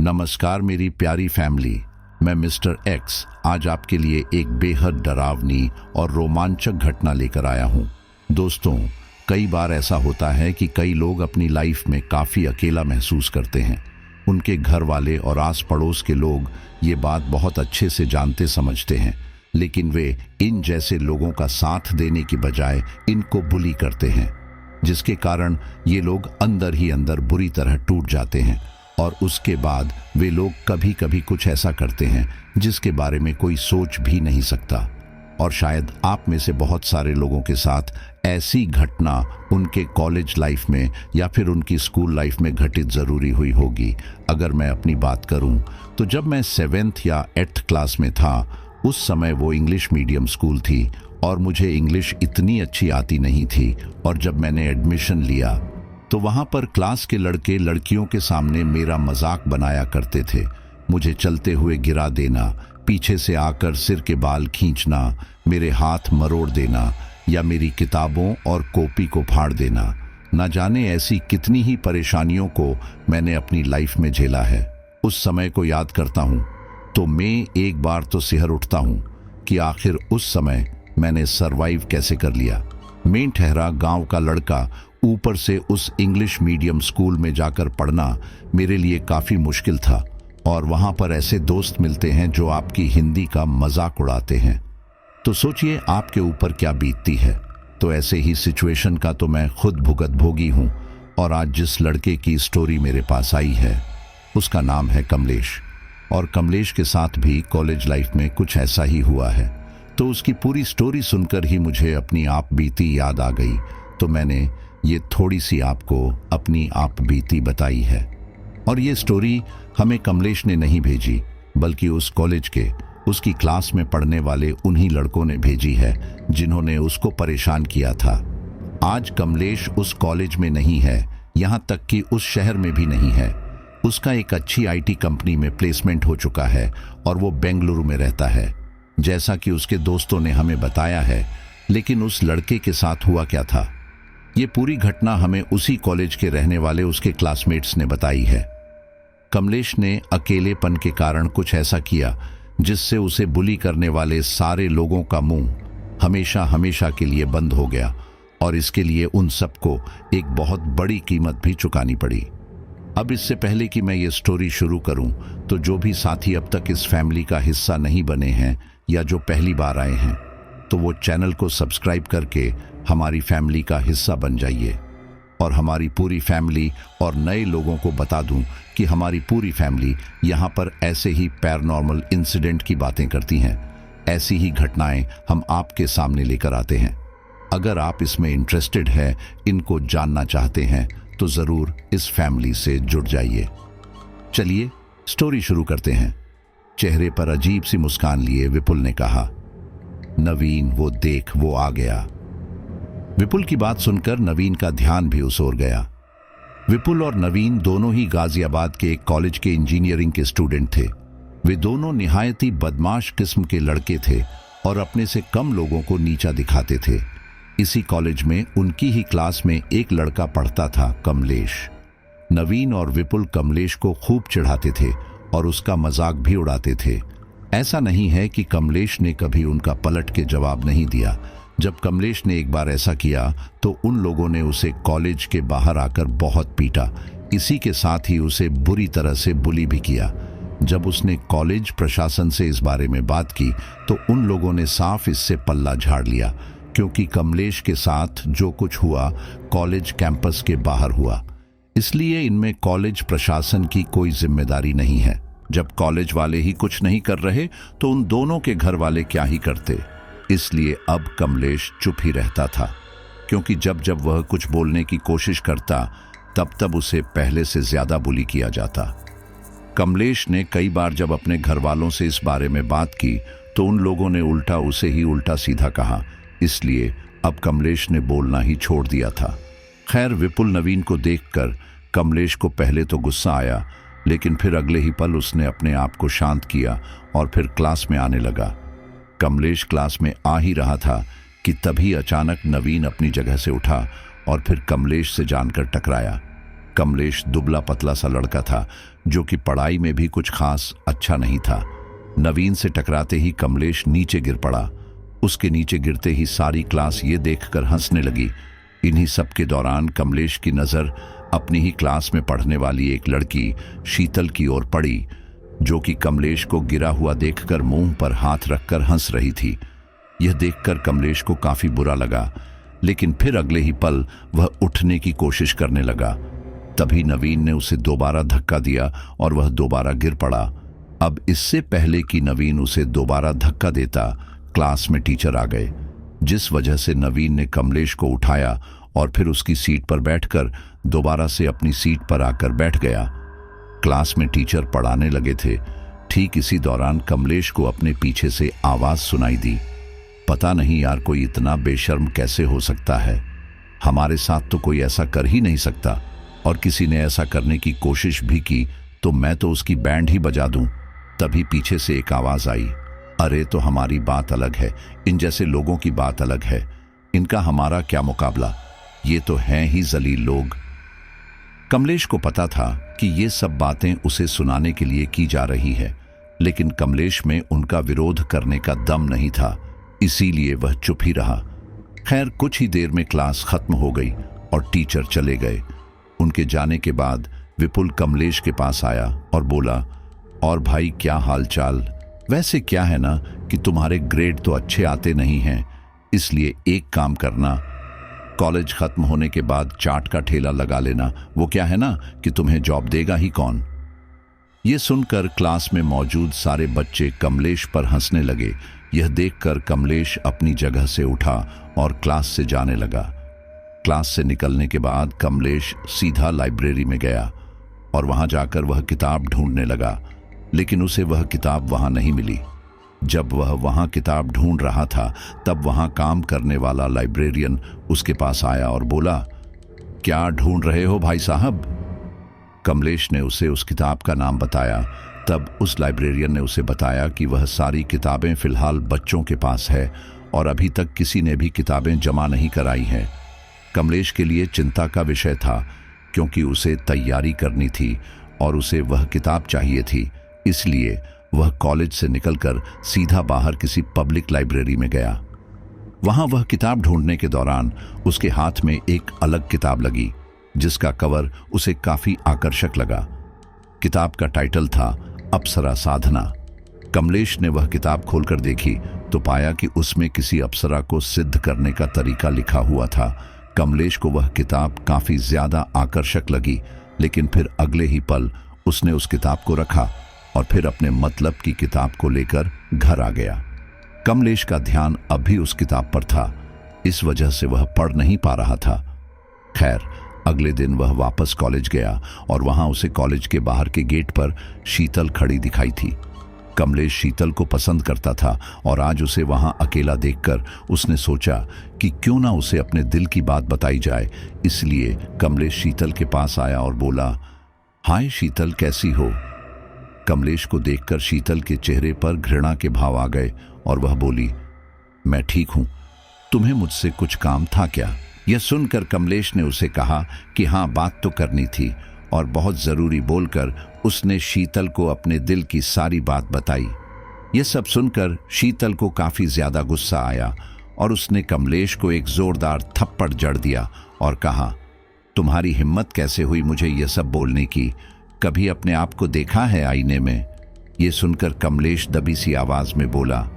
नमस्कार मेरी प्यारी फैमिली, मैं मिस्टर एक्स आज आपके लिए एक बेहद डरावनी और रोमांचक घटना लेकर आया हूँ। दोस्तों, कई बार ऐसा होता है कि कई लोग अपनी लाइफ में काफ़ी अकेला महसूस करते हैं। उनके घर वाले और आस पड़ोस के लोग ये बात बहुत अच्छे से जानते समझते हैं, लेकिन वे इन जैसे लोगों का साथ देने की बजाय इनको बुली करते हैं, जिसके कारण ये लोग अंदर ही अंदर बुरी तरह टूट जाते हैं और उसके बाद वे लोग कभी कभी कुछ ऐसा करते हैं जिसके बारे में कोई सोच भी नहीं सकता। और शायद आप में से बहुत सारे लोगों के साथ ऐसी घटना उनके कॉलेज लाइफ में या फिर उनकी स्कूल लाइफ में घटित ज़रूरी हुई होगी। अगर मैं अपनी बात करूं तो जब मैं 7th या 8th क्लास में था, उस समय वो इंग्लिश मीडियम स्कूल थी और मुझे इंग्लिश इतनी अच्छी आती नहीं थी। और जब मैंने एडमिशन लिया तो वहाँ पर क्लास के लड़के लड़कियों के सामने मेरा मजाक बनाया करते थे। मुझे चलते हुए गिरा देना, पीछे से आकर सिर के बाल खींचना, मेरे हाथ मरोड़ देना या मेरी किताबों और कॉपी को फाड़ देना। न जाने ऐसी कितनी ही परेशानियों को मैंने अपनी लाइफ में झेला है। उस समय को याद करता हूँ तो मैं एक बार तो सिहर उठता हूँ कि आखिर उस समय मैंने सरवाइव कैसे कर लिया। मैं ठहरा गांव का लड़का, ऊपर से उस इंग्लिश मीडियम स्कूल में जाकर पढ़ना मेरे लिए काफ़ी मुश्किल था। और वहाँ पर ऐसे दोस्त मिलते हैं जो आपकी हिंदी का मजाक उड़ाते हैं, तो सोचिए आपके ऊपर क्या बीतती है। तो ऐसे ही सिचुएशन का तो मैं खुद भुगत भोगी हूँ। और आज जिस लड़के की स्टोरी मेरे पास आई है उसका नाम है कमलेश। और कमलेश के साथ भी कॉलेज लाइफ में कुछ ऐसा ही हुआ है। तो उसकी पूरी स्टोरी सुनकर ही मुझे अपनी आप बीती याद आ गई, तो मैंने ये थोड़ी सी आपको अपनी आप बीती बताई है। और ये स्टोरी हमें कमलेश ने नहीं भेजी, बल्कि उस कॉलेज के उसकी क्लास में पढ़ने वाले उन्हीं लड़कों ने भेजी है जिन्होंने उसको परेशान किया था। आज कमलेश उस कॉलेज में नहीं है, यहाँ तक कि उस शहर में भी नहीं है। उसका एक अच्छी IT कंपनी में प्लेसमेंट हो चुका है और वो बेंगलुरु में रहता है, जैसा कि उसके दोस्तों ने हमें बताया है। लेकिन उस लड़के के साथ हुआ क्या था, ये पूरी घटना हमें उसी कॉलेज के रहने वाले उसके क्लासमेट्स ने बताई है। कमलेश ने अकेलेपन के कारण कुछ ऐसा किया जिससे उसे बुली करने वाले सारे लोगों का मुंह हमेशा हमेशा के लिए बंद हो गया, और इसके लिए उन सबको एक बहुत बड़ी कीमत भी चुकानी पड़ी। अब इससे पहले कि मैं ये स्टोरी शुरू करूं, तो जो भी साथी अब तक इस फैमिली का हिस्सा नहीं बने हैं या जो पहली बार आए हैं, तो वो चैनल को सब्सक्राइब करके हमारी फैमिली का हिस्सा बन जाइए। और हमारी पूरी फैमिली और नए लोगों को बता दूं कि हमारी पूरी फैमिली यहाँ पर ऐसे ही पैरानॉर्मल इंसिडेंट की बातें करती हैं। ऐसी ही घटनाएं हम आपके सामने लेकर आते हैं। अगर आप इसमें इंटरेस्टेड हैं, इनको जानना चाहते हैं, तो ज़रूर इस फैमिली से जुड़ जाइए। चलिए स्टोरी शुरू करते हैं। चेहरे पर अजीब सी मुस्कान लिए विपुल ने कहा, नवीन वो देख वो आ गया। विपुल की बात सुनकर नवीन का ध्यान भी उस ओर गया। विपुल और नवीन दोनों ही गाजियाबाद के एक कॉलेज के इंजीनियरिंग के स्टूडेंट थे। वे दोनों निहायत ही बदमाश किस्म के लड़के थे और अपने से कम लोगों को नीचा दिखाते थे। इसी कॉलेज में उनकी ही क्लास में एक लड़का पढ़ता था, कमलेश। नवीन और विपुल कमलेश को खूब चिढ़ाते थे और उसका मजाक भी उड़ाते थे। ऐसा नहीं है कि कमलेश ने कभी उनका पलट के जवाब नहीं दिया। जब कमलेश ने एक बार ऐसा किया तो उन लोगों ने उसे कॉलेज के बाहर आकर बहुत पीटा। इसी के साथ ही उसे बुरी तरह से बुली भी किया। जब उसने कॉलेज प्रशासन से इस बारे में बात की तो उन लोगों ने साफ इससे पल्ला झाड़ लिया, क्योंकि कमलेश के साथ जो कुछ हुआ कॉलेज कैंपस के बाहर हुआ। इसलिए इनमें कॉलेज प्रशासन की कोई जिम्मेदारी नहीं है। जब कॉलेज वाले ही कुछ नहीं कर रहे तो उन दोनों के घर वाले क्या ही करते। इसलिए अब कमलेश चुप ही रहता था, क्योंकि जब जब वह कुछ बोलने की कोशिश करता तब तब उसे पहले से ज्यादा बुली किया जाता। कमलेश ने कई बार जब अपने घर वालों से इस बारे में बात की तो उन लोगों ने उल्टा उसे ही उल्टा सीधा कहा। इसलिए अब कमलेश ने बोलना ही छोड़ दिया था। खैर, विपुल नवीन को देखकर कमलेश को पहले तो गुस्सा आया, लेकिन फिर अगले ही पल उसने अपने आप को शांत किया और फिर क्लास में आने लगा। कमलेश क्लास में आ ही रहा था कि तभी अचानक नवीन अपनी जगह से उठा और फिर कमलेश से जानकर टकराया। कमलेश दुबला पतला सा लड़का था जो कि पढ़ाई में भी कुछ खास अच्छा नहीं था। नवीन से टकराते ही कमलेश नीचे गिर पड़ा। उसके नीचे गिरते ही सारी क्लास ये देखकर हंसने लगी। इन्हीं सब के दौरान कमलेश की नज़र अपनी ही क्लास में पढ़ने वाली एक लड़की शीतल की ओर पड़ी, जो कि कमलेश को गिरा हुआ देखकर मुंह पर हाथ रखकर हंस रही थी। यह देखकर कमलेश को काफी बुरा लगा, लेकिन फिर अगले ही पल वह उठने की कोशिश करने लगा। तभी नवीन ने उसे दोबारा धक्का दिया और वह दोबारा गिर पड़ा। अब इससे पहले कि नवीन उसे दोबारा धक्का देता, क्लास में टीचर आ गए, जिस वजह से नवीन ने कमलेश को उठाया और फिर उसकी सीट पर बैठकर दोबारा से अपनी सीट पर आकर बैठ गया। क्लास में टीचर पढ़ाने लगे थे। ठीक इसी दौरान कमलेश को अपने पीछे से आवाज सुनाई दी। पता नहीं यार, कोई इतना बेशर्म कैसे हो सकता है। हमारे साथ तो कोई ऐसा कर ही नहीं सकता, और किसी ने ऐसा करने की कोशिश भी की तो मैं तो उसकी बैंड ही बजा दूं। तभी पीछे से एक आवाज आई, अरे तो हमारी बात अलग है, इन जैसे लोगों की बात अलग है, इनका हमारा क्या मुकाबला, ये तो हैं ही जलील लोग। कमलेश को पता था कि ये सब बातें उसे सुनाने के लिए की जा रही है, लेकिन कमलेश में उनका विरोध करने का दम नहीं था, इसीलिए वह चुप ही रहा। खैर, कुछ ही देर में क्लास खत्म हो गई और टीचर चले गए। उनके जाने के बाद विपुल कमलेश के पास आया और बोला, और भाई क्या हालचाल? वैसे क्या है ना कि तुम्हारे ग्रेड तो अच्छे आते नहीं हैं, इसलिए एक काम करना, कॉलेज खत्म होने के बाद चाट का ठेला लगा लेना। वो क्या है ना कि तुम्हें जॉब देगा ही कौन। ये सुनकर क्लास में मौजूद सारे बच्चे कमलेश पर हंसने लगे। यह देखकर कमलेश अपनी जगह से उठा और क्लास से जाने लगा। क्लास से निकलने के बाद कमलेश सीधा लाइब्रेरी में गया और वहां जाकर वह किताब ढूंढने लगा, लेकिन उसे वह किताब वहां नहीं मिली। जब वह वहां किताब ढूंढ रहा था, तब वहां काम करने वाला लाइब्रेरियन उसके पास आया और बोला, क्या ढूंढ रहे हो भाई साहब? कमलेश ने उसे उस किताब का नाम बताया। तब उस लाइब्रेरियन ने उसे बताया कि वह सारी किताबें फिलहाल बच्चों के पास है और अभी तक किसी ने भी किताबें जमा नहीं कराई हैं। कमलेश के लिए चिंता का विषय था, क्योंकि उसे तैयारी करनी थी और उसे वह किताब चाहिए थी। इसलिए वह कॉलेज से निकलकर सीधा बाहर किसी पब्लिक लाइब्रेरी में गया। वहां वह किताब ढूंढने के दौरान उसके हाथ में एक अलग किताब लगी, जिसका कवर उसे काफी आकर्षक लगा। किताब का टाइटल था अप्सरा साधना। कमलेश ने वह किताब खोलकर देखी तो पाया कि उसमें किसी अप्सरा को सिद्ध करने का तरीका लिखा हुआ था। कमलेश को वह किताब काफी ज्यादा आकर्षक लगी, लेकिन फिर अगले ही पल उसने उस किताब को रखा और फिर अपने मतलब की किताब को लेकर घर आ गया। कमलेश का ध्यान अब भी उस किताब पर था, इस वजह से वह पढ़ नहीं पा रहा था। खैर, अगले दिन वह वापस कॉलेज गया और वहां उसे कॉलेज के बाहर के गेट पर शीतल खड़ी दिखाई थी। कमलेश शीतल को पसंद करता था और आज उसे वहां अकेला देखकर उसने सोचा कि क्यों ना उसे अपने दिल की बात बताई जाए। इसलिए कमलेश शीतल के पास आया और बोला, हाय शीतल, कैसी हो? कमलेश को देखकर शीतल के चेहरे पर घृणा के भाव आ गए और वह बोली, मैं ठीक हूं, तुम्हें मुझसे कुछ काम था क्या? यह सुनकर कमलेश ने उसे कहा कि हाँ, बात तो करनी थी, और बहुत जरूरी बोलकर उसने शीतल को अपने दिल की सारी बात बताई। यह सब सुनकर शीतल को काफी ज्यादा गुस्सा आया और उसने कमलेश को एक जोरदार थप्पड़ जड़ दिया और कहा, तुम्हारी हिम्मत कैसे हुई मुझे यह सब बोलने की? कभी अपने आप को देखा है आईने में? यह सुनकर कमलेश दबी सी आवाज में बोला,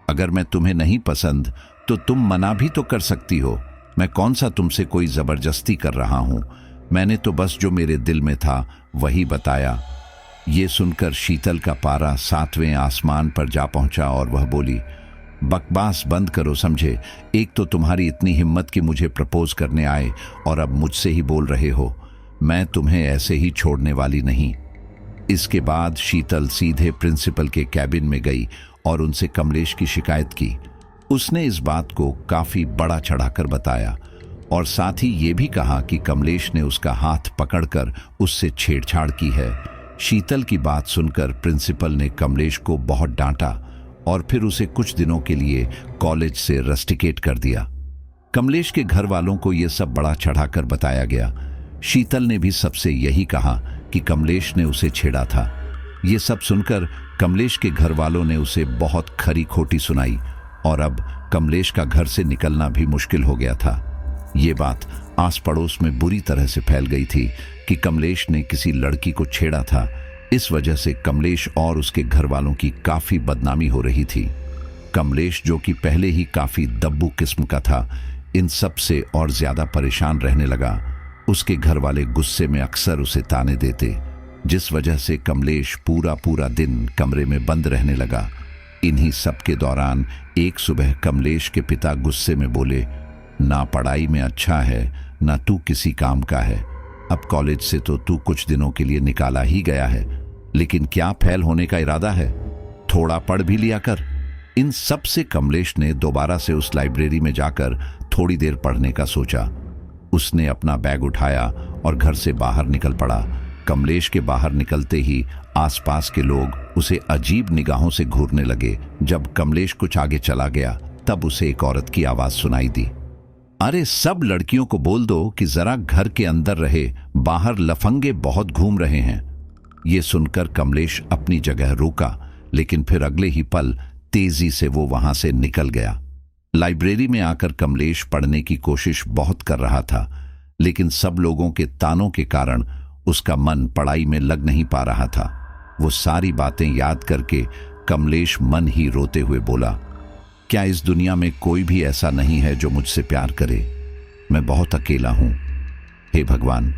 अगर मैं तुम्हें नहीं पसंद तो तुम मना भी तो कर सकती हो। मैं कौन सा तुमसे कोई जबरदस्ती कर रहा हूं? मैंने तो बस जो मेरे दिल में था वही बताया। ये सुनकर शीतल का पारा 7वें आसमान पर जा पहुंचा और वह बोली, बकवास बंद करो समझे। एक तो तुम्हारी इतनी हिम्मत कि मुझे प्रपोज करने आए और अब मुझसे ही बोल रहे हो। मैं तुम्हें ऐसे ही छोड़ने वाली नहीं। इसके बाद शीतल सीधे प्रिंसिपल के कैबिन में गई और उनसे कमलेश की शिकायत की। उसने इस बात को काफी बड़ा चढ़ाकर बताया और साथ ही ये भी कहा कि कमलेश ने उसका हाथ पकड़कर उससे छेड़छाड़ की है। शीतल की बात सुनकर प्रिंसिपल ने कमलेश को बहुत डांटा और फिर उसे कुछ दिनों के लिए कॉलेज से रस्टिकेट कर दिया। कमलेश के घर वालों को यह सब बड़ा चढ़ाकर बताया गया। शीतल ने भी सबसे यही कहा कि कमलेश ने उसे छेड़ा था। ये सब सुनकर कमलेश के घर वालों ने उसे बहुत खरी खोटी सुनाई और अब कमलेश का घर से निकलना भी मुश्किल हो गया था। ये बात आस पड़ोस में बुरी तरह से फैल गई थी कि कमलेश ने किसी लड़की को छेड़ा था। इस वजह से कमलेश और उसके घर वालों की काफी बदनामी हो रही थी। कमलेश, जो कि पहले ही काफी दब्बू किस्म का था, इन सब से और ज्यादा परेशान रहने लगा। उसके घर वाले गुस्से में अक्सर उसे ताने देते, जिस वजह से कमलेश पूरा पूरा दिन कमरे में बंद रहने लगा। इन्हीं सब के दौरान एक सुबह कमलेश के पिता गुस्से में बोले, ना पढ़ाई में अच्छा है, ना तू किसी काम का है। अब कॉलेज से तो तू कुछ दिनों के लिए निकाला ही गया है, लेकिन क्या फेल होने का इरादा है? थोड़ा पढ़ भी लिया कर। इन सब से कमलेश ने दोबारा से उस लाइब्रेरी में जाकर थोड़ी देर पढ़ने का सोचा। उसने अपना बैग उठाया और घर से बाहर निकल पड़ा। कमलेश के बाहर निकलते ही आसपास के लोग उसे अजीब निगाहों से घूरने लगे। जब कमलेश कुछ आगे चला गया तब उसे एक औरत की आवाज सुनाई दी, अरे सब लड़कियों को बोल दो कि जरा घर के अंदर रहे, बाहर लफंगे बहुत घूम रहे हैं। ये सुनकर कमलेश अपनी जगह रुका, लेकिन फिर अगले ही पल तेजी से वो वहां से निकल गया। लाइब्रेरी में आकर कमलेश पढ़ने की कोशिश बहुत कर रहा था, लेकिन सब लोगों के तानों के कारण उसका मन पढ़ाई में लग नहीं पा रहा था। वो सारी बातें याद करके कमलेश मन ही रोते हुए बोला, क्या इस दुनिया में कोई भी ऐसा नहीं है जो मुझसे प्यार करे? मैं बहुत अकेला हूं। हे भगवान,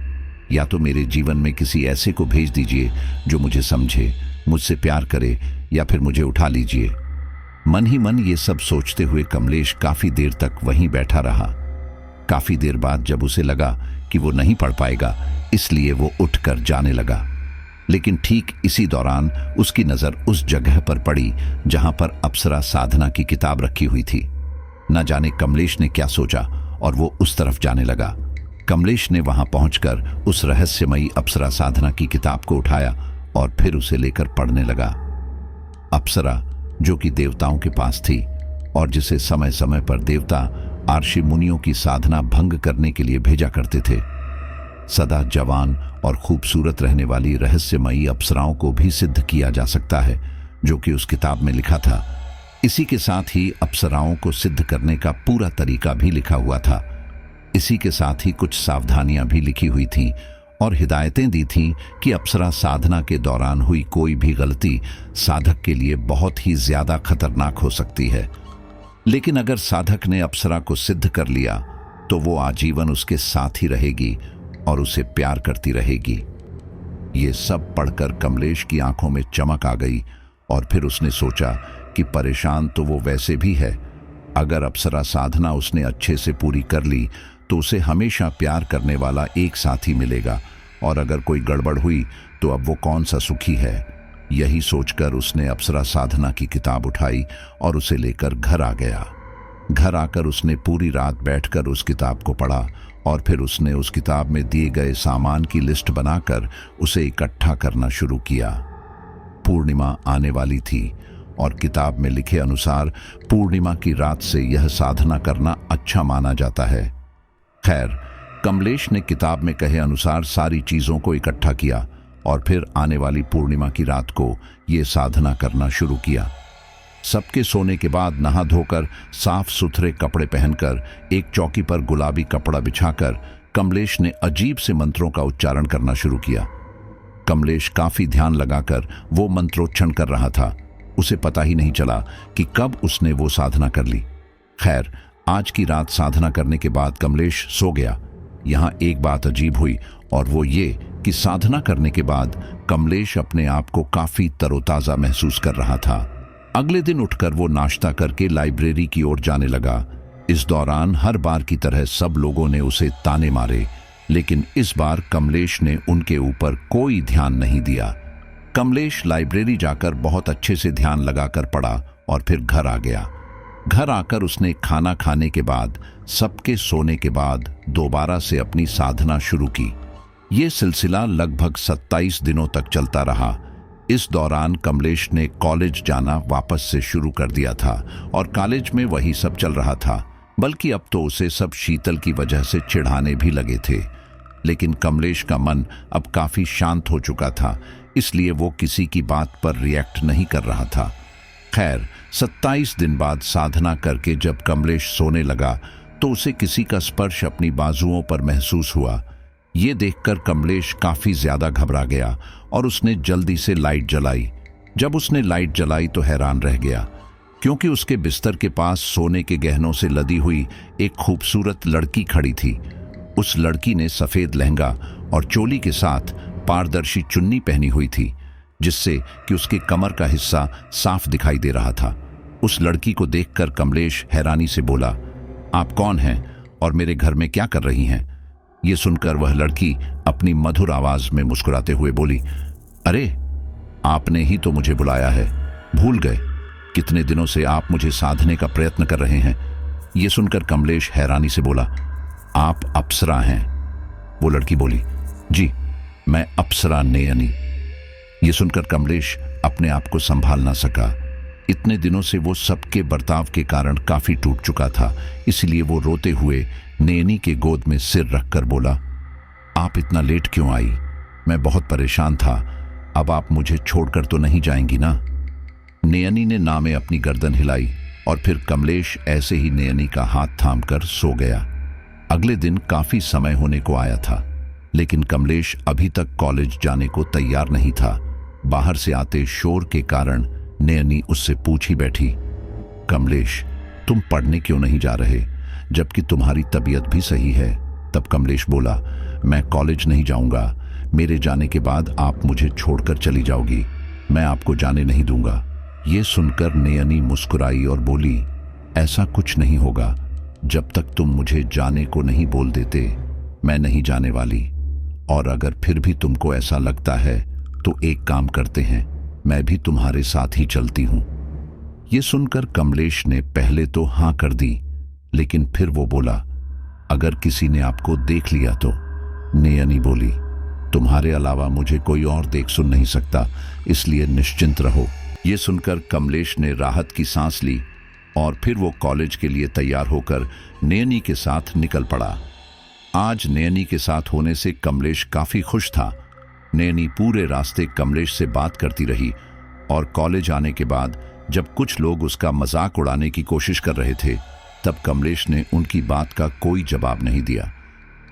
या तो मेरे जीवन में किसी ऐसे को भेज दीजिए जो मुझे समझे, मुझसे प्यार करे, या फिर मुझे उठा लीजिए। मन ही मन ये सब सोचते हुए कमलेश काफी देर तक वहीं बैठा रहा। काफी देर बाद जब उसे लगा कि वो नहीं पढ़ पाएगा, इसलिए वो उठकर जाने लगा। लेकिन ठीक इसी दौरान उसकी नजर उस जगह पर पड़ी जहां पर अप्सरा साधना की किताब रखी हुई थी। न जाने कमलेश ने क्या सोचा और वो उस तरफ जाने लगा। कमलेश ने वहां पहुंचकर उस रहस्यमयी अप्सरा साधना की किताब को उठाया और फिर उसे लेकर पढ़ने लगा। अप्सरा, जो कि देवताओं के पास थी और जिसे समय समय पर देवता आर्षि मुनियों की साधना भंग करने के लिए भेजा करते थे, सदा जवान और खूबसूरत रहने वाली रहस्यमयी अप्सराओं को भी सिद्ध किया जा सकता है, जो कि उस किताब में लिखा था। इसी के साथ ही अप्सराओं को सिद्ध करने का पूरा तरीका भी लिखा हुआ था। इसी के साथ ही कुछ सावधानियां भी लिखी हुई थीं और हिदायतें दी थीं कि अप्सरा साधना के दौरान हुई कोई भी गलती साधक के लिए बहुत ही ज्यादा खतरनाक हो सकती है। लेकिन अगर साधक ने अप्सरा को सिद्ध कर लिया तो वो आजीवन उसके साथ ही रहेगी और उसे प्यार करती रहेगी। ये सब पढ़कर कमलेश की आंखों में चमक आ गई और फिर उसने सोचा कि परेशान तो वो वैसे भी है। अगर अप्सरा साधना उसने अच्छे से पूरी कर ली तो उसे हमेशा प्यार करने वाला एक साथी मिलेगा, और अगर कोई गड़बड़ हुई तो अब वो कौन सा सुखी है। यही सोचकर उसने अप्सरा साधना की किताब उठाई और उसे लेकर घर आ गया। घर आकर उसने पूरी रात बैठकर उस किताब को पढ़ा और फिर उसने उस किताब में दिए गए सामान की लिस्ट बनाकर उसे इकट्ठा करना शुरू किया। पूर्णिमा आने वाली थी और किताब में लिखे अनुसार पूर्णिमा की रात से यह साधना करना अच्छा माना जाता है। खैर, कमलेश ने किताब में कहे अनुसार सारी चीजों को इकट्ठा किया और फिर आने वाली पूर्णिमा की रात को यह साधना करना शुरू किया। सबके सोने के बाद नहा धोकर साफ सुथरे कपड़े पहनकर एक चौकी पर गुलाबी कपड़ा बिछाकर कमलेश ने अजीब से मंत्रों का उच्चारण करना शुरू किया। कमलेश काफी ध्यान लगाकर वो मंत्रोच्चारण कर रहा था। उसे पता ही नहीं चला कि कब उसने वो साधना कर ली। खैर, आज की रात साधना करने के बाद कमलेश सो गया। यहाँ एक बात अजीब हुई और वो ये कि साधना करने के बाद कमलेश अपने आप को काफी तरोताजा महसूस कर रहा था। अगले दिन उठकर वो नाश्ता करके लाइब्रेरी की ओर जाने लगा। इस दौरान हर बार की तरह सब लोगों ने उसे ताने मारे, लेकिन इस बार कमलेश ने उनके ऊपर कोई ध्यान नहीं दिया। कमलेश लाइब्रेरी जाकर बहुत अच्छे से ध्यान लगाकर पढ़ा और फिर घर आ गया। घर आकर उसने खाना खाने के बाद सबके सोने के बाद दोबारा से अपनी साधना शुरू की। ये सिलसिला लगभग 27 दिनों तक चलता रहा। इस दौरान कमलेश ने कॉलेज जाना वापस से शुरू कर दिया था और कॉलेज में वही सब चल रहा था, बल्कि अब तो उसे सब शीतल की वजह से चिढ़ाने भी लगे थे। लेकिन कमलेश का मन अब काफी शांत हो चुका था, इसलिए वो किसी की बात पर रिएक्ट नहीं कर रहा था। खैर, 27 दिन बाद साधना करके जब कमलेश सोने लगा तो उसे किसी का स्पर्श अपनी बाजुओं पर महसूस हुआ। ये देखकर कमलेश काफी ज्यादा घबरा गया और उसने जल्दी से लाइट जलाई। जब उसने लाइट जलाई तो हैरान रह गया, क्योंकि उसके बिस्तर के पास सोने के गहनों से लदी हुई एक खूबसूरत लड़की खड़ी थी। उस लड़की ने सफेद लहंगा और चोली के साथ पारदर्शी चुन्नी पहनी हुई थी, जिससे कि उसके कमर का हिस्सा साफ दिखाई दे रहा था। उस लड़की को देखकर कमलेश हैरानी से बोला, आप कौन हैं और मेरे घर में क्या कर रही हैं? ये सुनकर वह लड़की अपनी मधुर आवाज में मुस्कुराते हुए बोली, अरे, आपने ही तो मुझे बुलाया है, भूल गए? कितने दिनों से आप मुझे साधने का प्रयत्न कर रहे हैं। ये सुनकर कमलेश हैरानी से बोला, आप अप्सरा हैं? वो लड़की बोली, जी, मैं अप्सरा नयनी। ये सुनकर कमलेश अपने आप को संभाल ना सका। इतने दिनों से वो सबके बर्ताव के कारण काफी टूट चुका था, इसलिए वो रोते हुए नयनी के गोद में सिर रखकर बोला, आप इतना लेट क्यों आई? मैं बहुत परेशान था। अब आप मुझे छोड़कर तो नहीं जाएंगी ना? नयनी ने ना में अपनी गर्दन हिलाई और फिर कमलेश ऐसे ही नयनी का हाथ थामकर सो गया। अगले दिन काफी समय होने को आया था, लेकिन कमलेश अभी तक कॉलेज जाने को तैयार नहीं था। बाहर से आते शोर के कारण नयनी उससे पूछ ही बैठी, कमलेश, तुम पढ़ने क्यों नहीं जा रहे, जबकि तुम्हारी तबीयत भी सही है? तब कमलेश बोला, मैं कॉलेज नहीं जाऊंगा। मेरे जाने के बाद आप मुझे छोड़कर चली जाओगी। मैं आपको जाने नहीं दूंगा। ये सुनकर नयनी मुस्कुराई और बोली, ऐसा कुछ नहीं होगा। जब तक तुम मुझे जाने को नहीं बोल देते, मैं नहीं जाने वाली। और अगर फिर भी तुमको ऐसा लगता है तो एक काम करते हैं, मैं भी तुम्हारे साथ ही चलती हूं। ये सुनकर कमलेश ने पहले तो हां कर दी, लेकिन फिर वो बोला, अगर किसी ने आपको देख लिया तो? नयनी बोली, तुम्हारे अलावा मुझे कोई और देख सुन नहीं सकता, इसलिए निश्चिंत रहो। ये सुनकर कमलेश ने राहत की सांस ली और फिर वो कॉलेज के लिए तैयार होकर नयनी के साथ निकल पड़ा। आज नयनी के साथ होने से कमलेश काफी खुश था। नयनी पूरे रास्ते कमलेश से बात करती रही और कॉलेज आने के बाद जब कुछ लोग उसका मजाक उड़ाने की कोशिश कर रहे थे, तब कमलेश ने उनकी बात का कोई जवाब नहीं दिया।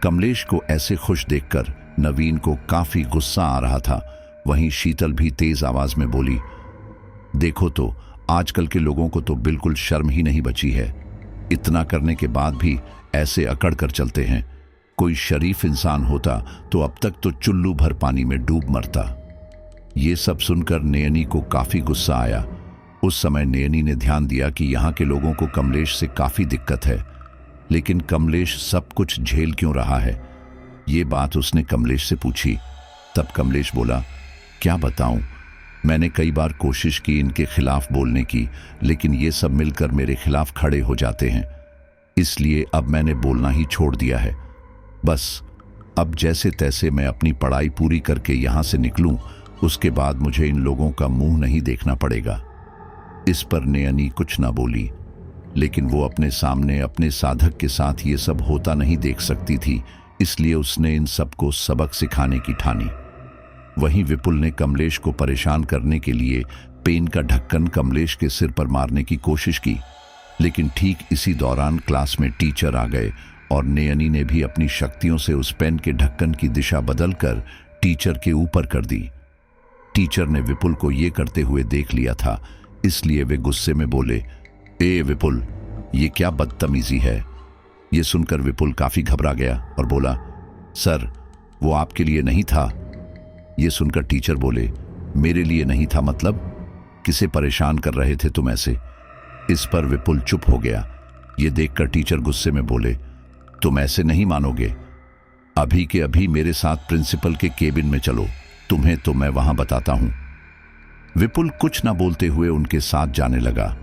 कमलेश को ऐसे खुश देखकर नवीन को काफी गुस्सा आ रहा था। वहीं शीतल भी तेज आवाज में बोली, देखो तो, आजकल के लोगों को तो बिल्कुल शर्म ही नहीं बची है। इतना करने के बाद भी ऐसे अकड़ कर चलते हैं। कोई शरीफ इंसान होता तो अब तक तो चुल्लू भर पानी में डूब मरता। ये सब सुनकर नयनी को काफी गुस्सा आया। उस समय नयनी ने ध्यान दिया कि यहाँ के लोगों को कमलेश से काफी दिक्कत है, लेकिन कमलेश सब कुछ झेल क्यों रहा है? ये बात उसने कमलेश से पूछी। तब कमलेश बोला, क्या बताऊं, मैंने कई बार कोशिश की इनके खिलाफ बोलने की, लेकिन ये सब मिलकर मेरे खिलाफ खड़े हो जाते हैं। इसलिए अब मैंने बोलना ही छोड़ दिया है। बस अब जैसे तैसे मैं अपनी पढ़ाई पूरी करके यहाँ से निकलूं, उसके बाद मुझे इन लोगों का मुंह नहीं देखना पड़ेगा। इस पर नयनी कुछ ना बोली, लेकिन वो अपने सामने अपने साधक के साथ ये सब होता नहीं देख सकती थी, इसलिए उसने इन सबको सबक सिखाने की ठानी। वहीं विपुल ने कमलेश को परेशान करने के लिए पेन का ढक्कन कमलेश के सिर पर मारने की कोशिश की, लेकिन ठीक इसी दौरान क्लास में टीचर आ गए और नयनी ने भी अपनी शक्तियों से उस पेन के ढक्कन की दिशा बदलकर टीचर के ऊपर कर दी। टीचर ने विपुल को ये करते हुए देख लिया था, इसलिए वे गुस्से में बोले, ए विपुल, ये क्या बदतमीजी है? ये सुनकर विपुल काफी घबरा गया और बोला, सर, वो आपके लिए नहीं था। ये सुनकर टीचर बोले, मेरे लिए नहीं था मतलब? किसे परेशान कर रहे थे तुम ऐसे? इस पर विपुल चुप हो गया। ये देखकर टीचर गुस्से में बोले, तुम ऐसे नहीं मानोगे। अभी के अभी मेरे साथ प्रिंसिपल के केबिन में चलो, तुम्हें तो मैं वहां बताता हूं। विपुल कुछ ना बोलते हुए उनके साथ जाने लगा।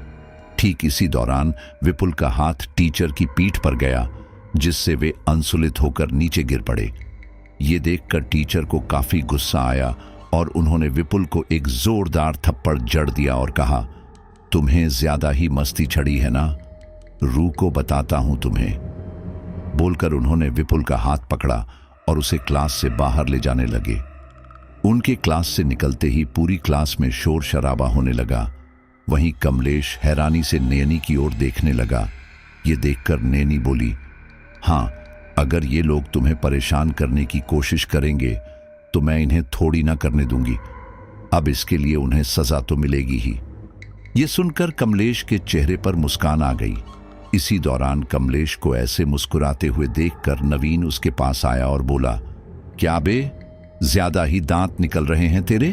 ठीक इसी दौरान विपुल का हाथ टीचर की पीठ पर गया, जिससे वे अनसुलित होकर नीचे गिर पड़े। ये देखकर टीचर को काफी गुस्सा आया और उन्होंने विपुल को एक जोरदार थप्पड़ जड़ दिया और कहा, तुम्हें ज्यादा ही मस्ती चढ़ी है ना, रुको बताता हूं तुम्हें। बोलकर उन्होंने विपुल का हाथ पकड़ा और उसे क्लास से बाहर ले जाने लगे। उनके क्लास से निकलते ही पूरी क्लास में शोर शराबा होने लगा। वहीं कमलेश हैरानी से नयनी की ओर देखने लगा। ये देखकर नयनी बोली, हाँ, अगर ये लोग तुम्हें परेशान करने की कोशिश करेंगे तो मैं इन्हें थोड़ी ना करने दूंगी। अब इसके लिए उन्हें सजा तो मिलेगी ही। ये सुनकर कमलेश के चेहरे पर मुस्कान आ गई। इसी दौरान कमलेश को ऐसे मुस्कुराते हुए देखकर नवीन उसके पास आया और बोला, क्या बे, ज्यादा ही दांत निकल रहे हैं तेरे?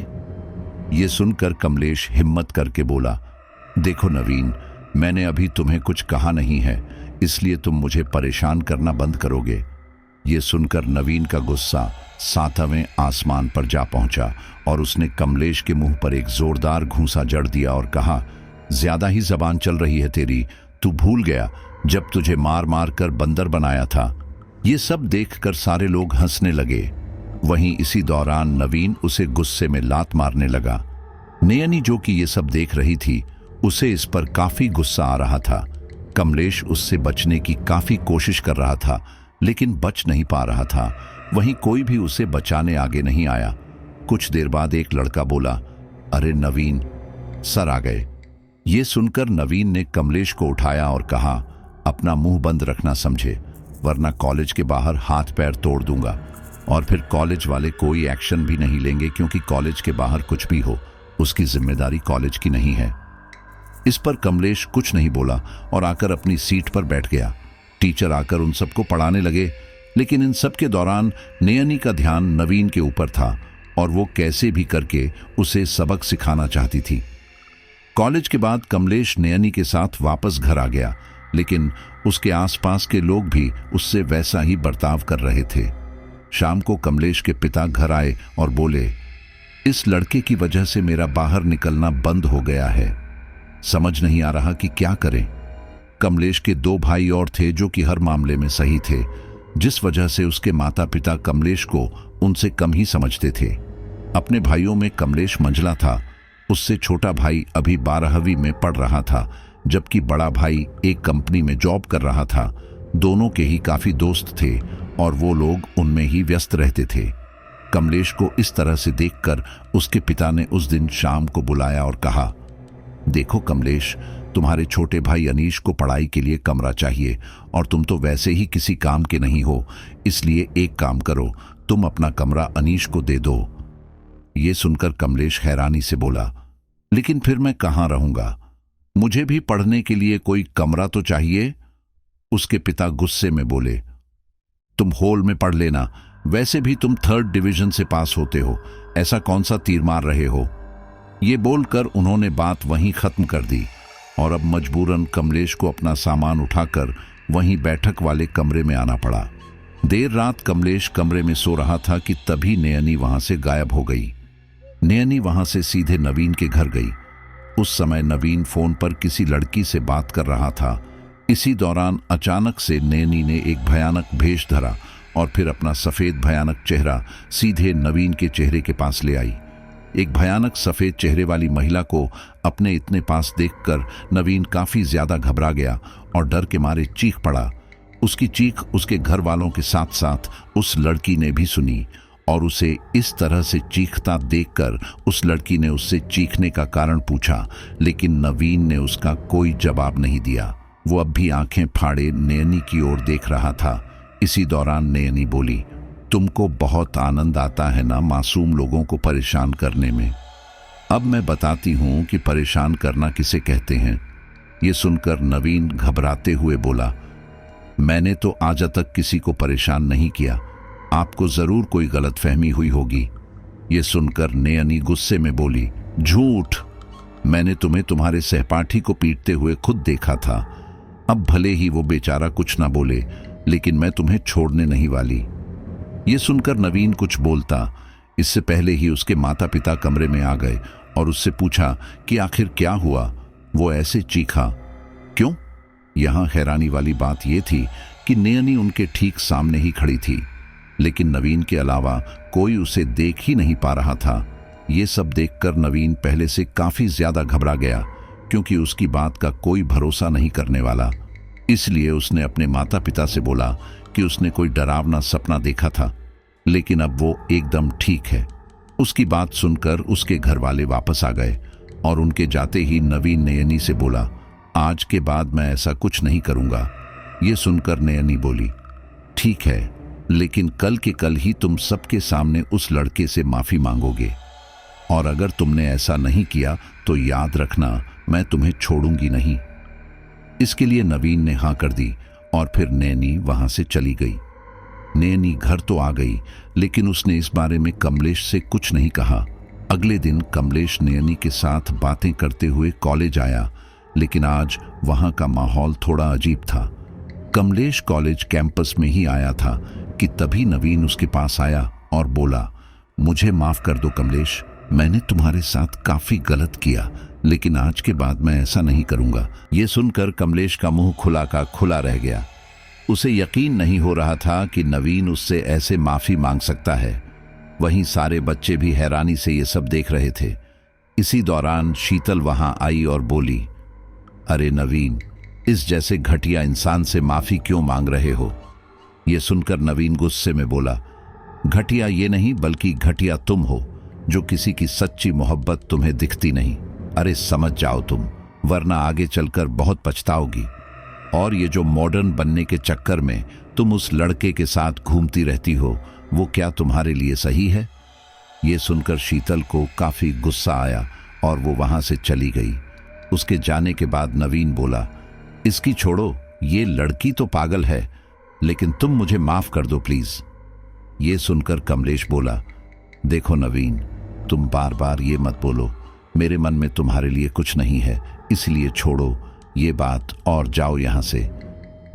ये सुनकर कमलेश हिम्मत करके बोला, देखो नवीन, मैंने अभी तुम्हें कुछ कहा नहीं है, इसलिए तुम मुझे परेशान करना बंद करोगे। ये सुनकर नवीन का गुस्सा सातवें आसमान पर जा पहुंचा और उसने कमलेश के मुंह पर एक जोरदार घूंसा जड़ दिया और कहा, ज्यादा ही जबान चल रही है तेरी। तू भूल गया जब तुझे मार मार कर बंदर बनाया था? ये सब देखकर सारे लोग हंसने लगे। वहीं इसी दौरान नवीन उसे गुस्से में लात मारने लगा। नयनी, जो कि ये सब देख रही थी, उसे इस पर काफी गुस्सा आ रहा था। कमलेश उससे बचने की काफी कोशिश कर रहा था, लेकिन बच नहीं पा रहा था। वहीं कोई भी उसे बचाने आगे नहीं आया। कुछ देर बाद एक लड़का बोला, अरे नवीन, सर आ गए। ये सुनकर नवीन ने कमलेश को उठाया और कहा, अपना मुंह बंद रखना समझे, वरना कॉलेज के बाहर हाथ पैर तोड़ दूंगा और फिर कॉलेज वाले कोई एक्शन भी नहीं लेंगे, क्योंकि कॉलेज के बाहर कुछ भी हो उसकी जिम्मेदारी कॉलेज की नहीं है। इस पर कमलेश कुछ नहीं बोला और आकर अपनी सीट पर बैठ गया। टीचर आकर उन सबको पढ़ाने लगे, लेकिन इन सब के दौरान नयनी का ध्यान नवीन के ऊपर था और वो कैसे भी करके उसे सबक सिखाना चाहती थी। कॉलेज के बाद कमलेश नयनी के साथ वापस घर आ गया, लेकिन उसके आसपास के लोग भी उससे वैसा ही बर्ताव कर रहे थे। शाम को कमलेश के पिता घर आए और बोले, इस लड़के की वजह से मेरा बाहर निकलना बंद हो गया है, समझ नहीं आ रहा कि क्या करें। कमलेश के 2 भाई और थे जो कि हर मामले में सही थे, जिस वजह से उसके माता पिता कमलेश को उनसे कम ही समझते थे। अपने भाइयों में कमलेश मंझला था। उससे छोटा भाई अभी 12वीं में पढ़ रहा था, जबकि बड़ा भाई एक कंपनी में जॉब कर रहा था। दोनों के ही काफी दोस्त थे और वो लोग उनमें ही व्यस्त रहते थे। कमलेश को इस तरह से देखकर उसके पिता ने उस दिन शाम को बुलाया और कहा, देखो कमलेश, तुम्हारे छोटे भाई अनीश को पढ़ाई के लिए कमरा चाहिए और तुम तो वैसे ही किसी काम के नहीं हो, इसलिए एक काम करो, तुम अपना कमरा अनीश को दे दो। ये सुनकर कमलेश हैरानी से बोला, लेकिन फिर मैं कहाँ रहूंगा? मुझे भी पढ़ने के लिए कोई कमरा तो चाहिए। उसके पिता गुस्से में बोले, तुम हॉल में पढ़ लेना, वैसे भी तुम 3rd डिवीजन से पास होते हो, ऐसा कौन सा तीर मार रहे हो? ये बोलकर उन्होंने बात वहीं खत्म कर दी और अब मजबूरन कमलेश को अपना सामान उठाकर वहीं बैठक वाले कमरे में आना पड़ा। देर रात कमलेश कमरे में सो रहा था कि तभी नयनी वहां से गायब हो गई। नयनी वहां से सीधे नवीन के घर गई। उस समय नवीन फोन पर किसी लड़की से बात कर रहा था। इसी दौरान अचानक से नयनी ने एक भयानक भेष धरा और फिर अपना सफेद भयानक चेहरा सीधे नवीन के चेहरे के पास ले आई। एक भयानक सफेद चेहरे वाली महिला को अपने इतने पास देखकर नवीन काफी ज्यादा घबरा गया और डर के मारे चीख पड़ा। उसकी चीख उसके घर वालों के साथ साथ उस लड़की ने भी सुनी और उसे इस तरह से चीखता देखकर उस लड़की ने उससे चीखने का कारण पूछा, लेकिन नवीन ने उसका कोई जवाब नहीं दिया। वो अब भी आंखें फाड़े नयनी की ओर देख रहा था। इसी दौरान नयनी बोली, तुमको बहुत आनंद आता है ना मासूम लोगों को परेशान करने में? अब मैं बताती हूं कि परेशान करना किसे कहते हैं। ये सुनकर नवीन घबराते हुए बोला, मैंने तो आज तक किसी को परेशान नहीं किया, आपको जरूर कोई गलतफहमी हुई होगी। ये सुनकर नयनी गुस्से में बोली, झूठ, मैंने तुम्हें तुम्हारे सहपाठी को पीटते हुए खुद देखा था। अब भले ही वो बेचारा कुछ ना बोले, लेकिन मैं तुम्हें छोड़ने नहीं वाली। ये सुनकर नवीन कुछ बोलता इससे पहले ही उसके माता पिता कमरे में आ गए और उससे पूछा कि आखिर क्या हुआ, वो ऐसे चीखा क्यों? यहां हैरानी वाली बात यह थी कि नयनी उनके ठीक सामने ही खड़ी थी, लेकिन नवीन के अलावा कोई उसे देख ही नहीं पा रहा था। ये सब देखकर नवीन पहले से काफी ज्यादा घबरा गया, क्योंकि उसकी बात का कोई भरोसा नहीं करने वाला। इसलिए उसने अपने माता पिता से बोला कि उसने कोई डरावना सपना देखा था। लेकिन अब वो एकदम ठीक है। उसकी बात सुनकर उसके घर वाले वापस आ गए और उनके जाते ही नवीन नयनी से बोला, आज के बाद मैं ऐसा कुछ नहीं करूंगा। ये सुनकर नयनी बोली, ठीक है, लेकिन कल के कल ही तुम सबके सामने उस लड़के से माफी मांगोगे, और अगर तुमने ऐसा नहीं किया तो याद रखना मैं तुम्हें छोड़ूंगी नहीं। इसके लिए नवीन ने हाँ कर दी और फिर नैनी वहां से चली गई। नैनी घर तो आ गई, लेकिन उसने इस बारे में कमलेश से कुछ नहीं कहा। अगले दिन कमलेश नैनी के साथ बातें करते हुए कॉलेज आया, लेकिन आज वहां का माहौल थोड़ा अजीब था। कमलेश कॉलेज कैंपस में ही आया था कि तभी नवीन उसके पास आया और बोला, मुझे माफ कर दो कमलेश, मैंने तुम्हारे साथ काफी गलत किया, लेकिन आज के बाद मैं ऐसा नहीं करूंगा। ये सुनकर कमलेश का मुंह खुला का खुला रह गया। उसे यकीन नहीं हो रहा था कि नवीन उससे ऐसे माफी मांग सकता है। वहीं सारे बच्चे भी हैरानी से ये सब देख रहे थे। इसी दौरान शीतल वहां आई और बोली, अरे नवीन, इस जैसे घटिया इंसान से माफी क्यों मांग रहे हो? यह सुनकर नवीन गुस्से में बोला, घटिया ये नहीं बल्कि घटिया तुम हो, जो किसी की सच्ची मोहब्बत तुम्हें दिखती नहीं। अरे समझ जाओ तुम, वरना आगे चलकर बहुत पछताओगी। और ये जो मॉडर्न बनने के चक्कर में तुम उस लड़के के साथ घूमती रहती हो, वो क्या तुम्हारे लिए सही है? ये सुनकर शीतल को काफी गुस्सा आया और वो वहां से चली गई। उसके जाने के बाद नवीन बोला, इसकी छोड़ो, ये लड़की तो पागल है, लेकिन तुम मुझे माफ कर दो प्लीज। ये सुनकर कमलेश बोला, देखो नवीन, तुम बार बार ये मत बोलो, मेरे मन में तुम्हारे लिए कुछ नहीं है, इसलिए छोड़ो ये बात और जाओ यहां से।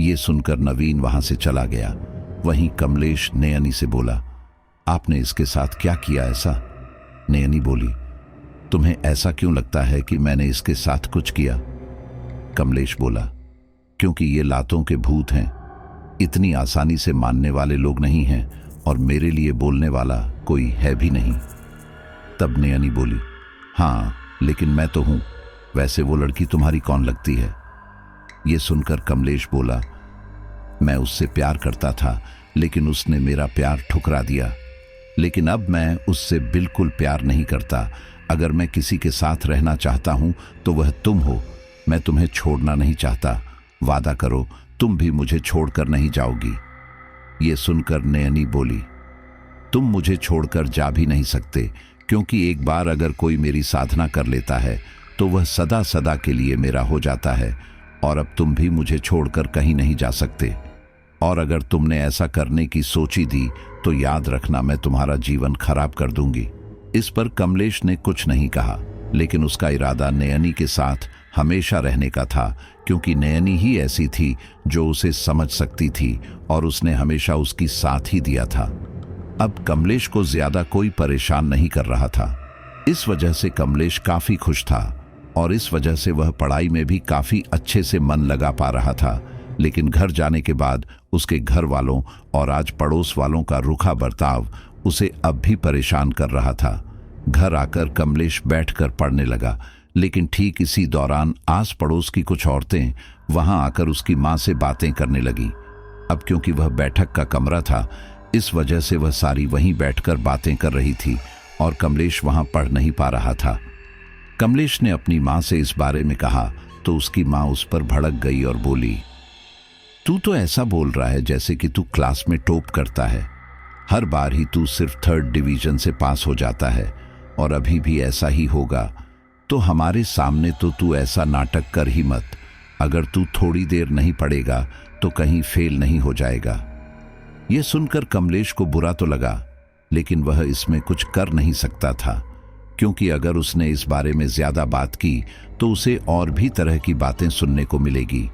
ये सुनकर नवीन वहां से चला गया। वहीं कमलेश नयनी से बोला, आपने इसके साथ क्या किया ऐसा? नयनी बोली, तुम्हें ऐसा क्यों लगता है कि मैंने इसके साथ कुछ किया? कमलेश बोला, क्योंकि ये लातों के भूत हैं, इतनी आसानी से मानने वाले लोग नहीं हैं और मेरे लिए बोलने वाला कोई है भी नहीं। तब नयनी बोली, हाँ, लेकिन मैं तो हूं, वैसे वो लड़की तुम्हारी कौन लगती है? ये सुनकर कमलेश बोला, मैं उससे प्यार करता था, लेकिन उसने मेरा प्यार ठुकरा दिया। लेकिन अब मैं उससे बिल्कुल प्यार नहीं करता। अगर मैं किसी के साथ रहना चाहता हूं तो वह तुम हो। मैं तुम्हें छोड़ना नहीं चाहता। वादा करो, तुम भी मुझे छोड़कर नहीं जाओगी। ये सुनकर नयनी बोली, तुम मुझे छोड़कर जा भी नहीं सकते, क्योंकि एक बार अगर कोई मेरी साधना कर लेता है तो वह सदा सदा के लिए मेरा हो जाता है, और अब तुम भी मुझे छोड़कर कहीं नहीं जा सकते। और अगर तुमने ऐसा करने की सोची दी तो याद रखना, मैं तुम्हारा जीवन खराब कर दूंगी। इस पर कमलेश ने कुछ नहीं कहा, लेकिन उसका इरादा नयनी के साथ हमेशा रहने का था, क्योंकि नयनी ही ऐसी थी जो उसे समझ सकती थी और उसने हमेशा उसकी साथ ही दिया था। अब कमलेश को ज्यादा कोई परेशान नहीं कर रहा था। इस वजह से कमलेश काफी खुश था और इस वजह से वह पढ़ाई में भी काफी अच्छे से मन लगा पा रहा था। लेकिन घर जाने के बाद उसके घर वालों और आज पड़ोस वालों का रूखा बर्ताव उसे अब भी परेशान कर रहा था। घर आकर कमलेश बैठकर पढ़ने लगा, लेकिन ठीक इसी दौरान आस पड़ोस की कुछ औरतें वहां आकर उसकी मां से बातें करने लगी। अब क्योंकि वह बैठक का कमरा था, इस वजह से वह सारी वहीं बैठकर बातें कर रही थी और कमलेश वहां पढ़ नहीं पा रहा था। कमलेश ने अपनी मां से इस बारे में कहा तो उसकी मां उस पर भड़क गई और बोली, तू तो ऐसा बोल रहा है जैसे कि तू क्लास में टॉप करता है। हर बार ही तू सिर्फ 3rd डिवीजन से पास हो जाता है और अभी भी ऐसा ही होगा। तो हमारे सामने तो तू ऐसा नाटक कर ही मत। अगर तू थोड़ी देर नहीं पढ़ेगा तो कहीं फेल नहीं हो जाएगा। यह सुनकर कमलेश को बुरा तो लगा, लेकिन वह इसमें कुछ कर नहीं सकता था, क्योंकि अगर उसने इस बारे में ज्यादा बात की तो उसे और भी तरह की बातें सुनने को मिलेगी।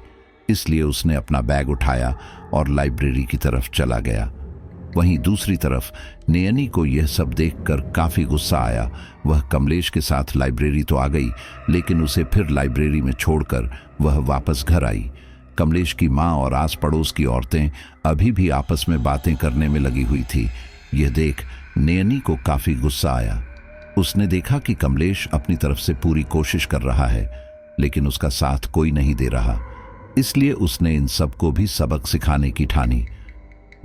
इसलिए उसने अपना बैग उठाया और लाइब्रेरी की तरफ चला गया। वहीं दूसरी तरफ नयनी को यह सब देखकर काफी गुस्सा आया। वह कमलेश के साथ लाइब्रेरी तो आ गई, लेकिन उसे फिर लाइब्रेरी में छोड़कर वह वापस घर आई। कमलेश की मां और आस पड़ोस की औरतें अभी भी आपस में बातें करने में लगी हुई थी। यह देख नयनी को काफी गुस्सा आया। उसने देखा कि कमलेश अपनी तरफ से पूरी कोशिश कर रहा है, लेकिन उसका साथ कोई नहीं दे रहा। इसलिए उसने इन सबको भी सबक सिखाने की ठानी।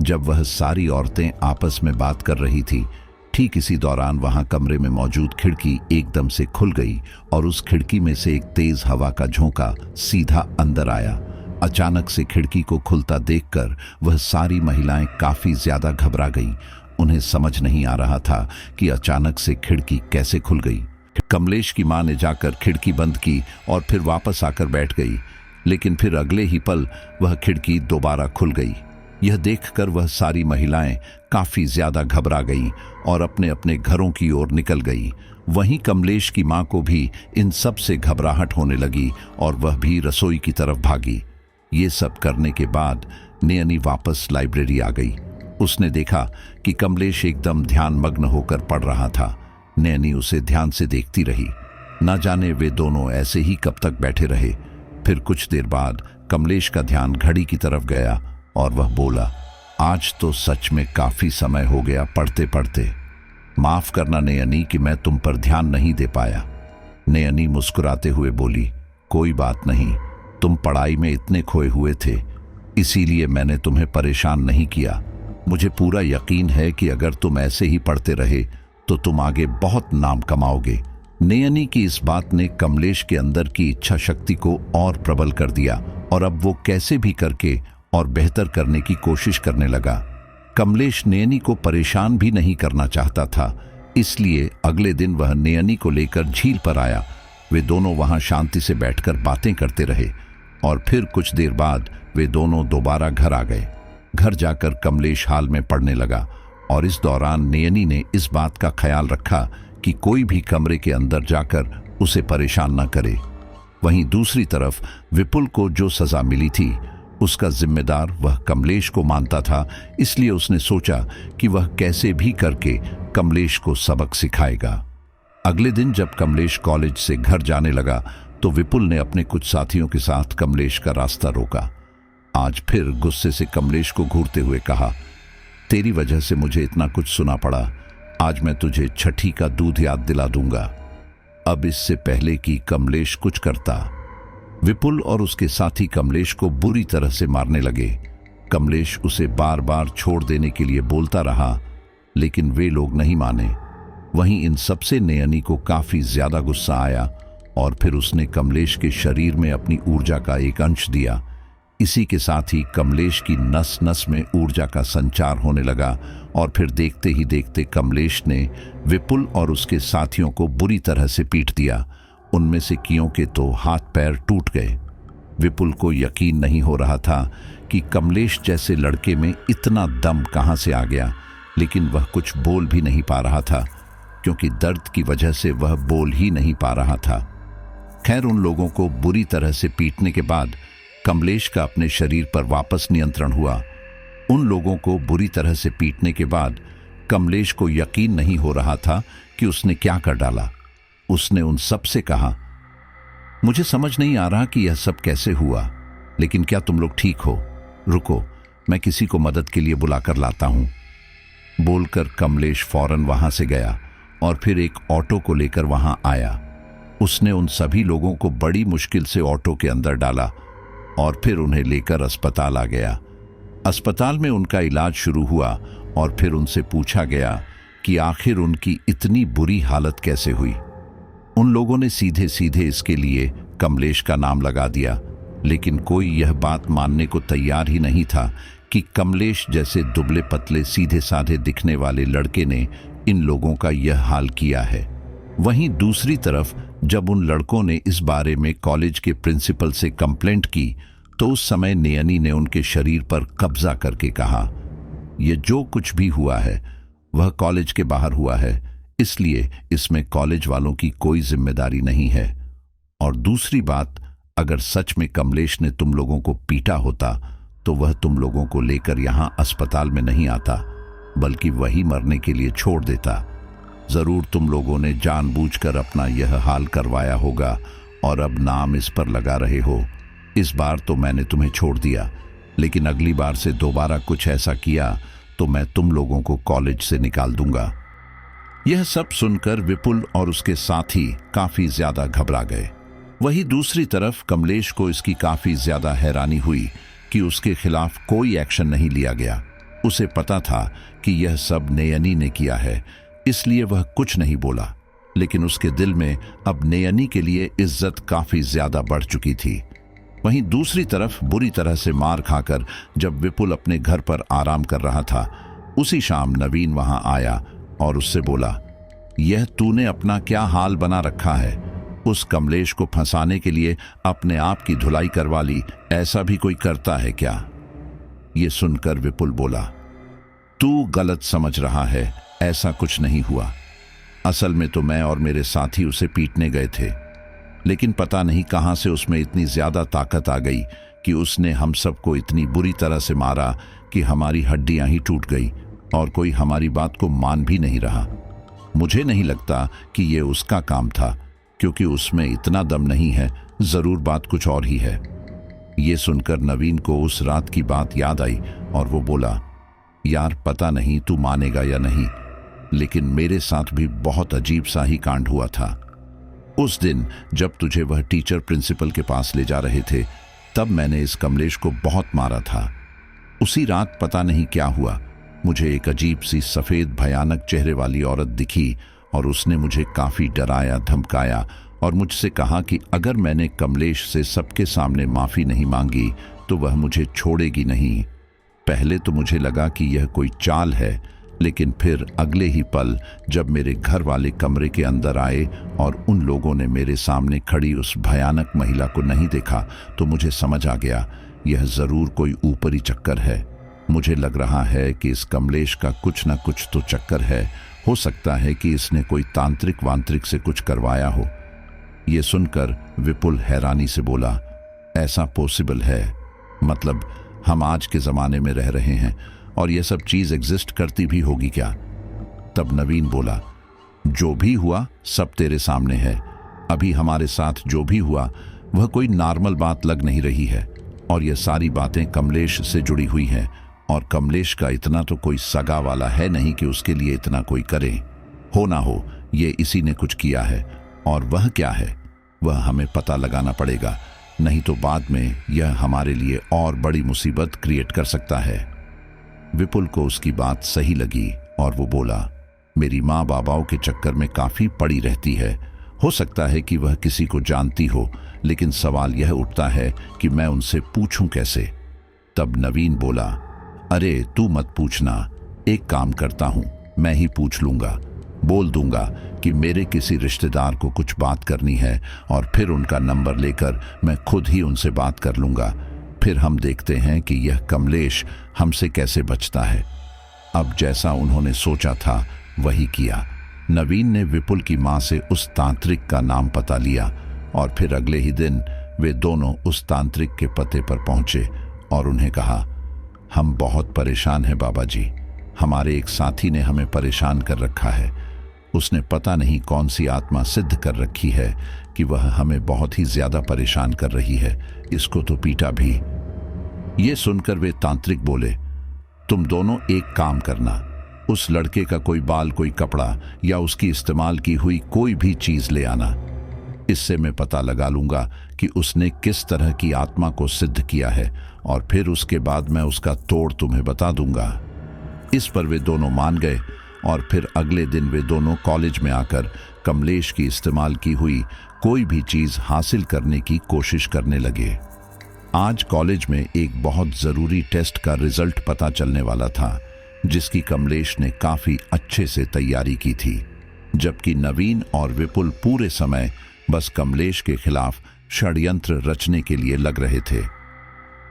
जब वह सारी औरतें आपस में बात कर रही थी, ठीक इसी दौरान वहां कमरे में मौजूद खिड़की एकदम से खुल गई और उस खिड़की में से एक तेज हवा का झोंका सीधा अंदर आया। अचानक से खिड़की को खुलता देखकर वह सारी महिलाएं काफी ज्यादा घबरा गईं। उन्हें समझ नहीं आ रहा था कि अचानक से खिड़की कैसे खुल गई। कमलेश की मां ने जाकर खिड़की बंद की और फिर वापस आकर बैठ गई, लेकिन फिर अगले ही पल वह खिड़की दोबारा खुल गई। यह देखकर वह सारी महिलाएं काफी ज्यादा घबरा गईं और अपने अपने घरों की ओर निकल गई। वहीं कमलेश की मां को भी इन सब से घबराहट होने लगी और वह भी रसोई की तरफ भागी। ये सब करने के बाद नयनी वापस लाइब्रेरी आ गई। उसने देखा कि कमलेश एकदम ध्यानमग्न होकर पढ़ रहा था। नैनी उसे ध्यान से देखती रही। न जाने वे दोनों ऐसे ही कब तक बैठे रहे। फिर कुछ देर बाद कमलेश का ध्यान घड़ी की तरफ गया और वह बोला, आज तो सच में काफी समय हो गया पढ़ते पढ़ते। माफ करना नयनी कि मैं तुम पर ध्यान नहीं दे पाया। नयनी मुस्कुराते हुए बोली, कोई बात नहीं, तुम पढ़ाई में इतने खोए हुए थे, इसीलिए मैंने तुम्हें परेशान नहीं किया। मुझे पूरा यकीन है कि अगर तुम ऐसे ही पढ़ते रहे तो तुम आगे बहुत नाम कमाओगे। नयनी की इस बात ने कमलेश के अंदर की इच्छा शक्ति को और प्रबल कर दिया और अब वो कैसे भी करके और बेहतर करने की कोशिश करने लगा। कमलेश नयनी को परेशान भी नहीं करना चाहता था, इसलिए अगले दिन वह नयनी को लेकर झील पर आया। वे दोनों वहां शांति से बैठकर बातें करते रहे और फिर कुछ देर बाद वे दोनों दोबारा घर आ गए। घर जाकर कमलेश हाल में पढ़ने लगा और इस दौरान नयनी ने इस बात का ख्याल रखा कि कोई भी कमरे के अंदर जाकर उसे परेशान न करे। वहीं दूसरी तरफ विपुल को जो सजा मिली थी उसका जिम्मेदार वह कमलेश को मानता था, इसलिए उसने सोचा कि वह कैसे भी करके कमलेश को सबक सिखाएगा। अगले दिन जब कमलेश कॉलेज से घर जाने लगा तो विपुल ने अपने कुछ साथियों के साथ कमलेश का रास्ता रोका। आज फिर गुस्से से कमलेश को घूरते हुए कहा, तेरी वजह से मुझे इतना कुछ सुना पड़ा। आज मैं तुझे छठी का दूध याद दिला दूंगा। अब इससे पहले कि कमलेश कुछ करता, विपुल और उसके साथी कमलेश को बुरी तरह से मारने लगे। कमलेश उसे बार बार छोड़ देने के लिए बोलता रहा, लेकिन वे लोग नहीं माने। वहीं इन सबसे नयनी को काफी ज्यादा गुस्सा आया और फिर उसने कमलेश के शरीर में अपनी ऊर्जा का एक अंश दिया। इसी के साथ ही कमलेश की नस नस में ऊर्जा का संचार होने लगा और फिर देखते ही देखते कमलेश ने विपुल और उसके साथियों को बुरी तरह से पीट दिया। उनमें से कियों के तो हाथ पैर टूट गए। विपुल को यकीन नहीं हो रहा था कि कमलेश जैसे लड़के में इतना दम कहां से आ गया, लेकिन वह कुछ बोल भी नहीं पा रहा था क्योंकि दर्द की वजह से वह बोल ही नहीं पा रहा था। खैर, उन लोगों को बुरी तरह से पीटने के बाद कमलेश का अपने शरीर पर वापस नियंत्रण हुआ। उन लोगों को बुरी तरह से पीटने के बाद कमलेश को यकीन नहीं हो रहा था कि उसने क्या कर डाला। उसने उन सब से कहा, मुझे समझ नहीं आ रहा कि यह सब कैसे हुआ, लेकिन क्या तुम लोग ठीक हो? रुको, मैं किसी को मदद के लिए बुलाकर लाता हूं। बोलकर कमलेश फौरन वहां से गया और फिर एक ऑटो को लेकर वहां आया। उसने उन सभी लोगों को बड़ी मुश्किल से ऑटो के अंदर डाला और फिर उन्हें लेकर अस्पताल आ गया। अस्पताल में उनका इलाज शुरू हुआ और फिर उनसे पूछा गया कि आखिर उनकी इतनी बुरी हालत कैसे हुई। उन लोगों ने सीधे सीधे इसके लिए कमलेश का नाम लगा दिया, लेकिन कोई यह बात मानने को तैयार ही नहीं था कि कमलेश जैसे दुबले पतले सीधे साधे दिखने वाले लड़के ने इन लोगों का यह हाल किया है। वहीं दूसरी तरफ जब उन लड़कों ने इस बारे में कॉलेज के प्रिंसिपल से कंप्लेंट की तो उस समय नयनी ने उनके शरीर पर कब्जा करके कहा, यह जो कुछ भी हुआ है वह कॉलेज के बाहर हुआ है, इसलिए इसमें कॉलेज वालों की कोई जिम्मेदारी नहीं है। और दूसरी बात, अगर सच में कमलेश ने तुम लोगों को पीटा होता तो वह तुम लोगों को लेकर यहां अस्पताल में नहीं आता, बल्कि वही मरने के लिए छोड़ देता। जरूर तुम लोगों ने जानबूझकर अपना यह हाल करवाया होगा और अब नाम इस पर लगा रहे हो। इस बार तो मैंने तुम्हें छोड़ दिया, लेकिन अगली बार से दोबारा कुछ ऐसा किया तो मैं तुम लोगों को कॉलेज से निकाल दूंगा। यह सब सुनकर विपुल और उसके साथी काफी ज्यादा घबरा गए। वहीं दूसरी तरफ कमलेश को इसकी काफी ज्यादा हैरानी हुई कि उसके खिलाफ कोई एक्शन नहीं लिया गया। उसे पता था कि यह सब नयनी ने किया है, इसलिए वह कुछ नहीं बोला। लेकिन उसके दिल में अब नयनी के लिए इज्जत काफी ज्यादा बढ़ चुकी थी। वहीं दूसरी तरफ बुरी तरह से मार खाकर जब विपुल अपने घर पर आराम कर रहा था, उसी शाम नवीन वहां आया और उससे बोला, यह तूने अपना क्या हाल बना रखा है? उस कमलेश को फंसाने के लिए अपने आप की धुलाई करवा ली, ऐसा भी कोई करता है क्या? ये सुनकर विपुल बोला, तू गलत समझ रहा है, ऐसा कुछ नहीं हुआ। असल में तो मैं और मेरे साथी उसे पीटने गए थे, लेकिन पता नहीं कहां से उसमें इतनी ज्यादा ताकत आ गई कि उसने हम सबको इतनी बुरी तरह से मारा कि हमारी हड्डियां ही टूट गई और कोई हमारी बात को मान भी नहीं रहा। मुझे नहीं लगता कि ये उसका काम था, क्योंकि उसमें इतना दम नहीं है, जरूर बात कुछ और ही है। ये सुनकर नवीन को उस रात की बात याद आई और वो बोला, यार पता नहीं तू मानेगा या नहीं, लेकिन मेरे साथ भी बहुत अजीब सा ही कांड हुआ था। उस दिन जब तुझे वह टीचर प्रिंसिपल के पास ले जा रहे थे, तब मैंने इस कमलेश को बहुत मारा था। उसी रात पता नहीं क्या हुआ, मुझे एक अजीब सी सफेद भयानक चेहरे वाली औरत दिखी और उसने मुझे काफी डराया धमकाया और मुझसे कहा कि अगर मैंने कमलेश से सबके सामने माफी नहीं मांगी तो वह मुझे छोड़ेगी नहीं। पहले तो मुझे लगा कि यह कोई चाल है, लेकिन फिर अगले ही पल जब मेरे घर वाले कमरे के अंदर आए और उन लोगों ने मेरे सामने खड़ी उस भयानक महिला को नहीं देखा, तो मुझे समझ आ गया यह जरूर कोई ऊपरी चक्कर है। मुझे लग रहा है कि इस कमलेश का कुछ ना कुछ तो चक्कर है। हो सकता है कि इसने कोई तांत्रिक वांत्रिक से कुछ करवाया हो। ये सुनकर विपुल हैरानी से बोला, ऐसा पॉसिबल है? मतलब हम आज के जमाने में रह रहे हैं और यह सब चीज एग्जिस्ट करती भी होगी क्या? तब नवीन बोला, जो भी हुआ सब तेरे सामने है। अभी हमारे साथ जो भी हुआ वह कोई नॉर्मल बात लग नहीं रही है और यह सारी बातें कमलेश से जुड़ी हुई हैं और कमलेश का इतना तो कोई सगा वाला है नहीं कि उसके लिए इतना कोई करे। हो ना हो ये इसी ने कुछ किया है, और वह क्या है वह हमें पता लगाना पड़ेगा, नहीं तो बाद में यह हमारे लिए और बड़ी मुसीबत क्रिएट कर सकता है। विपुल को उसकी बात सही लगी और वो बोला, मेरी माँ बाबाओं के चक्कर में काफी पड़ी रहती है, हो सकता है कि वह किसी को जानती हो, लेकिन सवाल यह उठता है कि मैं उनसे पूछूं कैसे? तब नवीन बोला, अरे तू मत पूछना, एक काम करता हूं, मैं ही पूछ लूंगा। बोल दूंगा कि मेरे किसी रिश्तेदार को कुछ बात करनी है और फिर उनका नंबर लेकर मैं खुद ही उनसे बात कर लूंगा। फिर हम देखते हैं कि यह कमलेश हमसे कैसे बचता है। अब जैसा उन्होंने सोचा था वही किया। नवीन ने विपुल की मां से उस तांत्रिक का नाम पता लिया और फिर अगले ही दिन वे दोनों उस तांत्रिक के पते पर पहुंचे और उन्हें कहा, हम बहुत परेशान हैं बाबा जी, हमारे एक साथी ने हमें परेशान कर रखा है। उसने पता नहीं कौन सी आत्मा सिद्ध कर रखी है कि वह हमें बहुत ही ज्यादा परेशान कर रही है, इसको तो पीटा भी। ये सुनकर वे तांत्रिक बोले, तुम दोनों एक काम करना, उस लड़के का कोई बाल, कोई कपड़ा या उसकी इस्तेमाल की हुई कोई भी चीज ले आना। इससे मैं पता लगा लूंगा कि उसने किस तरह की आत्मा को सिद्ध किया है और फिर उसके बाद मैं उसका तोड़ तुम्हें बता दूंगा। इस पर वे दोनों मान गए और फिर अगले दिन वे दोनों कॉलेज में आकर कमलेश की इस्तेमाल की हुई कोई भी चीज हासिल करने की कोशिश करने लगे। आज कॉलेज में एक बहुत जरूरी टेस्ट का रिजल्ट पता चलने वाला था, जिसकी कमलेश ने काफी अच्छे से तैयारी की थी, जबकि नवीन और विपुल पूरे समय बस कमलेश के खिलाफ षड्यंत्र रचने के लिए लग रहे थे।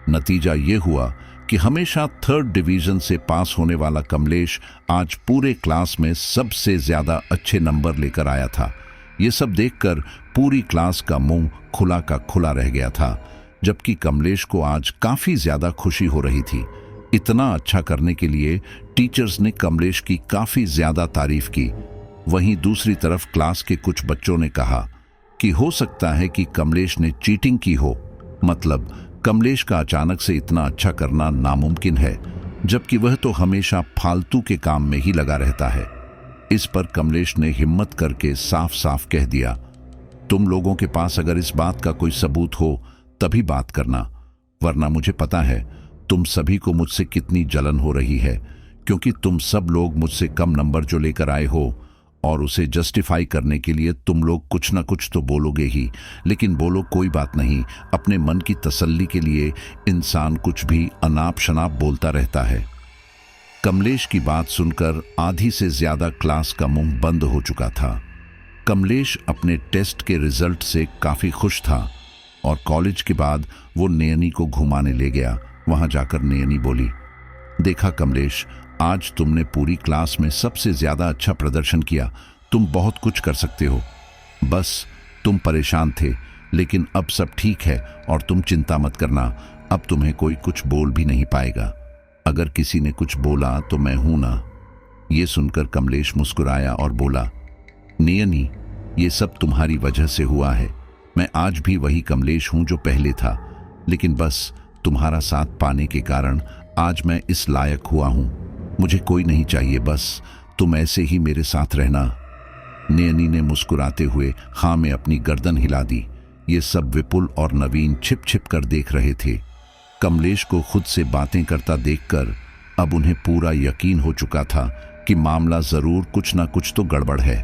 नतीजा ये हुआ कि हमेशा 3rd डिवीजन से पास होने वाला कमलेश आज पूरे क्लास में सबसे ज्यादा अच्छे नंबर लेकर आया था। ये सब देखकर पूरी क्लास का मुंह खुला का खुला रह गया था, जबकि कमलेश को आज काफी ज्यादा खुशी हो रही थी। इतना अच्छा करने के लिए टीचर्स ने कमलेश की काफी ज्यादा तारीफ की। वहीं दूसरी तरफ क्लास के कुछ बच्चों ने कहा कि हो सकता है कि कमलेश ने चीटिंग की हो, मतलब कमलेश का अचानक से इतना अच्छा करना नामुमकिन है, जबकि वह तो हमेशा फालतू के काम में ही लगा रहता है। इस पर कमलेश ने हिम्मत करके साफ साफ कह दिया, तुम लोगों के पास अगर इस बात का कोई सबूत हो तभी बात करना, वरना मुझे पता है तुम सभी को मुझसे कितनी जलन हो रही है, क्योंकि तुम सब लोग मुझसे कम नंबर जो लेकर आए हो, और उसे जस्टिफाई करने के लिए तुम लोग कुछ ना कुछ तो बोलोगे ही। लेकिन बोलो, कोई बात नहीं, अपने मन की तसल्ली के लिए इंसान कुछ भी अनाप शनाप बोलता रहता है। कमलेश की बात सुनकर आधी से ज्यादा क्लास का मुंह बंद हो चुका था। कमलेश अपने टेस्ट के रिजल्ट से काफी खुश था और कॉलेज के बाद वो नयनी को घुमाने ले गया। वहां जाकर नयनी बोली, देखा कमलेश, आज तुमने पूरी क्लास में सबसे ज्यादा अच्छा प्रदर्शन किया। तुम बहुत कुछ कर सकते हो। बस तुम परेशान थे, लेकिन अब सब ठीक है और तुम चिंता मत करना। अब तुम्हें कोई कुछ बोल भी नहीं पाएगा। अगर किसी ने कुछ बोला तो मैं हूं ना। ये सुनकर कमलेश मुस्कुराया और बोला, नयनी, ये सब तुम्हारी वजह से हुआ है। मैं आज भी वही कमलेश हूं जो पहले था, लेकिन बस तुम्हारा साथ पाने के कारण आज मैं इस लायक हुआ हूं। मुझे कोई नहीं चाहिए, बस तुम ऐसे ही मेरे साथ रहना। नयनी ने मुस्कुराते हुए हाँ में अपनी गर्दन हिला दी। ये सब विपुल और नवीन छिप छिप कर देख रहे थे। कमलेश को खुद से बातें करता देखकर अब उन्हें पूरा यकीन हो चुका था कि मामला जरूर कुछ ना कुछ तो गड़बड़ है।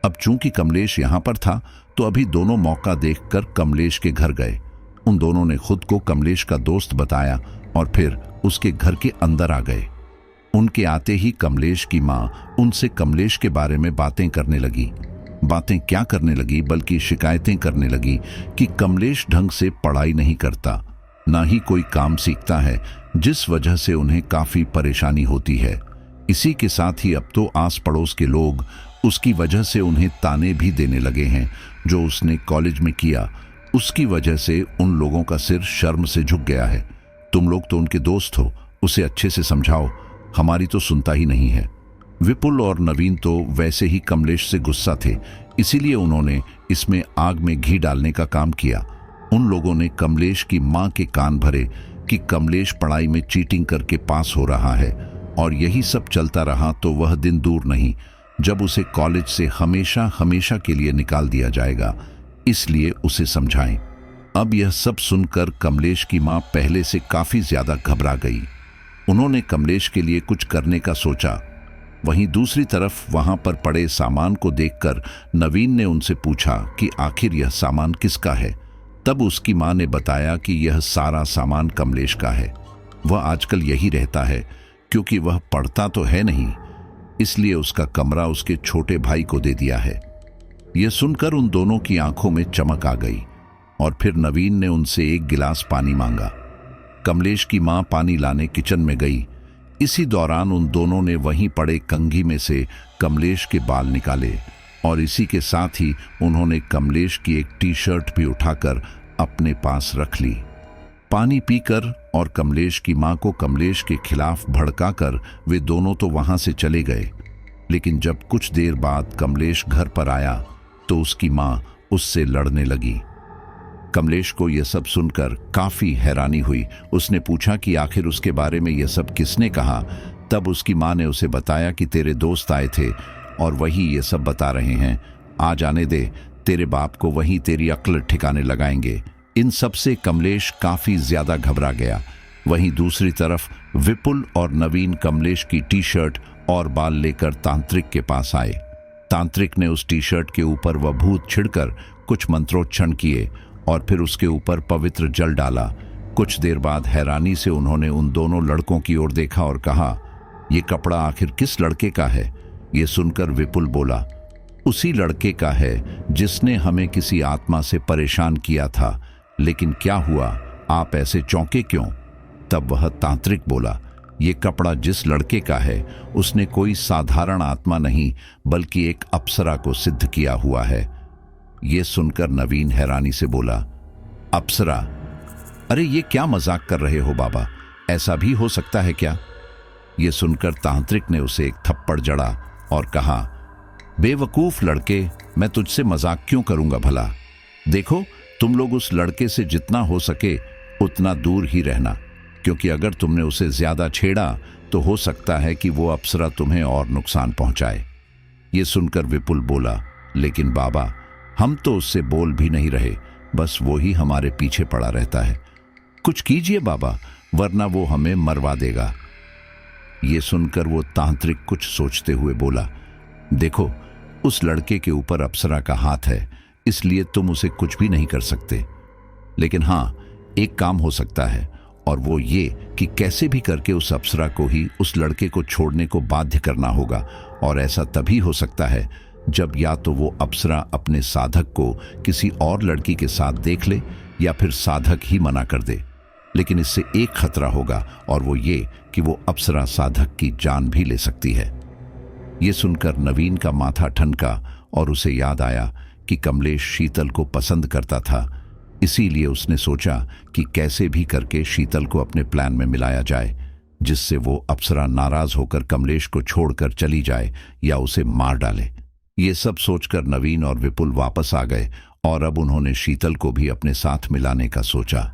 अब चूंकि कमलेश यहां पर था, तो अभी दोनों मौका देखकर कमलेश के घर गए। उन दोनों ने खुद को कमलेश का दोस्त बताया और फिर उसके घर के अंदर आ गए। उनके आते ही कमलेश की मां उनसे कमलेश के बारे में बातें करने लगी। बातें क्या करने लगी, बल्कि शिकायतें करने लगी कि कमलेश ढंग से पढ़ाई नहीं करता, ना ही कोई काम सीखता है, जिस वजह से उन्हें काफी परेशानी होती है। इसी के साथ ही अब तो आस पड़ोस के लोग उसकी वजह से उन्हें ताने भी देने लगे हैं। जो उसने कॉलेज में किया, उसकी वजह से उन लोगों का सिर शर्म से झुक गया है। तुम लोग तो उनके दोस्त हो, उसे अच्छे से समझाओ, हमारी तो सुनता ही नहीं है। विपुल और नवीन तो वैसे ही कमलेश से गुस्सा थे, इसीलिए उन्होंने इसमें आग में घी डालने का काम किया। उन लोगों ने कमलेश की मां के कान भरे कि कमलेश पढ़ाई में चीटिंग करके पास हो रहा है, और यही सब चलता रहा तो वह दिन दूर नहीं जब उसे कॉलेज से हमेशा हमेशा के लिए निकाल दिया जाएगा। इसलिए उसे समझाएं। अब यह सब सुनकर कमलेश की मां पहले से काफी ज्यादा घबरा गई। उन्होंने कमलेश के लिए कुछ करने का सोचा। वहीं दूसरी तरफ वहां पर पड़े सामान को देखकर नवीन ने उनसे पूछा कि आखिर यह सामान किसका है। तब उसकी मां ने बताया कि यह सारा सामान कमलेश का है। वह आजकल यही रहता है, क्योंकि वह पढ़ता तो है नहीं, इसलिए उसका कमरा उसके छोटे भाई को दे दिया है। यह सुनकर उन दोनों की आंखों में चमक आ गई और फिर नवीन ने उनसे एक गिलास पानी मांगा। कमलेश की मां पानी लाने किचन में गई। इसी दौरान उन दोनों ने वहीं पड़े कंघी में से कमलेश के बाल निकाले और इसी के साथ ही उन्होंने कमलेश की एक टी शर्ट भी उठाकर अपने पास रख ली। पानी पीकर और कमलेश की मां को कमलेश के खिलाफ भड़काकर वे दोनों तो वहां से चले गए। लेकिन जब कुछ देर बाद कमलेश घर पर आया तो उसकी मां उससे लड़ने लगी। कमलेश को यह सब सुनकर काफी हैरानी हुई। उसने पूछा कि आखिर उसके बारे में यह सब किसने कहा। तब उसकी मां ने उसे बताया कि तेरे दोस्त आए थे और वही ये सब बता रहे हैं। आ जाने दे, तेरे बाप को वहीं तेरी अक्ल ठिकाने लगाएंगे। इन सब से कमलेश काफी ज्यादा घबरा गया। वहीं दूसरी तरफ विपुल और नवीन कमलेश की टी शर्ट और बाल लेकर तांत्रिक के पास आए। तांत्रिक ने उस टी शर्ट के ऊपर वह भूत छिड़कर कुछ मंत्रोच्चारण किए और फिर उसके ऊपर पवित्र जल डाला। कुछ देर बाद हैरानी से उन्होंने उन दोनों लड़कों की ओर देखा और कहा, यह कपड़ा आखिर किस लड़के का है? ये सुनकर विपुल बोला, उसी लड़के का है जिसने हमें किसी आत्मा से परेशान किया था। लेकिन क्या हुआ, आप ऐसे चौंके क्यों? तब वह तांत्रिक बोला, ये कपड़ा जिस लड़के का है उसने कोई साधारण आत्मा नहीं बल्कि एक अप्सरा को सिद्ध किया हुआ है। ये सुनकर नवीन हैरानी से बोला, अप्सरा? अरे ये क्या मजाक कर रहे हो बाबा, ऐसा भी हो सकता है क्या? ये सुनकर तांत्रिक ने उसे एक थप्पड़ जड़ा और कहा, बेवकूफ लड़के, मैं तुझसे मजाक क्यों करूंगा भला। देखो, तुम लोग उस लड़के से जितना हो सके उतना दूर ही रहना, क्योंकि अगर तुमने उसे ज्यादा छेड़ा तो हो सकता है कि वो अप्सरा तुम्हें और नुकसान पहुंचाए। ये सुनकर विपुल बोला, लेकिन बाबा, हम तो उससे बोल भी नहीं रहे, बस वो ही हमारे पीछे पड़ा रहता है। कुछ कीजिए बाबा, वरना वो हमें मरवा देगा। ये सुनकर वो तांत्रिक कुछ सोचते हुए बोला, देखो, उस लड़के के ऊपर अप्सरा का हाथ है, इसलिए तुम उसे कुछ भी नहीं कर सकते। लेकिन हाँ, एक काम हो सकता है, और वो ये कि कैसे भी करके उस अप्सरा को ही उस लड़के को छोड़ने को बाध्य करना होगा। और ऐसा तभी हो सकता है जब या तो वो अप्सरा अपने साधक को किसी और लड़की के साथ देख ले, या फिर साधक ही मना कर दे। लेकिन इससे एक खतरा होगा, और वो ये कि वो अप्सरा साधक की जान भी ले सकती है। ये सुनकर नवीन का माथा ठनका और उसे याद आया कि कमलेश शीतल को पसंद करता था। इसीलिए उसने सोचा कि कैसे भी करके शीतल को अपने प्लान में मिलाया जाए, जिससे वो अप्सरा नाराज होकर कमलेश को छोड़कर चली जाए या उसे मार डाले। ये सब सोचकर नवीन और विपुल वापस आ गए, और अब उन्होंने शीतल को भी अपने साथ मिलाने का सोचा।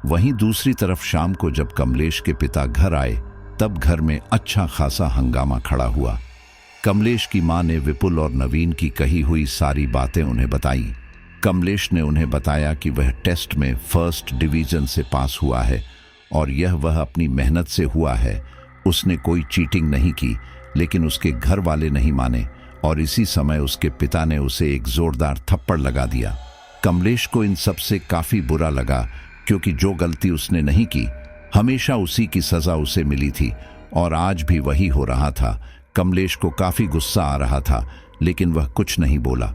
वहीं दूसरी तरफ शाम को जब कमलेश के पिता घर आए, तब घर में अच्छा खासा हंगामा खड़ा हुआ। कमलेश की मां ने विपुल और नवीन की कही हुई सारी बातें उन्हें बताई। कमलेश ने उन्हें बताया कि वह टेस्ट में फर्स्ट डिवीजन से पास हुआ है, और यह वह अपनी मेहनत से हुआ है। उसने कोई चीटिंग नहीं की, लेकिन उसके घर वाले नहीं माने, और इसी समय उसके पिता ने उसे एक जोरदार थप्पड़ लगा दिया। कमलेश को इन सब से काफी बुरा लगा, क्योंकि जो गलती उसने नहीं की, हमेशा उसी की सजा उसे मिली थी, और आज भी वही हो रहा था। कमलेश को काफी गुस्सा आ रहा था, लेकिन वह कुछ नहीं बोला।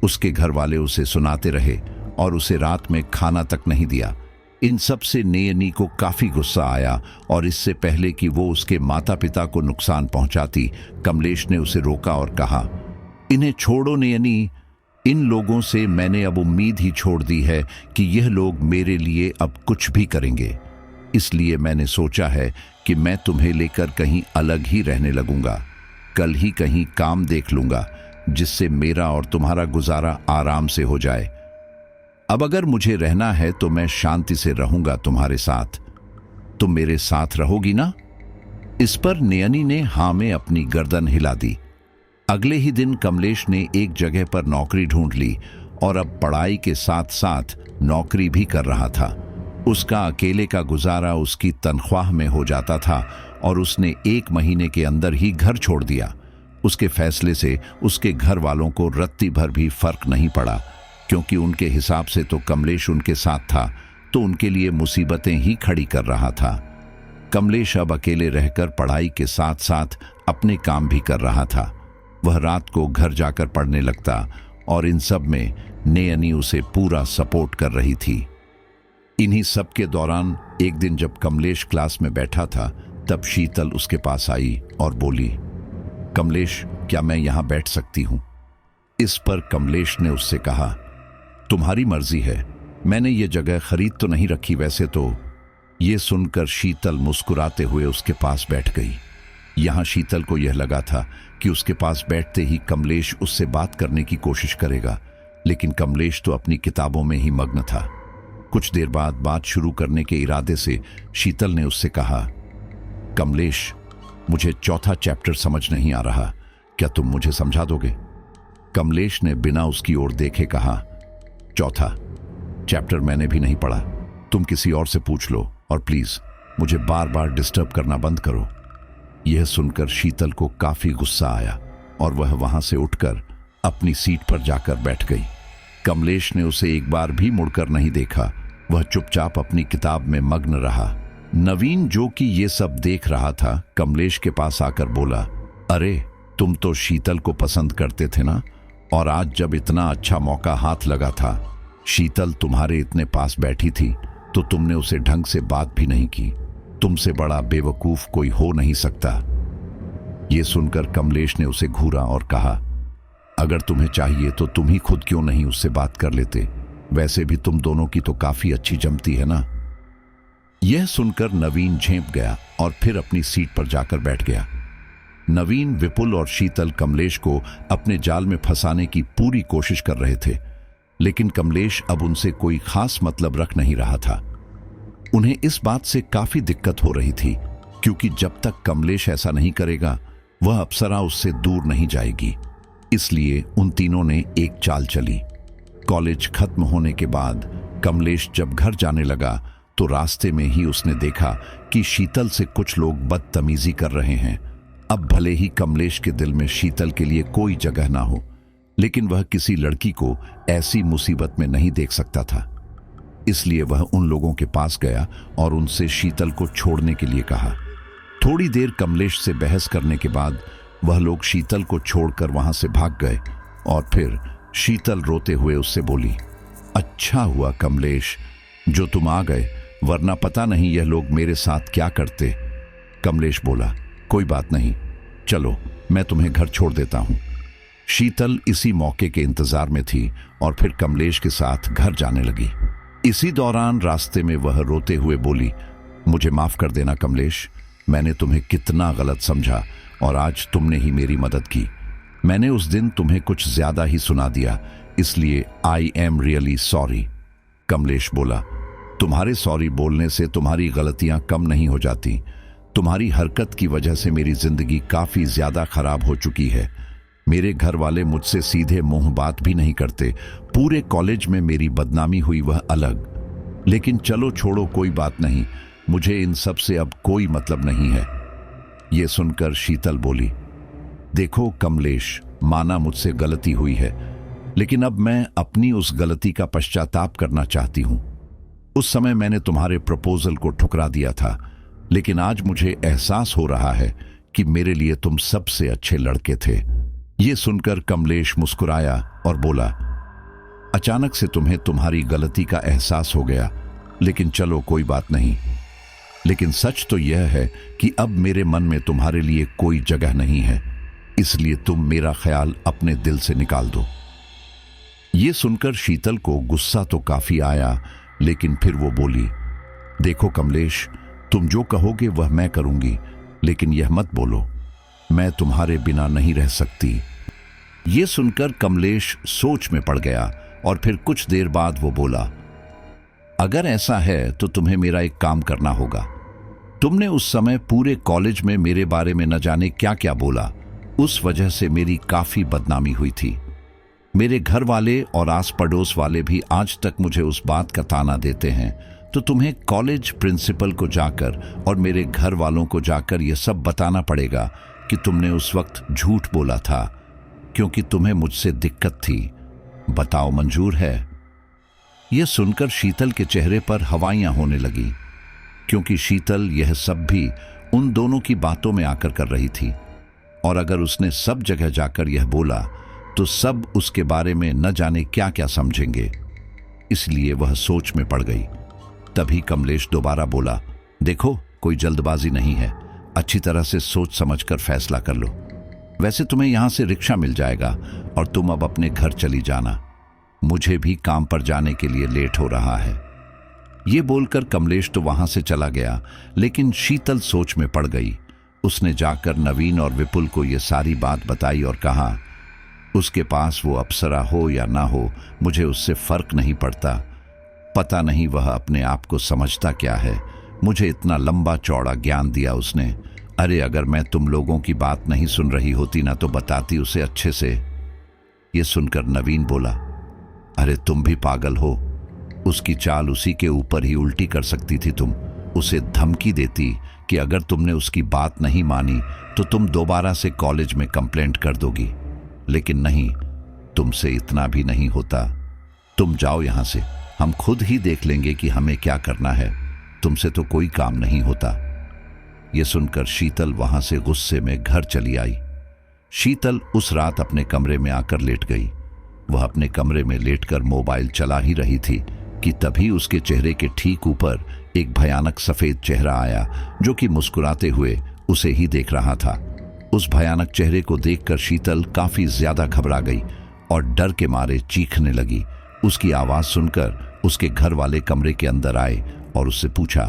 उसके घर वाले उसे सुनाते रहे और उसे रात में खाना तक नहीं दिया। इन सब से नयनी को काफी गुस्सा आया, और इससे पहले कि वो उसके माता पिता को नुकसान पहुंचाती, कमलेश ने उसे रोका और कहा, इन्हें छोड़ो नयनी, इन लोगों से मैंने अब उम्मीद ही छोड़ दी है कि यह लोग मेरे लिए अब कुछ भी करेंगे। इसलिए मैंने सोचा है कि मैं तुम्हें लेकर कहीं अलग ही रहने लगूंगा। कल ही कहीं काम देख लूंगा, जिससे मेरा और तुम्हारा गुजारा आराम से हो जाए। अब अगर मुझे रहना है तो मैं शांति से रहूंगा तुम्हारे साथ। तुम मेरे साथ रहोगी ना? इस पर नयनी ने हाँ में अपनी गर्दन हिला दी। अगले ही दिन कमलेश ने एक जगह पर नौकरी ढूंढ ली, और अब पढ़ाई के साथ साथ नौकरी भी कर रहा था। उसका अकेले का गुजारा उसकी तनख्वाह में हो जाता था, और उसने 1 महीने के अंदर ही घर छोड़ दिया। उसके फैसले से उसके घर वालों को रत्ती भर भी फर्क नहीं पड़ा, क्योंकि उनके हिसाब से तो कमलेश उनके साथ था, तो उनके लिए मुसीबतें ही खड़ी कर रहा था। कमलेश अब अकेले रहकर पढ़ाई के साथ साथ अपने काम भी कर रहा था। वह रात को घर जाकर पढ़ने लगता, और इन सब में नयनी उसे पूरा सपोर्ट कर रही थी। इन्हीं सब के दौरान एक दिन जब कमलेश क्लास में बैठा था, तब शीतल उसके पास आई और बोली, कमलेश, क्या मैं यहां बैठ सकती हूं? इस पर कमलेश ने उससे कहा, तुम्हारी मर्जी है, मैंने ये जगह खरीद तो नहीं रखी वैसे तो। ये सुनकर शीतल मुस्कुराते हुए उसके पास बैठ गई। यहां शीतल को यह लगा था कि उसके पास बैठते ही कमलेश उससे बात करने की कोशिश करेगा, लेकिन कमलेश तो अपनी किताबों में ही मग्न था। कुछ देर बाद बात शुरू करने के इरादे से शीतल ने उससे कहा, कमलेश, मुझे चौथा चैप्टर समझ नहीं आ रहा, क्या तुम मुझे समझा दोगे? कमलेश ने बिना उसकी ओर देखे कहा, चौथा चैप्टर मैंने भी नहीं पढ़ा, तुम किसी और से पूछ लो, और प्लीज मुझे बार बार डिस्टर्ब करना बंद करो। यह सुनकर शीतल को काफी गुस्सा आया, और वह वहां से उठकर अपनी सीट पर जाकर बैठ गई। कमलेश ने उसे एक बार भी मुड़कर नहीं देखा। वह चुपचाप अपनी किताब में मग्न रहा। नवीन, जो कि ये सब देख रहा था, कमलेश के पास आकर बोला, अरे, तुम तो शीतल को पसंद करते थे ना, और आज जब इतना अच्छा मौका हाथ लगा था, शीतल तुम्हारे इतने पास बैठी थी, तो तुमने उसे ढंग से बात भी नहीं की। तुमसे बड़ा बेवकूफ कोई हो नहीं सकता। ये सुनकर कमलेश ने उसे घूरा और कहा, अगर तुम्हें चाहिए तो तुम ही खुद क्यों नहीं उससे बात कर लेते? वैसे भी तुम दोनों की तो काफी अच्छी जमती है ना। यह सुनकर नवीन झेंप गया और फिर अपनी सीट पर जाकर बैठ गया। नवीन, विपुल और शीतल कमलेश को अपने जाल में फंसाने की पूरी कोशिश कर रहे थे, लेकिन कमलेश अब उनसे कोई खास मतलब रख नहीं रहा था। उन्हें इस बात से काफी दिक्कत हो रही थी, क्योंकि जब तक कमलेश ऐसा नहीं करेगा, वह अप्सरा उससे दूर नहीं जाएगी। इसलिए उन तीनों ने एक चाल चली। कॉलेज खत्म होने के बाद कमलेश जब घर जाने लगा, तो रास्ते में ही उसने देखा कि शीतल से कुछ लोग बदतमीजी कर रहे हैं। अब भले ही कमलेश के दिल में शीतल के लिए कोई जगह ना हो, लेकिन वह किसी लड़की को ऐसी मुसीबत में नहीं देख सकता था। इसलिए वह उन लोगों के पास गया और उनसे शीतल को छोड़ने के लिए कहा। थोड़ी देर कमलेश से बहस करने के बाद वह लोग शीतल को छोड़कर वहां से भाग गए और फिर शीतल रोते हुए उससे बोली, अच्छा हुआ कमलेश जो तुम आ गए, वरना पता नहीं यह लोग मेरे साथ क्या करते। कमलेश बोला, कोई बात नहीं, चलो मैं तुम्हें घर छोड़ देता हूं। शीतल इसी मौके के इंतजार में थी और फिर कमलेश के साथ घर जाने लगी। इसी दौरान रास्ते में वह रोते हुए बोली, मुझे माफ कर देना कमलेश, मैंने तुम्हें कितना गलत समझा और आज तुमने ही मेरी मदद की। मैंने उस दिन तुम्हें कुछ ज्यादा ही सुना दिया, इसलिए I am really sorry. Kamlesh बोला, तुम्हारे सॉरी बोलने से तुम्हारी गलतियां कम नहीं हो जाती। तुम्हारी हरकत की वजह से मेरी जिंदगी काफी ज्यादा खराब हो चुकी है। मेरे घर वाले मुझसे सीधे मुंह बात भी नहीं करते। पूरे कॉलेज में मेरी बदनामी हुई वह अलग। लेकिन चलो छोड़ो, कोई बात नहीं, मुझे इन सब से अब कोई मतलब नहीं है। ये सुनकर शीतल बोली, देखो कमलेश, माना मुझसे गलती हुई है, लेकिन अब मैं अपनी उस गलती का पश्चाताप करना चाहती हूं। उस समय मैंने तुम्हारे प्रपोजल को ठुकरा दिया था, लेकिन आज मुझे एहसास हो रहा है कि मेरे लिए तुम सबसे अच्छे लड़के थे। ये सुनकर कमलेश मुस्कुराया और बोला, अचानक से तुम्हें तुम्हारी गलती का एहसास हो गया, लेकिन चलो कोई बात नहीं। लेकिन सच तो यह है कि अब मेरे मन में तुम्हारे लिए कोई जगह नहीं है, इसलिए तुम मेरा ख्याल अपने दिल से निकाल दो। ये सुनकर शीतल को गुस्सा तो काफी आया, लेकिन फिर वो बोली, देखो कमलेश, तुम जो कहोगे वह मैं करूंगी, लेकिन यह मत बोलो मैं तुम्हारे बिना नहीं रह सकती। ये सुनकर कमलेश सोच में पड़ गया और फिर कुछ देर बाद वो बोला, अगर ऐसा है तो तुम्हें मेरा एक काम करना होगा। तुमने उस समय पूरे कॉलेज में मेरे बारे में न जाने क्या क्या बोला, उस वजह से मेरी काफी बदनामी हुई थी। मेरे घर वाले और आस पड़ोस वाले भी आज तक मुझे उस बात का ताना देते हैं। तो तुम्हें कॉलेज प्रिंसिपल को जाकर और मेरे घर वालों को जाकर यह सब बताना पड़ेगा कि तुमने उस वक्त झूठ बोला था, क्योंकि तुम्हें मुझसे दिक्कत थी। बताओ मंजूर है? यह सुनकर शीतल के चेहरे पर हवाइयां होने लगी, क्योंकि शीतल यह सब भी उन दोनों की बातों में आकर कर रही थी, और अगर उसने सब जगह जाकर यह बोला तो सब उसके बारे में न जाने क्या क्या समझेंगे। इसलिए वह सोच में पड़ गई। तभी कमलेश दोबारा बोला, देखो कोई जल्दबाजी नहीं है, अच्छी तरह से सोच समझकर फैसला कर लो। वैसे तुम्हें यहां से रिक्शा मिल जाएगा और तुम अब अपने घर चली जाना, मुझे भी काम पर जाने के लिए लेट हो रहा है। ये बोलकर कमलेश तो वहां से चला गया, लेकिन शीतल सोच में पड़ गई। उसने जाकर नवीन और विपुल को यह सारी बात बताई और कहा, उसके पास वो अप्सरा हो या ना हो, मुझे उससे फर्क नहीं पड़ता। पता नहीं वह अपने आप को समझता क्या है, मुझे इतना लंबा चौड़ा ज्ञान दिया उसने। अरे अगर मैं तुम लोगों की बात नहीं सुन रही होती ना तो बताती उसे अच्छे से। ये सुनकर नवीन बोला, अरे तुम भी पागल हो, उसकी चाल उसी के ऊपर ही उल्टी कर सकती थी। तुम उसे धमकी देती कि अगर तुमने उसकी बात नहीं मानी तो तुम दोबारा से कॉलेज में कंप्लेंट कर दोगी, लेकिन नहीं, तुमसे इतना भी नहीं होता। तुम जाओ यहां से, हम खुद ही देख लेंगे कि हमें क्या करना है, तुमसे तो कोई काम नहीं होता। यह सुनकर शीतल वहां से गुस्से में घर चली आई। शीतल उस रात अपने कमरे में आकर लेट गई। वह अपने कमरे में लेटकर मोबाइल चला ही रही थी कि तभी उसके चेहरे के ठीक ऊपर एक भयानक सफेद चेहरा आया, जो कि मुस्कुराते हुए उसे ही देख रहा था। उस भयानक चेहरे को देखकर शीतल काफी ज्यादा घबरा गई और डर के मारे चीखने लगी। उसकी आवाज सुनकर उसके घर वाले कमरे के अंदर आए और उससे पूछा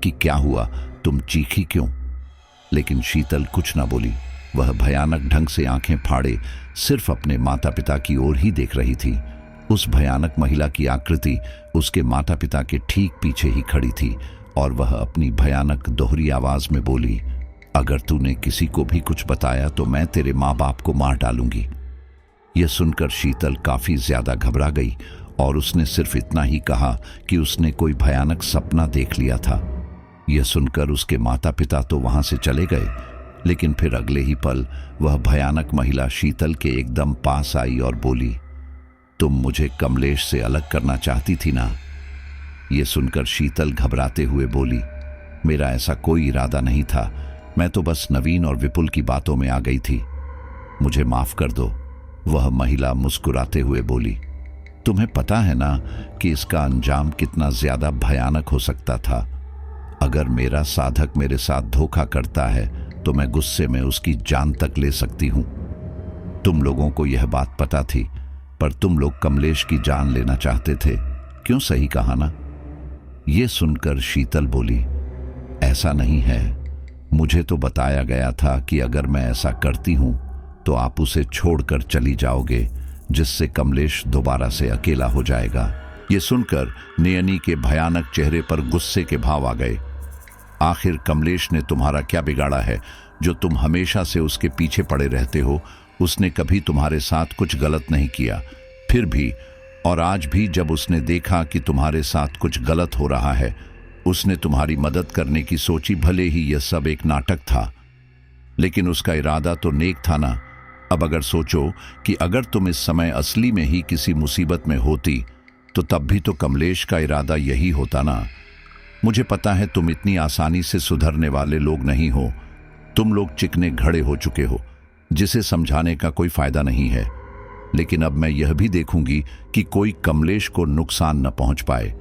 कि क्या हुआ, तुम चीखी क्यों? लेकिन शीतल कुछ ना बोली। वह भयानक ढंग से आंखें फाड़े सिर्फ अपने माता पिता की ओर ही देख रही थी। उस भयानक महिला की आकृति उसके माता पिता के ठीक पीछे ही खड़ी थी और वह अपनी भयानक दोहरी आवाज में बोली, अगर तूने किसी को भी कुछ बताया तो मैं तेरे माँ बाप को मार डालूंगी। यह सुनकर शीतल काफी ज्यादा घबरा गई और उसने सिर्फ इतना ही कहा कि उसने कोई भयानक सपना देख लिया था। यह सुनकर उसके माता पिता तो वहां से चले गए, लेकिन फिर अगले ही पल वह भयानक महिला शीतल के एकदम पास आई और बोली, तुम मुझे कमलेश से अलग करना चाहती थी ना? यह सुनकर शीतल घबराते हुए बोली, मेरा ऐसा कोई इरादा नहीं था, मैं तो बस नवीन और विपुल की बातों में आ गई थी, मुझे माफ कर दो। वह महिला मुस्कुराते हुए बोली, तुम्हें पता है ना कि इसका अंजाम कितना ज्यादा भयानक हो सकता था। अगर मेरा साधक मेरे साथ धोखा करता है तो मैं गुस्से में उसकी जान तक ले सकती हूं। तुम लोगों को यह बात पता थी, पर तुम लोग कमलेश की जान लेना चाहते थे, क्यों? सही कहा ना? यह सुनकर शीतल बोली, ऐसा नहीं है, मुझे तो बताया गया था कि अगर मैं ऐसा करती हूं तो आप उसे छोड़कर चली जाओगे, जिससे कमलेश दोबारा से अकेला हो जाएगा। यह सुनकर नयनी के भयानक चेहरे पर गुस्से के भाव आ गए। आखिर कमलेश ने तुम्हारा क्या बिगाड़ा है जो तुम हमेशा से उसके पीछे पड़े रहते हो? उसने कभी तुम्हारे साथ कुछ गलत नहीं किया, फिर भी और आज भी जब उसने देखा कि तुम्हारे साथ कुछ गलत हो रहा है, उसने तुम्हारी मदद करने की सोची। भले ही यह सब एक नाटक था, लेकिन उसका इरादा तो नेक था ना। अब अगर सोचो कि अगर तुम इस समय असली में ही किसी मुसीबत में होती तो तब भी तो कमलेश का इरादा यही होता ना। मुझे पता है तुम इतनी आसानी से सुधरने वाले लोग नहीं हो, तुम लोग चिकने घड़े हो चुके हो, जिसे समझाने का कोई फायदा नहीं है। लेकिन अब मैं यह भी देखूंगी कि कोई कमलेश को नुकसान न पहुंच पाए,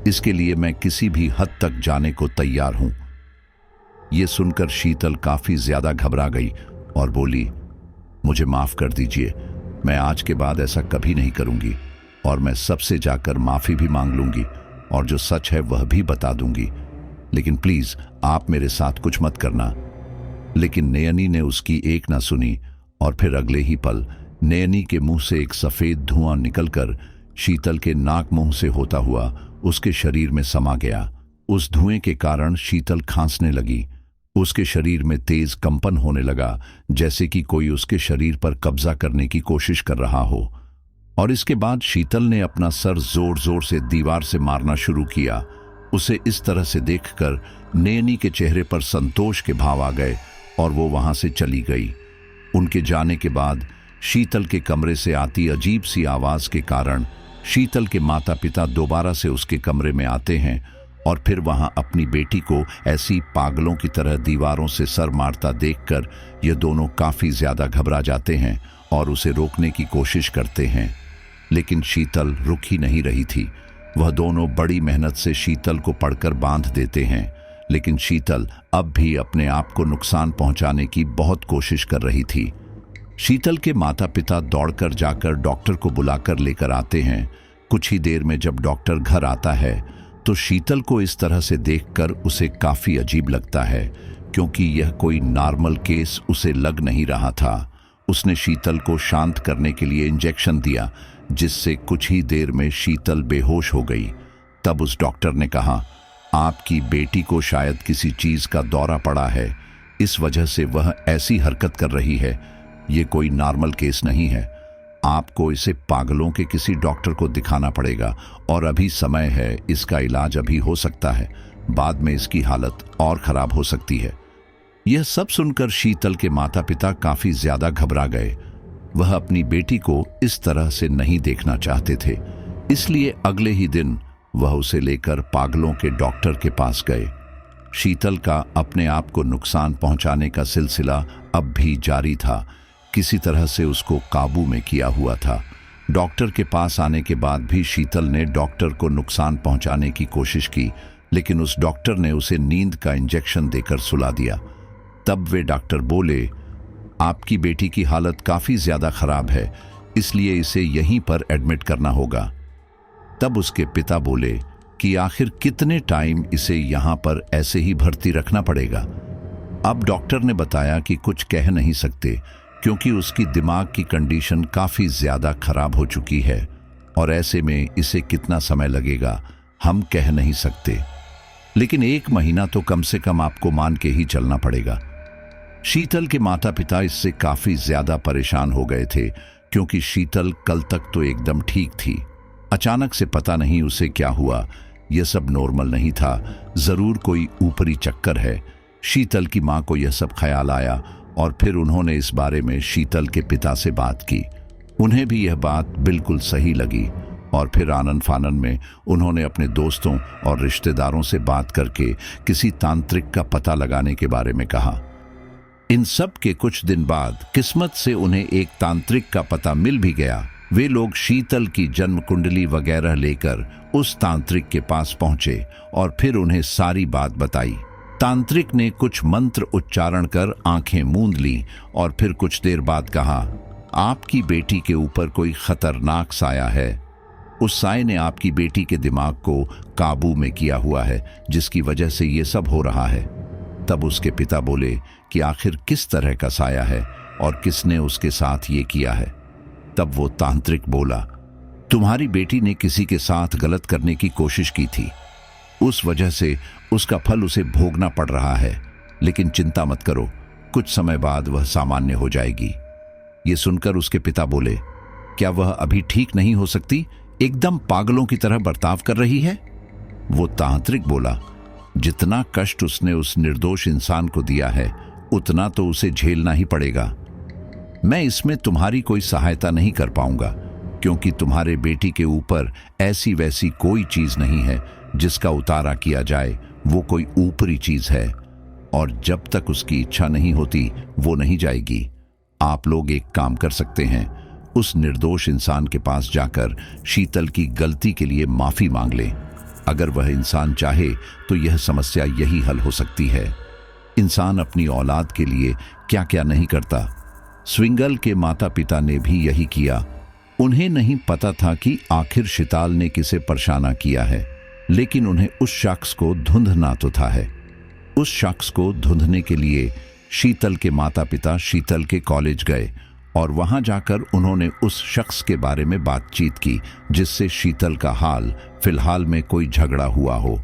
इसके लिए मैं किसी भी हद तक जाने को तैयार हूं। यह सुनकर शीतल काफी ज्यादा घबरा गई और बोली, मुझे माफ कर दीजिए, मैं आज के बाद ऐसा कभी नहीं करूंगी और मैं सबसे जाकर माफी भी मांग लूंगी और जो सच है वह भी बता दूंगी, लेकिन प्लीज आप मेरे साथ कुछ मत करना। लेकिन नयनी ने उसकी एक न सुनी और फिर अगले ही पल नयनी के मुंह से एक सफेद धुआं निकलकर शीतल के नाक मुंह से होता हुआ उसके शरीर में समा गया। उस धुएं के कारण शीतल खांसने लगी। उसके शरीर में तेज कंपन होने लगा, जैसे कि कोई उसके शरीर पर कब्जा करने की कोशिश कर रहा हो। और इसके बाद शीतल ने अपना सर जोर जोर से दीवार से मारना शुरू किया। उसे इस तरह से देखकर नयनी के चेहरे पर संतोष के भाव आ गए और वो वहां से चली गई। उनके जाने के बाद शीतल के कमरे से आती अजीब सी आवाज के कारण शीतल के माता पिता दोबारा से उसके कमरे में आते हैं और फिर वहां अपनी बेटी को ऐसी पागलों की तरह दीवारों से सर मारता देखकर ये दोनों काफी ज्यादा घबरा जाते हैं और उसे रोकने की कोशिश करते हैं, लेकिन शीतल रुक ही नहीं रही थी। वह दोनों बड़ी मेहनत से शीतल को पकड़कर बांध देते हैं, लेकिन शीतल अब भी अपने आप को नुकसान पहुंचाने की बहुत कोशिश कर रही थी। शीतल के माता पिता दौड़कर जाकर डॉक्टर को बुलाकर लेकर आते हैं। कुछ ही देर में जब डॉक्टर घर आता है तो शीतल को इस तरह से देखकर उसे काफी अजीब लगता है, क्योंकि यह कोई नॉर्मल केस उसे लग नहीं रहा था। उसने शीतल को शांत करने के लिए इंजेक्शन दिया, जिससे कुछ ही देर में शीतल बेहोश हो गई। तब उस डॉक्टर ने कहा, आपकी बेटी को शायद किसी चीज का दौरा पड़ा है, इस वजह से वह ऐसी हरकत कर रही है। ये कोई नॉर्मल केस नहीं है, आपको इसे पागलों के किसी डॉक्टर को दिखाना पड़ेगा और अभी समय है, इसका इलाज अभी हो सकता है, बाद में इसकी हालत और खराब हो सकती है। यह सब सुनकर शीतल के माता पिता काफी ज्यादा घबरा गए। वह अपनी बेटी को इस तरह से नहीं देखना चाहते थे, इसलिए अगले ही दिन वह उसे लेकर पागलों के डॉक्टर के पास गए। शीतल का अपने आप को नुकसान पहुंचाने का सिलसिला अब भी जारी था, किसी तरह से उसको काबू में किया हुआ था। डॉक्टर के पास आने के बाद भी शीतल ने डॉक्टर को नुकसान पहुंचाने की कोशिश की, लेकिन उस डॉक्टर ने उसे नींद का इंजेक्शन देकर सुला दिया। तब वे डॉक्टर बोले, आपकी बेटी की हालत काफी ज्यादा खराब है, इसलिए इसे यहीं पर एडमिट करना होगा। तब उसके पिता बोले कि आखिर कितने टाइम इसे यहां पर ऐसे ही भर्ती रखना पड़ेगा। अब डॉक्टर ने बताया कि कुछ कह नहीं सकते, क्योंकि उसकी दिमाग की कंडीशन काफी ज्यादा खराब हो चुकी है और ऐसे में इसे कितना समय लगेगा हम कह नहीं सकते, लेकिन 1 महीना तो कम से कम आपको मान के ही चलना पड़ेगा। शीतल के माता पिता इससे काफी ज्यादा परेशान हो गए थे, क्योंकि शीतल कल तक तो एकदम ठीक थी, अचानक से पता नहीं उसे क्या हुआ, यह सब नॉर्मल नहीं था, जरूर कोई ऊपरी चक्कर है। शीतल की मां को यह सब ख्याल आया और फिर उन्होंने इस बारे में शीतल के पिता से बात की। उन्हें भी यह बात बिल्कुल सही लगी और फिर आनन फानन में उन्होंने अपने दोस्तों और रिश्तेदारों से बात करके किसी तांत्रिक का पता लगाने के बारे में कहा। इन सब के कुछ दिन बाद किस्मत से उन्हें एक तांत्रिक का पता मिल भी गया। वे लोग शीतल की जन्म कुंडली वगैरह लेकर उस तांत्रिक के पास पहुंचे और फिर उन्हें सारी बात बताई। तांत्रिक ने कुछ मंत्र उच्चारण कर आंखें मूंद ली और फिर कुछ देर बाद कहा, आपकी बेटी के ऊपर कोई खतरनाक साया है। उस साये ने आपकी बेटी के दिमाग को काबू में किया हुआ है, जिसकी वजह से ये सब हो रहा है। तब उसके पिता बोले कि आखिर किस तरह का साया है और किसने उसके साथ ये किया है। तब वो तांत्रिक बोला, तुम्हारी बेटी ने किसी के साथ गलत करने की कोशिश की थी, उस वजह से उसका फल उसे भोगना पड़ रहा है। लेकिन चिंता मत करो, कुछ समय बाद वह सामान्य हो जाएगी। ये सुनकर उसके पिता बोले, क्या वह अभी ठीक नहीं हो सकती? एकदम पागलों की तरह बर्ताव कर रही है। वो तांत्रिक बोला, जितना कष्ट उसने उस निर्दोष इंसान को दिया है उतना तो उसे झेलना ही पड़ेगा। मैं इसमें तुम्हारी कोई सहायता नहीं कर पाऊंगा, क्योंकि तुम्हारे बेटी के ऊपर ऐसी वैसी कोई चीज नहीं है जिसका उतारा किया जाए। वो कोई ऊपरी चीज है और जब तक उसकी इच्छा नहीं होती वो नहीं जाएगी। आप लोग एक काम कर सकते हैं, उस निर्दोष इंसान के पास जाकर शीतल की गलती के लिए माफी मांग लें। अगर वह इंसान चाहे तो यह समस्या यही हल हो सकती है। इंसान अपनी औलाद के लिए क्या क्या नहीं करता। स्विंगल के माता पिता ने भी यही किया। उन्हें नहीं पता था कि आखिर शीतल ने किसे परेशान किया है, लेकिन उन्हें उस शख्स को ढूंढना तो था है। उस शख्स को ढूंढने के लिए शीतल के माता पिता शीतल के कॉलेज गए और वहां जाकर उन्होंने उस शख्स के बारे में बातचीत की जिससे शीतल का हाल फिलहाल में कोई झगड़ा हुआ हो।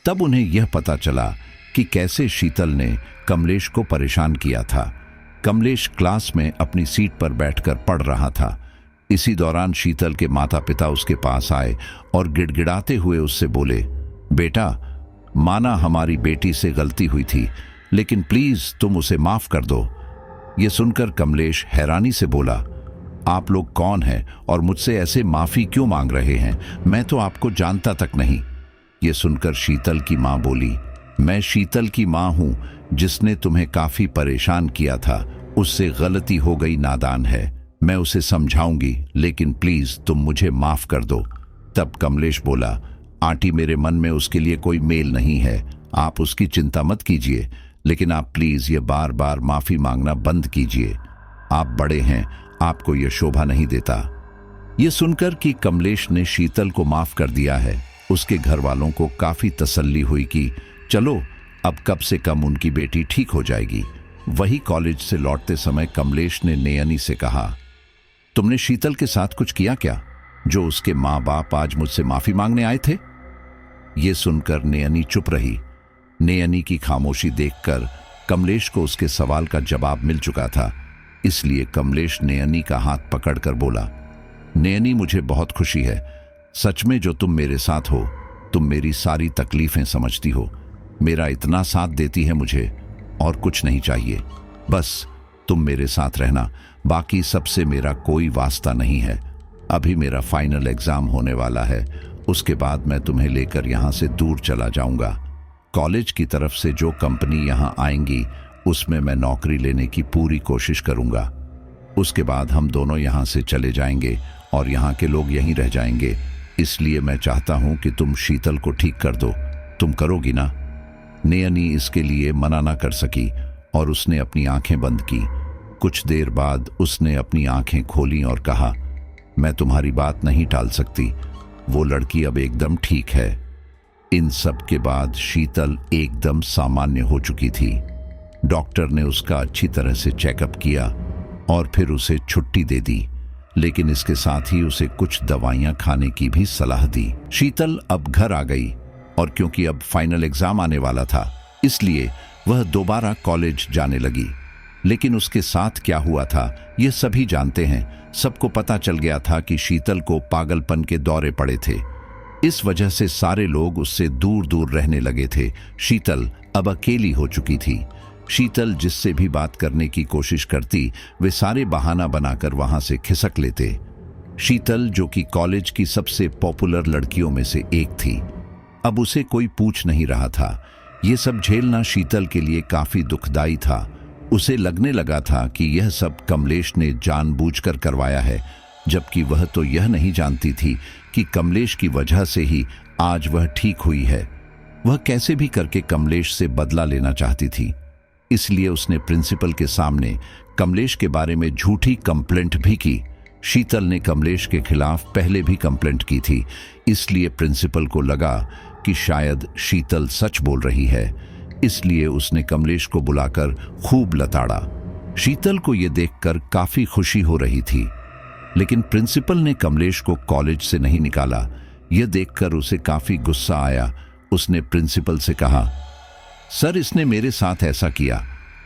तब उन्हें यह पता चला कि कैसे शीतल ने कमलेश को परेशान किया था। कमलेश क्लास में अपनी सीट पर बैठकर पढ़ रहा था। इसी दौरान शीतल के माता पिता उसके पास आए और गिड़गिड़ाते हुए उससे बोले, बेटा, माना हमारी बेटी से गलती हुई थी, लेकिन प्लीज तुम उसे माफ कर दो। ये सुनकर कमलेश हैरानी से बोला, आप लोग कौन हैं और मुझसे ऐसे माफी क्यों मांग रहे हैं? मैं तो आपको जानता तक नहीं। ये सुनकर शीतल की मां बोली, मैं शीतल की मां हूं जिसने तुम्हें काफी परेशान किया था। उससे गलती हो गई, नादान है। मैं उसे समझाऊंगी, लेकिन प्लीज तुम मुझे माफ कर दो। तब कमलेश बोला, आंटी, मेरे मन में उसके लिए कोई मेल नहीं है, आप उसकी चिंता मत कीजिए, लेकिन आप प्लीज ये बार बार माफी मांगना बंद कीजिए। आप बड़े हैं, आपको यह शोभा नहीं देता। ये सुनकर कि कमलेश ने शीतल को माफ कर दिया है, उसके घर वालों को काफी तसल्ली हुई कि चलो अब कब से कम उनकी बेटी ठीक हो जाएगी। वही कॉलेज से लौटते समय कमलेश ने नयनी से कहा, तुमने शीतल के साथ कुछ किया क्या, जो उसके माँ बाप आज मुझसे माफी मांगने आए थे? ये सुनकर नयनी चुप रही। नयनी की खामोशी देखकर कमलेश को उसके सवाल का जवाब मिल चुका था, इसलिए कमलेश नयनी का हाथ पकड़कर बोला, नयनी, मुझे बहुत खुशी है। सच में जो तुम मेरे साथ हो, तुम मेरी सारी तकलीफें समझती हो, मेरा इतना साथ देती है, मुझे और कुछ नहीं चाहिए। बस तुम मेरे साथ रहना, बाकी सबसे मेरा कोई वास्ता नहीं है। अभी मेरा फाइनल एग्जाम होने वाला है, उसके बाद मैं तुम्हें लेकर यहाँ से दूर चला जाऊंगा। कॉलेज की तरफ से जो कंपनी यहाँ आएंगी उसमें मैं नौकरी लेने की पूरी कोशिश करूंगा। उसके बाद हम दोनों यहाँ से चले जाएंगे और यहाँ के लोग यहीं रह जाएंगे। इसलिए मैं चाहता हूँ कि तुम शीतल को ठीक कर दो। तुम करोगी ना? नयनी इसके लिए मना ना कर सकी और उसने अपनी आंखें बंद की। कुछ देर बाद उसने अपनी आंखें खोली और कहा, मैं तुम्हारी बात नहीं टाल सकती, वो लड़की अब एकदम ठीक है। इन सब के बाद शीतल एकदम सामान्य हो चुकी थी। डॉक्टर ने उसका अच्छी तरह से चेकअप किया और फिर उसे छुट्टी दे दी, लेकिन इसके साथ ही उसे कुछ दवाइयां खाने की भी सलाह दी। शीतल अब घर आ गई और क्योंकि अब फाइनल एग्जाम आने वाला था, इसलिए वह दोबारा कॉलेज जाने लगी। लेकिन उसके साथ क्या हुआ था ये सभी जानते हैं। सबको पता चल गया था कि शीतल को पागलपन के दौरे पड़े थे। इस वजह से सारे लोग उससे दूर दूर रहने लगे थे। शीतल अब अकेली हो चुकी थी। शीतल जिससे भी बात करने की कोशिश करती वे सारे बहाना बनाकर वहां से खिसक लेते। शीतल जो कि कॉलेज की सबसे पॉपुलर लड़कियों में से एक थी, अब उसे कोई पूछ नहीं रहा था। ये सब झेलना शीतल के लिए काफी दुखदाई था। उसे लगने लगा था कि यह सब कमलेश ने जानबूझकर करवाया है, जबकि वह तो यह नहीं जानती थी कि कमलेश की वजह से ही आज वह ठीक हुई है। वह कैसे भी करके कमलेश से बदला लेना चाहती थी, इसलिए उसने प्रिंसिपल के सामने कमलेश के बारे में झूठी कंप्लेंट भी की। शीतल ने कमलेश के खिलाफ पहले भी कंप्लेंट की थी, इसलिए प्रिंसिपल को लगा कि शायद शीतल सच बोल रही है। इसलिए उसने कमलेश को बुलाकर खूब लताड़ा। शीतल को यह देखकर काफी खुशी हो रही थी, लेकिन प्रिंसिपल ने कमलेश को कॉलेज से नहीं निकाला। यह देखकर उसे काफी गुस्सा आया। उसने प्रिंसिपल से कहा, सर इसने मेरे साथ ऐसा किया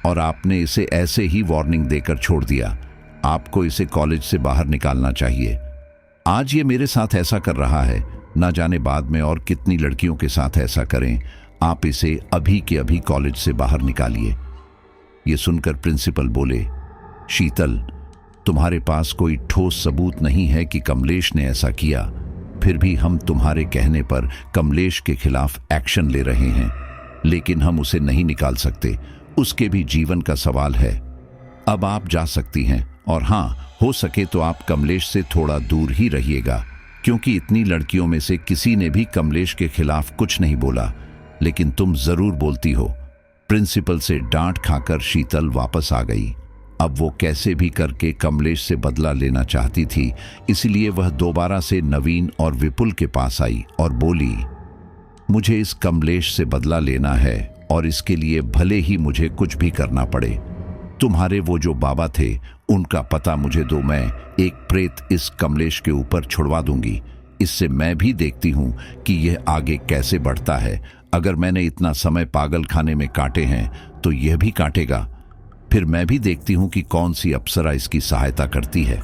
और आपने इसे ऐसे ही वार्निंग देकर छोड़ दिया। आपको इसे कॉलेज से बाहर निकालना चाहिए। आज ये मेरे साथ ऐसा कर रहा है, ना जाने बाद में और कितनी लड़कियों के साथ ऐसा करें। आप इसे अभी के अभी कॉलेज से बाहर निकालिए। ये सुनकर प्रिंसिपल बोले, शीतल तुम्हारे पास कोई ठोस सबूत नहीं है कि कमलेश ने ऐसा किया, फिर भी हम तुम्हारे कहने पर कमलेश के खिलाफ एक्शन ले रहे हैं, लेकिन हम उसे नहीं निकाल सकते। उसके भी जीवन का सवाल है। अब आप जा सकती हैं, और हाँ, हो सके तो आप कमलेश से थोड़ा दूर ही रहिएगा, क्योंकि इतनी लड़कियों में से किसी ने भी कमलेश के खिलाफ कुछ नहीं बोला, लेकिन तुम जरूर बोलती हो। प्रिंसिपल से डांट खाकर शीतल वापस आ गई। अब वो कैसे भी करके कमलेश से बदला लेना चाहती थी, इसलिए वह दोबारा से नवीन और विपुल के पास आई और बोली, मुझे इस कमलेश से बदला लेना है और इसके लिए भले ही मुझे कुछ भी करना पड़े। तुम्हारे वो जो बाबा थे उनका पता मुझे दो, मैं एक प्रेत इस कमलेश के ऊपर छुड़वा दूंगी। इससे मैं भी देखती हूं कि यह आगे कैसे बढ़ता है। अगर मैंने इतना समय पागल खाने में काटे हैं तो यह भी काटेगा। फिर मैं भी देखती हूं कि कौन सी अप्सरा इसकी सहायता करती है।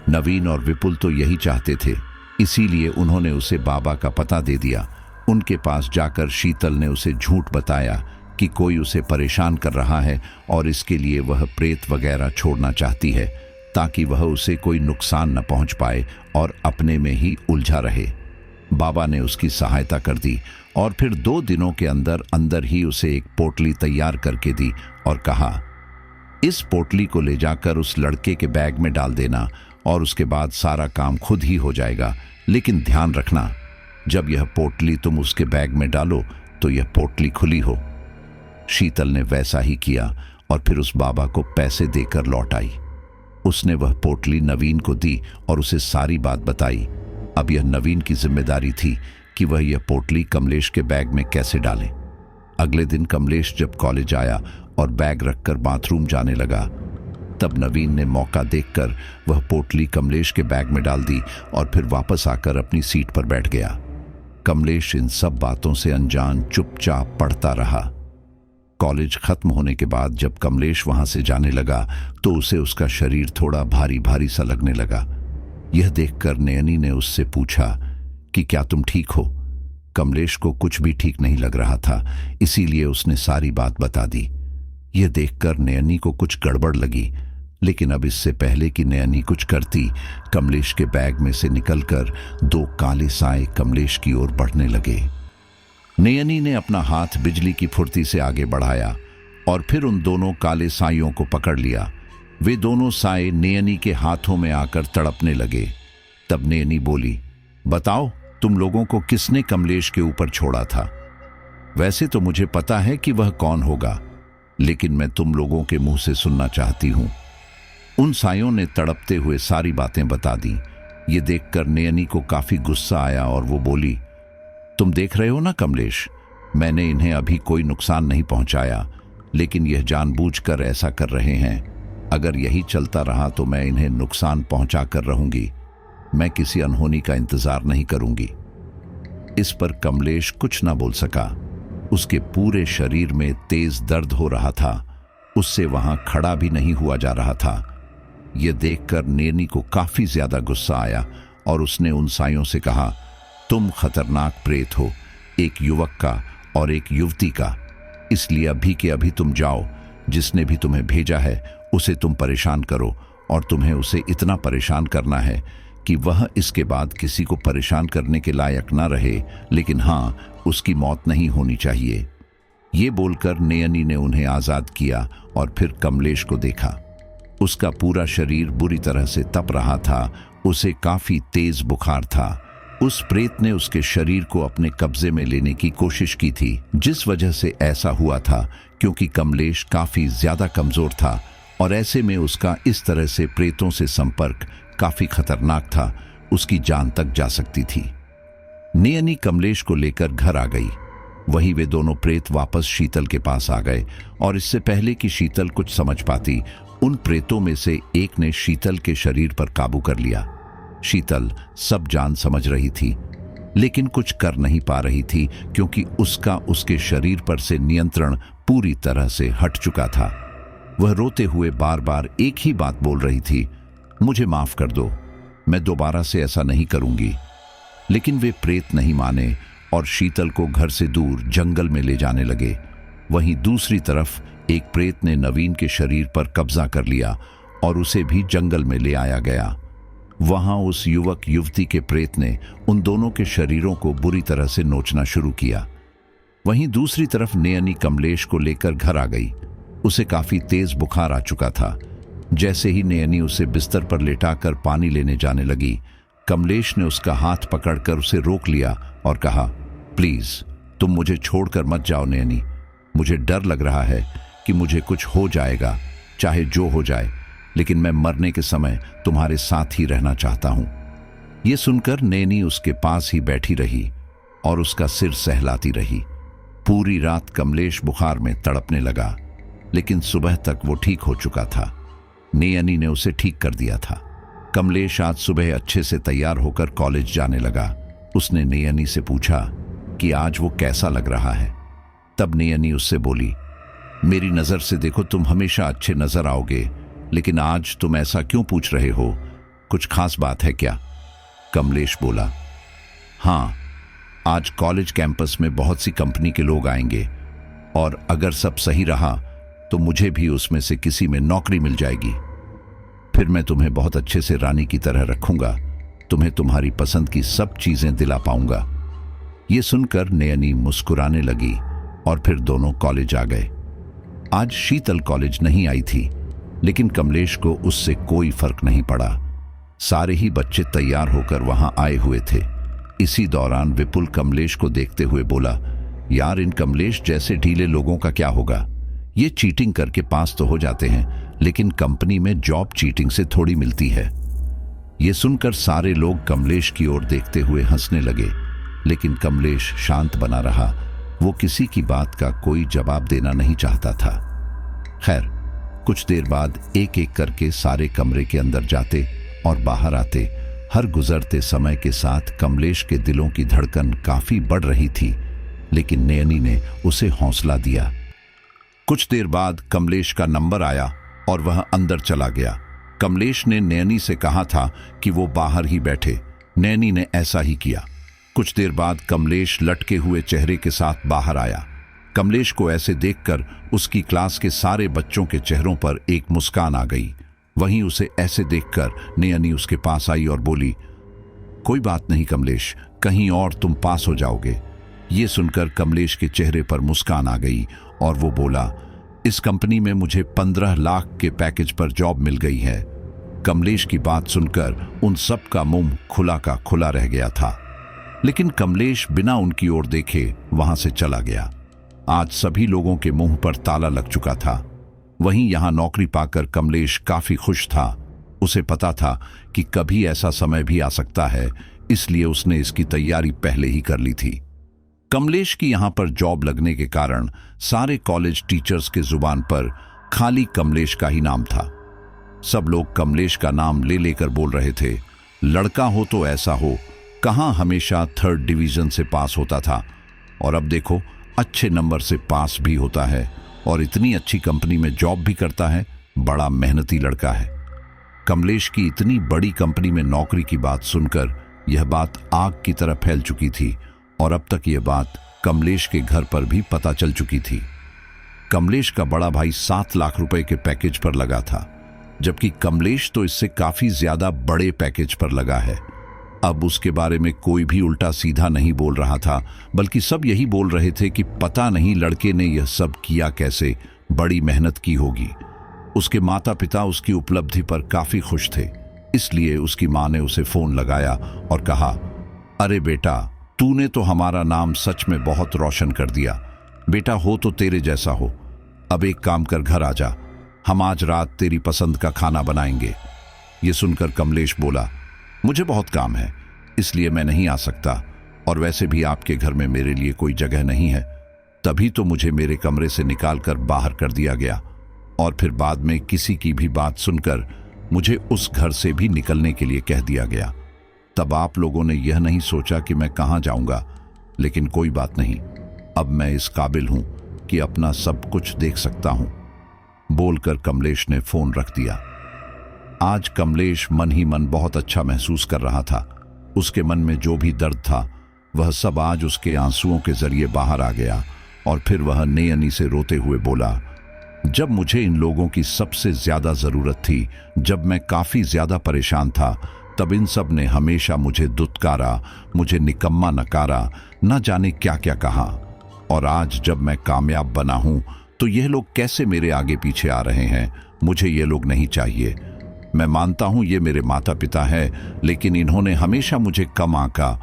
नवीन और विपुल तो यही चाहते थे, इसीलिए उन्होंने उसे बाबा का पता दे दिया। उनके पास जाकर शीतल ने उसे झूठ बताया कि कोई उसे परेशान कर रहा है और इसके लिए वह प्रेत वगैरह छोड़ना चाहती है, ताकि वह उसे कोई नुकसान न पहुंच पाए और अपने में ही उलझा रहे। बाबा ने उसकी सहायता कर दी और फिर 2 दिनों के अंदर अंदर ही उसे एक पोटली तैयार करके दी और कहा, इस पोटली को ले जाकर उस लड़के के बैग में डाल देना और उसके बाद सारा काम खुद ही हो जाएगा। लेकिन ध्यान रखना, जब यह पोटली तुम उसके बैग में डालो तो यह पोटली खुली हो। शीतल ने वैसा ही किया और फिर उस बाबा को पैसे देकर लौट आई। उसने वह पोटली नवीन को दी और उसे सारी बात बताई। अब यह नवीन की जिम्मेदारी थी कि वह यह पोटली कमलेश के बैग में कैसे डाले। अगले दिन कमलेश जब कॉलेज आया और बैग रखकर बाथरूम जाने लगा, तब नवीन ने मौका देखकर वह पोटली कमलेश के बैग में डाल दी और फिर वापस आकर अपनी सीट पर बैठ गया। कमलेश इन सब बातों से अनजान चुपचाप पढ़ता रहा। कॉलेज खत्म होने के बाद जब कमलेश वहां से जाने लगा तो उसे उसका शरीर थोड़ा भारी भारी सा लगने लगा। यह देखकर नयनी ने उससे पूछा कि क्या तुम ठीक हो। कमलेश को कुछ भी ठीक नहीं लग रहा था, इसीलिए उसने सारी बात बता दी। यह देखकर नयनी को कुछ गड़बड़ लगी, लेकिन अब इससे पहले कि नयनी कुछ करती, कमलेश के बैग में से निकलकर 2 काले साए कमलेश की ओर बढ़ने लगे। नयनी ने अपना हाथ बिजली की फुर्ती से आगे बढ़ाया और फिर उन दोनों काले साइयों को पकड़ लिया। वे दोनों साए नयनी के हाथों में आकर तड़पने लगे। तब नयनी बोली, बताओ तुम लोगों को किसने कमलेश के ऊपर छोड़ा था? वैसे तो मुझे पता है कि वह कौन होगा, लेकिन मैं तुम लोगों के मुंह से सुनना चाहती हूं। उन सायों ने तड़पते हुए सारी बातें बता दी। ये देखकर नयनी को काफी गुस्सा आया और वो बोली, तुम देख रहे हो ना कमलेश, मैंने इन्हें अभी कोई नुकसान नहीं पहुंचाया, लेकिन यह जानबूझकर ऐसा कर रहे हैं। अगर यही चलता रहा तो मैं इन्हें नुकसान पहुंचा कर रहूंगी। मैं किसी अनहोनी का इंतजार नहीं करूंगी। इस पर कमलेश कुछ ना बोल सका। उसके पूरे शरीर में तेज दर्द हो रहा था उससे वहां खड़ा भी नहीं हुआ जा रहा था। यह देखकर नैनी को काफी ज्यादा गुस्सा आया और उसने उन सायों से कहा, तुम खतरनाक प्रेत हो, एक युवक का और एक युवती का, इसलिए अभी के अभी तुम जाओ, जिसने भी तुम्हें भेजा है उसे तुम परेशान करो, और तुम्हें उसे इतना परेशान करना है कि वह इसके बाद किसी को परेशान करने के लायक ना रहे, लेकिन हाँ, उसकी मौत नहीं होनी चाहिए। ये बोलकर नयनी ने उन्हें आजाद किया और फिर कमलेश को देखा। उसका पूरा शरीर बुरी तरह से तप रहा था, उसे काफी तेज बुखार था। उस प्रेत ने उसके शरीर को अपने कब्जे में लेने की कोशिश की थी, जिस वजह से ऐसा हुआ था क्योंकि कमलेश काफी ज्यादा कमजोर था और ऐसे में उसका इस तरह से प्रेतों से संपर्क काफी खतरनाक था, उसकी जान तक जा सकती थी। नयनी कमलेश को लेकर घर आ गई। वहीं वे दोनों प्रेत वापस शीतल के पास आ गए और इससे पहले कि शीतल कुछ समझ पाती, उन प्रेतों में से एक ने शीतल के शरीर पर काबू कर लिया। शीतल सब जान समझ रही थी, लेकिन कुछ कर नहीं पा रही थी क्योंकि उसका उसके शरीर पर से नियंत्रण पूरी तरह से हट चुका था। वह रोते हुए बार बार एक ही बात बोल रही थी, मुझे माफ कर दो, मैं दोबारा से ऐसा नहीं करूंगी। लेकिन वे प्रेत नहीं माने और शीतल को घर से दूर जंगल में ले जाने लगे। वहीं दूसरी तरफ एक प्रेत ने नवीन के शरीर पर कब्जा कर लिया और उसे भी जंगल में ले आया गया। वहां उस युवक युवती के प्रेत ने उन दोनों के शरीरों को बुरी तरह से नोचना शुरू किया। वहीं दूसरी तरफ नयनी कमलेश को लेकर घर आ गई। उसे काफी तेज बुखार आ चुका था। जैसे ही नयनी उसे बिस्तर पर लेटाकर पानी लेने जाने लगी, कमलेश ने उसका हाथ पकड़कर उसे रोक लिया और कहा, प्लीज तुम मुझे छोड़कर मत जाओ नयनी, मुझे डर लग रहा है कि मुझे कुछ हो जाएगा, चाहे जो हो जाए, लेकिन मैं मरने के समय तुम्हारे साथ ही रहना चाहता हूं। यह सुनकर नैनी उसके पास ही बैठी रही और उसका सिर सहलाती रही। पूरी रात कमलेश बुखार में तड़पने लगा, लेकिन सुबह तक वो ठीक हो चुका था। नयनी ने उसे ठीक कर दिया था। कमलेश आज सुबह अच्छे से तैयार होकर कॉलेज जाने लगा। उसने नयनी से पूछा कि आज वो कैसा लग रहा है। तब नयनी उससे बोली, मेरी नजर से देखो तुम हमेशा अच्छे नजर आओगे, लेकिन आज तुम ऐसा क्यों पूछ रहे हो, कुछ खास बात है क्या? कमलेश बोला, हाँ, आज कॉलेज कैंपस में बहुत सी कंपनी के लोग आएंगे और अगर सब सही रहा तो मुझे भी उसमें से किसी में नौकरी मिल जाएगी। फिर मैं तुम्हें बहुत अच्छे से रानी की तरह रखूंगा, तुम्हें तुम्हारी पसंद की सब चीजें दिला पाऊंगा। ये सुनकर नयनी मुस्कुराने लगी और फिर दोनों कॉलेज आ गए। आज शीतल कॉलेज नहीं आई थी, लेकिन कमलेश को उससे कोई फर्क नहीं पड़ा। सारे ही बच्चे तैयार होकर वहां आए हुए थे। इसी दौरान विपुल कमलेश को देखते हुए बोला, यार इन कमलेश जैसे ढीले लोगों का क्या होगा? ये चीटिंग करके पास तो हो जाते हैं, लेकिन कंपनी में जॉब चीटिंग से थोड़ी मिलती है। ये सुनकर सारे लोग कमलेश की ओर देखते हुए हंसने लगे, लेकिन कमलेश शांत बना रहा। वो किसी की बात का कोई जवाब देना नहीं चाहता था। खैर, कुछ देर बाद एक एक करके सारे कमरे के अंदर जाते और बाहर आते। हर गुजरते समय के साथ कमलेश के दिलों की धड़कन काफी बढ़ रही थी, लेकिन नयनी ने उसे हौसला दिया। कुछ देर बाद कमलेश का नंबर आया और वह अंदर चला गया। कमलेश ने नयनी से कहा था कि वो बाहर ही बैठे। नयनी ने ऐसा ही किया। कुछ देर बाद कमलेश लटके हुए चेहरे के साथ बाहर आया। कमलेश को ऐसे देखकर उसकी क्लास के सारे बच्चों के चेहरों पर एक मुस्कान आ गई। वहीं उसे ऐसे देखकर नयनी उसके पास आई और बोली, कोई बात नहीं कमलेश, कहीं और तुम पास हो जाओगे। ये सुनकर कमलेश के चेहरे पर मुस्कान आ गई और वो बोला, इस कंपनी में मुझे 15 लाख के पैकेज पर जॉब मिल गई है। कमलेश की बात सुनकर उन सब का मुंह खुला का खुला रह गया था, लेकिन कमलेश बिना उनकी ओर देखे वहां से चला गया। आज सभी लोगों के मुंह पर ताला लग चुका था। वहीं यहां नौकरी पाकर कमलेश काफी खुश था। उसे पता था कि कभी ऐसा समय भी आ सकता है, इसलिए उसने इसकी तैयारी पहले ही कर ली थी। कमलेश की यहां पर जॉब लगने के कारण सारे कॉलेज टीचर्स के जुबान पर खाली कमलेश का ही नाम था। सब लोग कमलेश का नाम ले लेकर बोल रहे थे, लड़का हो तो ऐसा हो, कहां हमेशा 3rd डिवीजन से पास होता था और अब देखो अच्छे नंबर से पास भी होता है और इतनी अच्छी कंपनी में जॉब भी करता है। बड़ा मेहनती लड़का है। कमलेश की इतनी बड़ी कंपनी में नौकरी की बात सुनकर यह बात आग की तरह फैल चुकी थी और अब तक यह बात कमलेश के घर पर भी पता चल चुकी थी। कमलेश का बड़ा भाई 7 लाख रुपए के पैकेज पर लगा था, जबकि कमलेश तो इससे काफी ज्यादा बड़े पैकेज पर लगा है। अब उसके बारे में कोई भी उल्टा सीधा नहीं बोल रहा था, बल्कि सब यही बोल रहे थे कि पता नहीं लड़के ने यह सब किया कैसे, बड़ी मेहनत की होगी। उसके माता पिता उसकी उपलब्धि पर काफी खुश थे, इसलिए उसकी मां ने उसे फोन लगाया और कहा, अरे बेटा, तूने तो हमारा नाम सच में बहुत रोशन कर दिया। बेटा हो तो तेरे जैसा हो। अब एक काम कर, घर आ जा, हम आज रात तेरी पसंद का खाना बनाएंगे। ये सुनकर कमलेश बोला, मुझे बहुत काम है, इसलिए मैं नहीं आ सकता, और वैसे भी आपके घर में मेरे लिए कोई जगह नहीं है। तभी तो मुझे मेरे कमरे से निकालकर बाहर कर दिया गया और फिर बाद में किसी की भी बात सुनकर मुझे उस घर से भी निकलने के लिए कह दिया गया। तब आप लोगों ने यह नहीं सोचा कि मैं कहां जाऊंगा, लेकिन कोई बात नहीं, अब मैं इस काबिल हूं कि अपना सब कुछ देख सकता हूं। बोलकर कमलेश ने फोन रख दिया। आज कमलेश मन ही मन बहुत अच्छा महसूस कर रहा था। उसके मन में जो भी दर्द था वह सब आज उसके आंसुओं के जरिए बाहर आ गया और फिर वह नयनी से रोते हुए बोला, जब मुझे इन लोगों की सबसे ज्यादा जरूरत थी, जब मैं काफी ज्यादा परेशान था, तब इन सब ने हमेशा मुझे दुत्कारा, मुझे निकम्मा नकारा, न जाने क्या क्या कहा। और आज जब मैं कामयाब बना हूं तो यह लोग कैसे मेरे आगे पीछे आ रहे हैं। मुझे ये लोग नहीं चाहिए। मैं मानता हूं ये मेरे माता पिता है, लेकिन इन्होंने हमेशा मुझे कम आंका।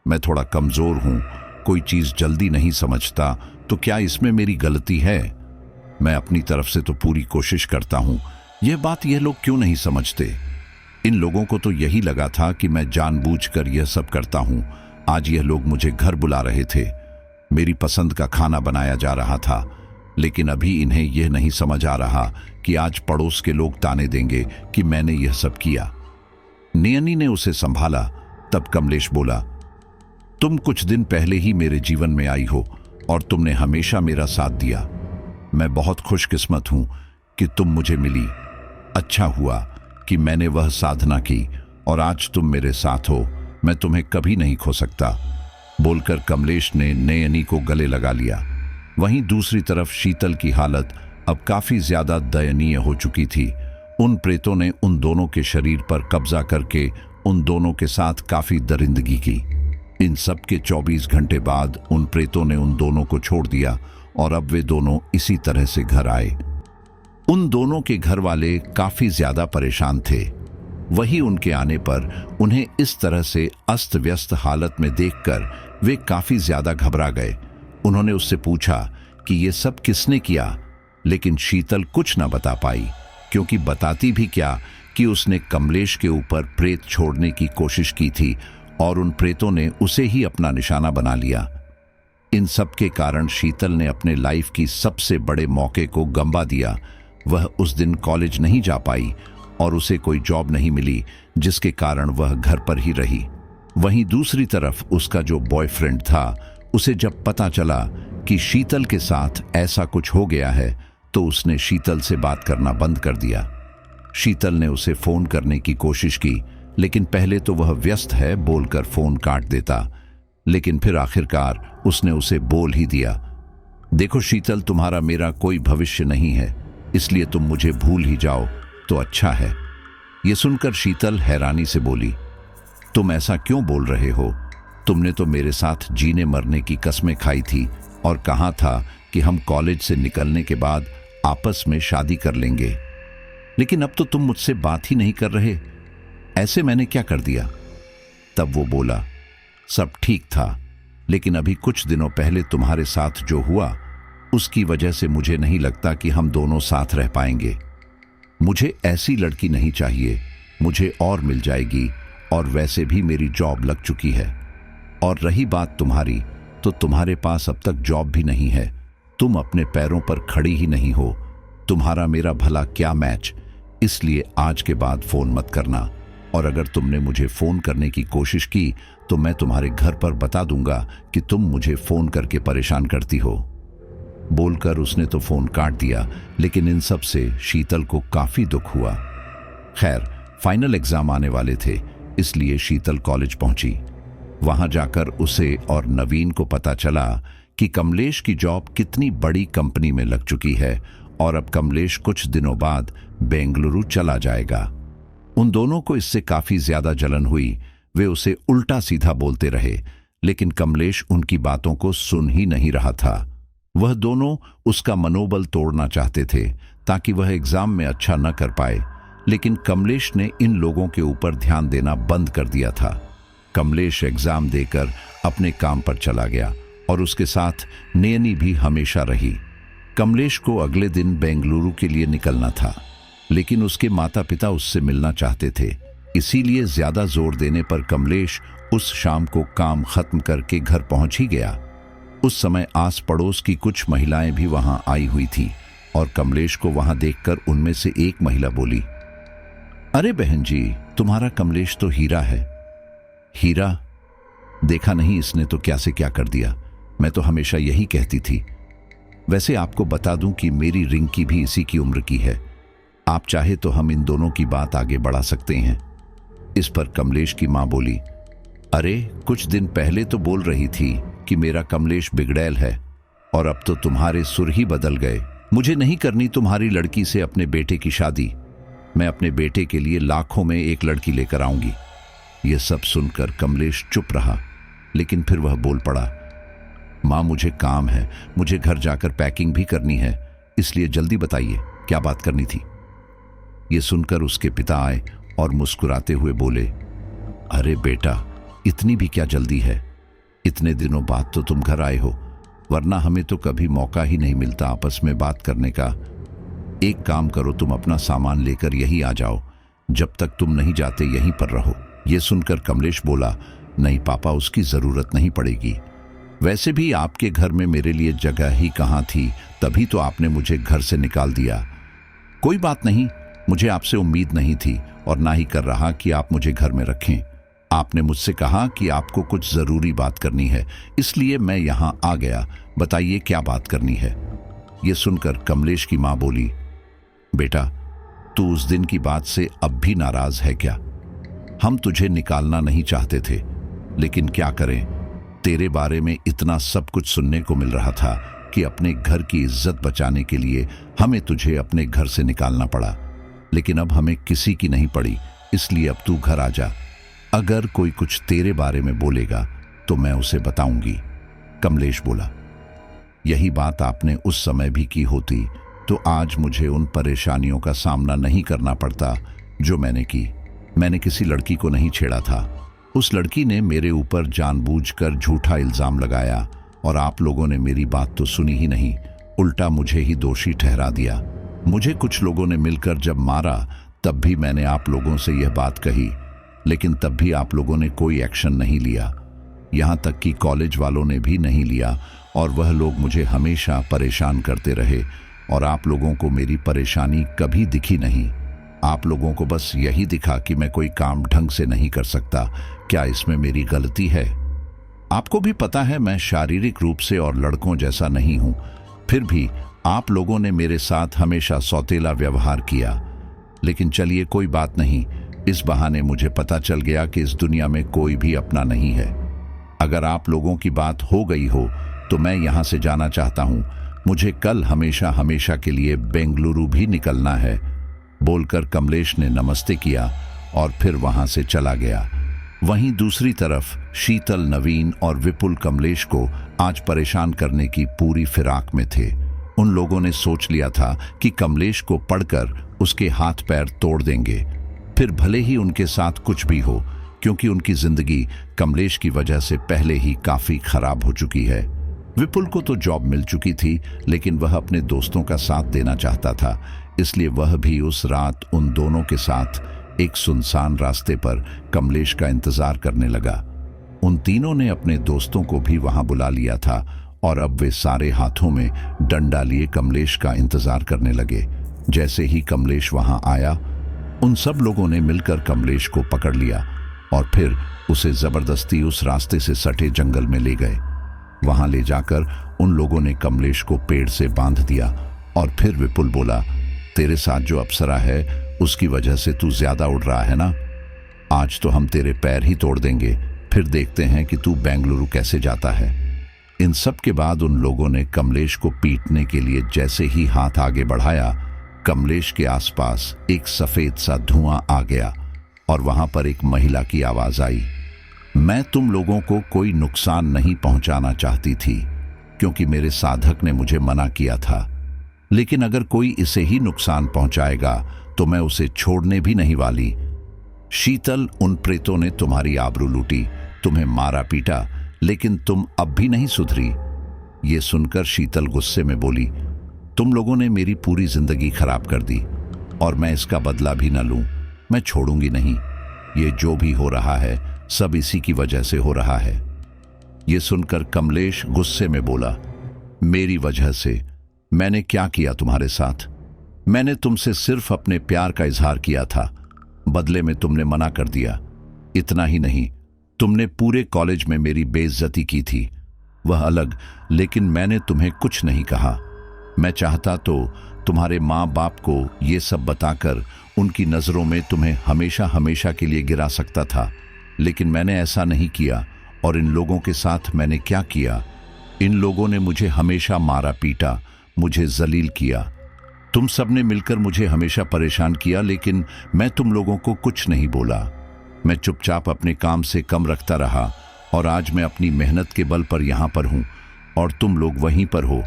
मैं थोड़ा कमजोर हूं, कोई चीज जल्दी नहीं समझता, तो क्या इसमें मेरी गलती है? मैं अपनी तरफ से तो पूरी कोशिश करता हूं, यह बात यह लोग क्यों नहीं समझते? इन लोगों को तो यही लगा था कि मैं जानबूझकर यह सब करता हूं। आज यह लोग मुझे घर बुला रहे थे, मेरी पसंद का खाना बनाया जा रहा था, लेकिन अभी इन्हें यह नहीं समझ आ रहा कि आज पड़ोस के लोग ताने देंगे कि मैंने यह सब किया। नयनी ने उसे संभाला। तब कमलेश बोला, तुम कुछ दिन पहले ही मेरे जीवन में आई हो और तुमने हमेशा मेरा साथ दिया। मैं बहुत खुशकिस्मत हूं कि तुम मुझे मिली। अच्छा हुआ कि मैंने वह साधना की और आज तुम मेरे साथ हो। मैं तुम्हें कभी नहीं खो सकता। बोलकर कमलेश ने नयनी को गले लगा लिया। वहीं दूसरी तरफ शीतल की हालत अब काफी ज्यादा दयनीय हो चुकी थी। उन प्रेतों ने उन दोनों के शरीर पर कब्जा करके उन दोनों के साथ काफी दरिंदगी की। इन सब के 24 घंटे बाद उन प्रेतों ने उन दोनों को छोड़ दिया और अब वे दोनों इसी तरह से घर आए। उन दोनों के घर वाले काफी ज्यादा परेशान थे। वही उनके आने पर उन्हें इस तरह से अस्त व्यस्त हालत में देखकर वे काफी ज्यादा घबरा गए। उन्होंने उससे पूछा कि ये सब किसने किया, लेकिन शीतल कुछ न बता पाई, क्योंकि बताती भी क्या कि उसने कमलेश के ऊपर प्रेत छोड़ने की कोशिश की थी और उन प्रेतों ने उसे ही अपना निशाना बना लिया। इन सब के कारण शीतल ने अपने लाइफ की सबसे बड़े मौके को गंवा दिया। वह उस दिन कॉलेज नहीं जा पाई और उसे कोई जॉब नहीं मिली, जिसके कारण वह घर पर ही रही। वहीं दूसरी तरफ उसका जो बॉयफ्रेंड था, उसे जब पता चला कि शीतल के साथ ऐसा कुछ हो गया है तो उसने शीतल से बात करना बंद कर दिया। शीतल ने उसे फोन करने की कोशिश की, लेकिन पहले तो वह व्यस्त है बोलकर फोन काट देता, लेकिन फिर आखिरकार उसने उसे बोल ही दिया, देखो शीतल, तुम्हारा मेरा कोई भविष्य नहीं है, इसलिए तुम मुझे भूल ही जाओ तो अच्छा है। यह सुनकर शीतल हैरानी से बोली, तुम ऐसा क्यों बोल रहे हो? तुमने तो मेरे साथ जीने मरने की कस्में खाई थी और कहा था कि हम कॉलेज से निकलने के बाद आपस में शादी कर लेंगे, लेकिन अब तो तुम मुझसे बात ही नहीं कर रहे। ऐसे मैंने क्या कर दिया? तब वो बोला, सब ठीक था, लेकिन अभी कुछ दिनों पहले तुम्हारे साथ जो हुआ उसकी वजह से मुझे नहीं लगता कि हम दोनों साथ रह पाएंगे। मुझे ऐसी लड़की नहीं चाहिए, मुझे और मिल जाएगी, और वैसे भी मेरी जॉब लग चुकी है। और रही बात तुम्हारी, तो तुम्हारे पास अब तक जॉब भी नहीं है, तुम अपने पैरों पर खड़ी ही नहीं हो। तुम्हारा मेरा भला क्या मैच? इसलिए आज के बाद फोन मत करना, और अगर तुमने मुझे फोन करने की कोशिश की तो मैं तुम्हारे घर पर बता दूंगा कि तुम मुझे फोन करके परेशान करती हो। बोलकर उसने तो फोन काट दिया, लेकिन इन सब से शीतल को काफी दुख हुआ। खैर, फाइनल एग्जाम आने वाले थे, इसलिए शीतल कॉलेज पहुंची। वहां जाकर उसे और नवीन को पता चला कि कमलेश की जॉब कितनी बड़ी कंपनी में लग चुकी है और अब कमलेश कुछ दिनों बाद बेंगलुरु चला जाएगा। उन दोनों को इससे काफी ज्यादा जलन हुई। वे उसे उल्टा सीधा बोलते रहे, लेकिन कमलेश उनकी बातों को सुन ही नहीं रहा था। वह दोनों उसका मनोबल तोड़ना चाहते थे ताकि वह एग्जाम में अच्छा न कर पाए, लेकिन कमलेश ने इन लोगों के ऊपर ध्यान देना बंद कर दिया था। कमलेश एग्जाम देकर अपने काम पर चला गया और उसके साथ नयनी भी हमेशा रही। कमलेश को अगले दिन बेंगलुरु के लिए निकलना था, लेकिन उसके माता पिता उससे मिलना चाहते थे, इसीलिए ज्यादा जोर देने पर कमलेश उस शाम को काम खत्म करके घर पहुंच ही गया। उस समय आस पड़ोस की कुछ महिलाएं भी वहां आई हुई थी और कमलेश को वहां देखकर उनमें से एक महिला बोली, अरे बहन जी, तुम्हारा कमलेश तो हीरा है। हीरा? देखा नहीं इसने तो क्या से क्या कर दिया। मैं तो हमेशा यही कहती थी। वैसे आपको बता दूं कि मेरी रिंकी भी इसी की उम्र की है। आप चाहे तो हम इन दोनों की बात आगे बढ़ा सकते हैं। इस पर कमलेश की मां बोली, अरे कुछ दिन पहले तो बोल रही थी कि मेरा कमलेश बिगड़ैल है और अब तो तुम्हारे सुर ही बदल गए। मुझे नहीं करनी तुम्हारी लड़की से अपने बेटे की शादी। मैं अपने बेटे के लिए लाखों में एक लड़की लेकर आऊंगी। यह सब सुनकर कमलेश चुप रहा, लेकिन फिर वह बोल पड़ा, मां मुझे काम है, मुझे घर जाकर पैकिंग भी करनी है, इसलिए जल्दी बताइए क्या बात करनी थी। यह सुनकर उसके पिता आए और मुस्कुराते हुए बोले, अरे बेटा, इतनी भी क्या जल्दी है? इतने दिनों बाद तो तुम घर आए हो, वरना हमें तो कभी मौका ही नहीं मिलता आपस में बात करने का। एक काम करो, तुम अपना सामान लेकर यहीं आ जाओ। जब तक तुम नहीं जाते यहीं पर रहो। यह सुनकर कमलेश बोला, नहीं पापा, उसकी जरूरत नहीं पड़ेगी। वैसे भी आपके घर में मेरे लिए जगह ही कहाँ थी, तभी तो आपने मुझे घर से निकाल दिया। कोई बात नहीं, मुझे आपसे उम्मीद नहीं थी और ना ही कर रहा कि आप मुझे घर में रखें। आपने मुझसे कहा कि आपको कुछ जरूरी बात करनी है, इसलिए मैं यहां आ गया। बताइए क्या बात करनी है। यह सुनकर कमलेश की मां बोली, बेटा, तू उस दिन की बात से अब भी नाराज है क्या? हम तुझे निकालना नहीं चाहते थे, लेकिन क्या करें, तेरे बारे में इतना सब कुछ सुनने को मिल रहा था कि अपने घर की इज्जत बचाने के लिए हमें तुझे अपने घर से निकालना पड़ा। लेकिन अब हमें किसी की नहीं पड़ी, इसलिए अब तू घर आ जा। अगर कोई कुछ तेरे बारे में बोलेगा तो मैं उसे बताऊंगी। कमलेश बोला, यही बात आपने उस समय भी की होती तो आज मुझे उन परेशानियों का सामना नहीं करना पड़ता जो मैंने की। मैंने किसी लड़की को नहीं छेड़ा था। उस लड़की ने मेरे ऊपर जानबूझकर झूठा इल्जाम लगाया और आप लोगों ने मेरी बात तो सुनी ही नहीं, उल्टा मुझे ही दोषी ठहरा दिया। मुझे कुछ लोगों ने मिलकर जब मारा तब भी मैंने आप लोगों से यह बात कही, लेकिन तब भी आप लोगों ने कोई एक्शन नहीं लिया। यहाँ तक कि कॉलेज वालों ने भी नहीं लिया और वह लोग मुझे हमेशा परेशान करते रहे और आप लोगों को मेरी परेशानी कभी दिखी नहीं। आप लोगों को बस यही दिखा कि मैं कोई काम ढंग से नहीं कर सकता। क्या इसमें मेरी गलती है? आपको भी पता है मैं शारीरिक रूप से और लड़कों जैसा नहीं हूं, फिर भी आप लोगों ने मेरे साथ हमेशा सौतेला व्यवहार किया। लेकिन चलिए कोई बात नहीं, इस बहाने मुझे पता चल गया कि इस दुनिया में कोई भी अपना नहीं है। अगर आप लोगों की बात हो गई हो तो मैं यहां से जाना चाहता हूं। मुझे कल हमेशा हमेशा के लिए बेंगलुरु भी निकलना है। बोलकर कमलेश ने नमस्ते किया और फिर वहां से चला गया। वहीं दूसरी तरफ शीतल, नवीन और विपुल कमलेश को आज परेशान करने की पूरी फिराक में थे। उन लोगों ने सोच लिया था कि कमलेश को पढ़कर उसके हाथ पैर तोड़ देंगे, फिर भले ही उनके साथ कुछ भी हो, क्योंकि उनकी जिंदगी कमलेश की वजह से पहले ही काफी खराब हो चुकी है। विपुल को तो जॉब मिल चुकी थी, लेकिन वह अपने दोस्तों का साथ देना चाहता था, इसलिए वह भी उस रात उन दोनों के साथ एक सुनसान रास्ते पर कमलेश का इंतजार करने लगा। उन तीनों ने अपने दोस्तों को भी वहां बुला लिया था और अब वे सारे हाथों में डंडा लिए कमलेश का इंतजार करने लगे। जैसे ही कमलेश वहां आया, उन सब लोगों ने मिलकर कमलेश को पकड़ लिया और फिर उसे जबरदस्ती उस रास्ते से सटे जंगल में ले गए। वहां ले जाकर उन लोगों ने कमलेश को पेड़ से बांध दिया और फिर विपुल बोला, तेरे साथ जो अप्सरा है उसकी वजह से तू ज्यादा उड़ रहा है ना। आज तो हम तेरे पैर ही तोड़ देंगे, फिर देखते हैं कि तू बेंगलुरु कैसे जाता है। इन सब के बाद उन लोगों ने कमलेश को पीटने के लिए जैसे ही हाथ आगे बढ़ाया, कमलेश के आसपास एक सफेद सा धुआं आ गया और वहां पर एक महिला की आवाज आई, मैं तुम लोगों को कोई नुकसान नहीं पहुंचाना चाहती थी क्योंकि मेरे साधक ने मुझे मना किया था, लेकिन अगर कोई इसे ही नुकसान पहुंचाएगा तो मैं उसे छोड़ने भी नहीं वाली। शीतल, उन प्रेतों ने तुम्हारी आबरू लूटी, तुम्हें मारा पीटा, लेकिन तुम अब भी नहीं सुधरी। ये सुनकर शीतल गुस्से में बोली, तुम लोगों ने मेरी पूरी जिंदगी खराब कर दी और मैं इसका बदला भी न लूं, मैं छोड़ूंगी नहीं। ये जो भी हो रहा है सब इसी की वजह से हो रहा है। ये सुनकर कमलेश गुस्से में बोला, मेरी वजह से? मैंने क्या किया तुम्हारे साथ? मैंने तुमसे सिर्फ अपने प्यार का इजहार किया था, बदले में तुमने मना कर दिया। इतना ही नहीं, तुमने पूरे कॉलेज में मेरी बेइज्जती की थी, वह अलग, लेकिन मैंने तुम्हें कुछ नहीं कहा। मैं चाहता तो तुम्हारे माँ बाप को ये सब बताकर उनकी नज़रों में तुम्हें हमेशा हमेशा के लिए गिरा सकता था, लेकिन मैंने ऐसा नहीं किया। और इन लोगों के साथ मैंने क्या किया? इन लोगों ने मुझे हमेशा मारा पीटा, मुझे जलील किया। तुम सबने मिलकर मुझे हमेशा परेशान किया, लेकिन मैं तुम लोगों को कुछ नहीं बोला। मैं चुपचाप अपने काम से कम रखता रहा और आज मैं अपनी मेहनत के बल पर यहाँ पर हूँ और तुम लोग वहीं पर हो।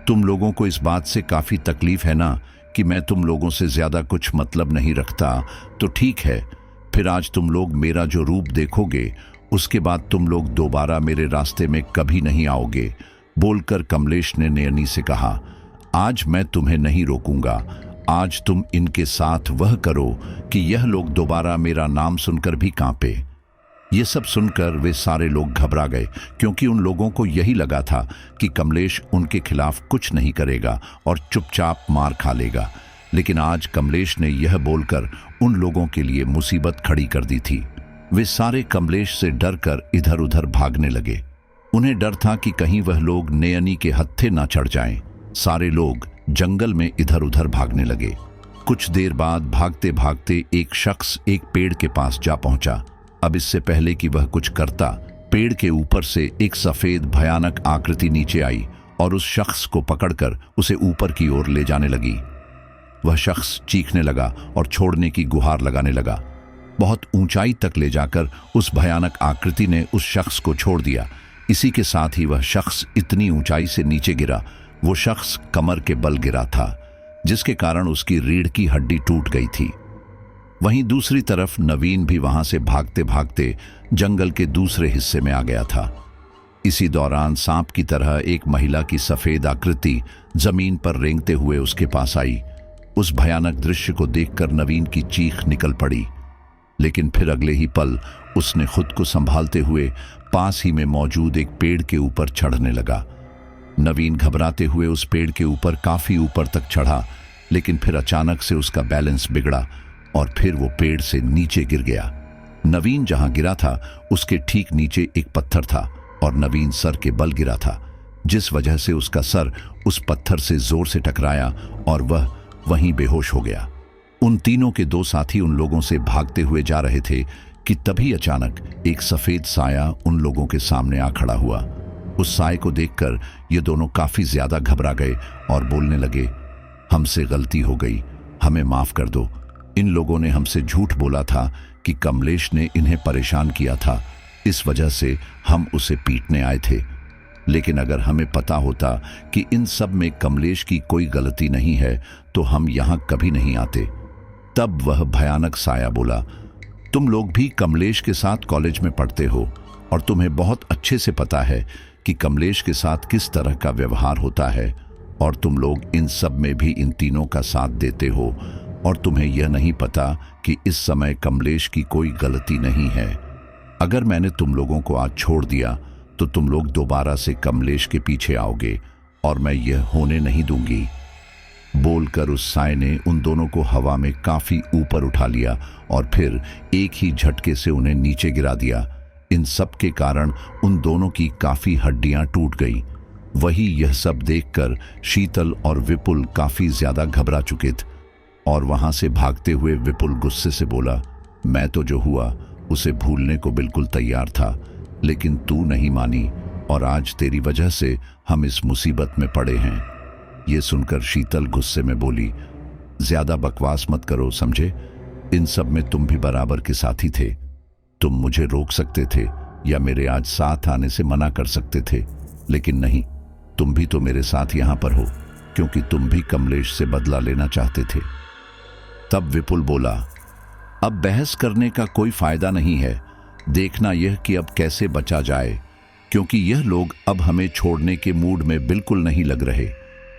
तुम लोगों को इस बात से काफ़ी तकलीफ है ना कि मैं तुम लोगों से ज़्यादा कुछ मतलब नहीं रखता, तो ठीक है, फिर आज तुम लोग मेरा जो रूप देखोगे उसके बाद तुम लोग दोबारा मेरे रास्ते में कभी नहीं आओगे। बोलकर कमलेश ने नयनी से कहा, आज मैं तुम्हें नहीं रोकूंगा, आज तुम इनके साथ वह करो कि यह लोग दोबारा मेरा नाम सुनकर भी कांपे। ये सब सुनकर वे सारे लोग घबरा गए, क्योंकि उन लोगों को यही लगा था कि कमलेश उनके खिलाफ कुछ नहीं करेगा और चुपचाप मार खा लेगा। लेकिन आज कमलेश ने यह बोलकर उन लोगों के लिए मुसीबत खड़ी कर दी थी। वे सारे कमलेश से डरकर इधर उधर भागने लगे। उन्हें डर था कि कहीं वह लोग नयनी के हत्थे ना चढ़ जाएं। सारे लोग जंगल में इधर उधर भागने लगे। कुछ देर बाद भागते भागते एक शख्स एक पेड़ के पास जा पहुंचा। अब इससे पहले कि वह कुछ करता, पेड़ के ऊपर से एक सफेद भयानक आकृति नीचे आई और उस शख्स को पकड़कर उसे ऊपर की ओर ले जाने लगी। वह शख्स चीखने लगा और छोड़ने की गुहार लगाने लगा। बहुत ऊंचाई तक ले जाकर उस भयानक आकृति ने उस शख्स को छोड़ दिया। इसी के साथ ही वह शख्स इतनी ऊंचाई से नीचे गिरा, वो शख्स कमर के बल गिरा था, जिसके कारण उसकी रीढ़ की हड्डी टूट गई थी। वहीं दूसरी तरफ नवीन भी वहां से भागते भागते जंगल के दूसरे हिस्से में आ गया था। इसी दौरान सांप की तरह एक महिला की सफेद आकृति जमीन पर रेंगते हुए उसके पास आई। उस भयानक दृश्य को देखकर नवीन की चीख निकल पड़ी, लेकिन फिर अगले ही पल उसने खुद को संभालते हुए पास ही में मौजूद एक पेड़ के ऊपर चढ़ने लगा। नवीन घबराते हुए उस पेड़ के ऊपर काफी ऊपर तक चढ़ा, लेकिन फिर अचानक से उसका बैलेंस बिगड़ा और फिर वो पेड़ से नीचे गिर गया। नवीन जहां गिरा था उसके ठीक नीचे एक पत्थर था और नवीन सर के बल गिरा था, जिस वजह से उसका सर उस पत्थर से जोर से टकराया और वह वहीं बेहोश हो गया। उन तीनों के दो साथी उन लोगों से भागते हुए जा रहे थे कि तभी अचानक एक सफेद साया उन लोगों के सामने आ खड़ा हुआ। उस साए को देखकर ये दोनों काफी ज्यादा घबरा गए और बोलने लगे, हमसे गलती हो गई, हमें माफ कर दो। इन लोगों ने हमसे झूठ बोला था कि कमलेश ने इन्हें परेशान किया था, इस वजह से हम उसे पीटने आए थे। लेकिन अगर हमें पता होता कि इन सब में कमलेश की कोई गलती नहीं है तो हम यहाँ कभी नहीं आते। तब वह भयानक साया बोला, तुम लोग भी कमलेश के साथ कॉलेज में पढ़ते हो और तुम्हें बहुत अच्छे से पता है कि कमलेश के साथ किस तरह का व्यवहार होता है, और तुम लोग इन सब में भी इन तीनों का साथ देते हो और तुम्हें यह नहीं पता कि इस समय कमलेश की कोई गलती नहीं है। अगर मैंने तुम लोगों को आज छोड़ दिया तो तुम लोग दोबारा से कमलेश के पीछे आओगे और मैं यह होने नहीं दूंगी। बोलकर उस साए ने उन दोनों को हवा में काफी ऊपर उठा लिया और फिर एक ही झटके से उन्हें नीचे गिरा दिया। इन सब के कारण उन दोनों की काफी हड्डियां टूट गई। वही यह सब देखकर शीतल और विपुल काफी ज्यादा घबरा चुके थे और वहां से भागते हुए विपुल गुस्से से बोला, मैं तो जो हुआ उसे भूलने को बिल्कुल तैयार था, लेकिन तू नहीं मानी और आज तेरी वजह से हम इस मुसीबत में पड़े हैं। ये सुनकर शीतल गुस्से में बोली, ज्यादा बकवास मत करो, समझे? इन सब में तुम भी बराबर के साथी थे। तुम मुझे रोक सकते थे या मेरे आज साथ आने से मना कर सकते थे, लेकिन नहीं, तुम भी तो मेरे साथ यहां पर हो क्योंकि तुम भी कमलेश से बदला लेना चाहते थे। तब विपुल बोला, अब बहस करने का कोई फायदा नहीं है, देखना यह कि अब कैसे बचा जाए, क्योंकि यह लोग अब हमें छोड़ने के मूड में बिल्कुल नहीं लग रहे।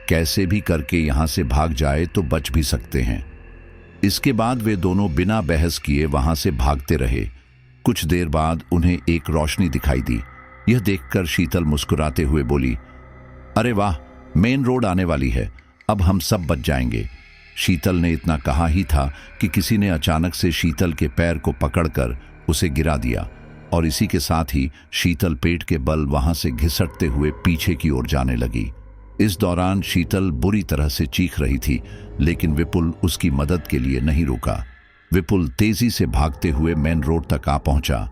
कैसे भी करके यहां से भाग जाए तो बच भी सकते हैं। इसके बाद वे दोनों बिना बहस किए वहां से भागते रहे। कुछ देर बाद उन्हें एक रोशनी दिखाई दी। यह देखकर शीतल मुस्कुराते हुए बोली, अरे वाह, मेन रोड आने वाली है, अब हम सब बच जाएंगे। शीतल ने इतना कहा ही था कि किसी ने अचानक से शीतल के पैर को पकड़कर उसे गिरा दिया और इसी के साथ ही शीतल पेट के बल वहां से घिसटते हुए पीछे की ओर जाने लगी। इस दौरान शीतल बुरी तरह से चीख रही थी, लेकिन विपुल उसकी मदद के लिए नहीं रुका। विपुल तेजी से भागते हुए मेन रोड तक आ पहुंचा।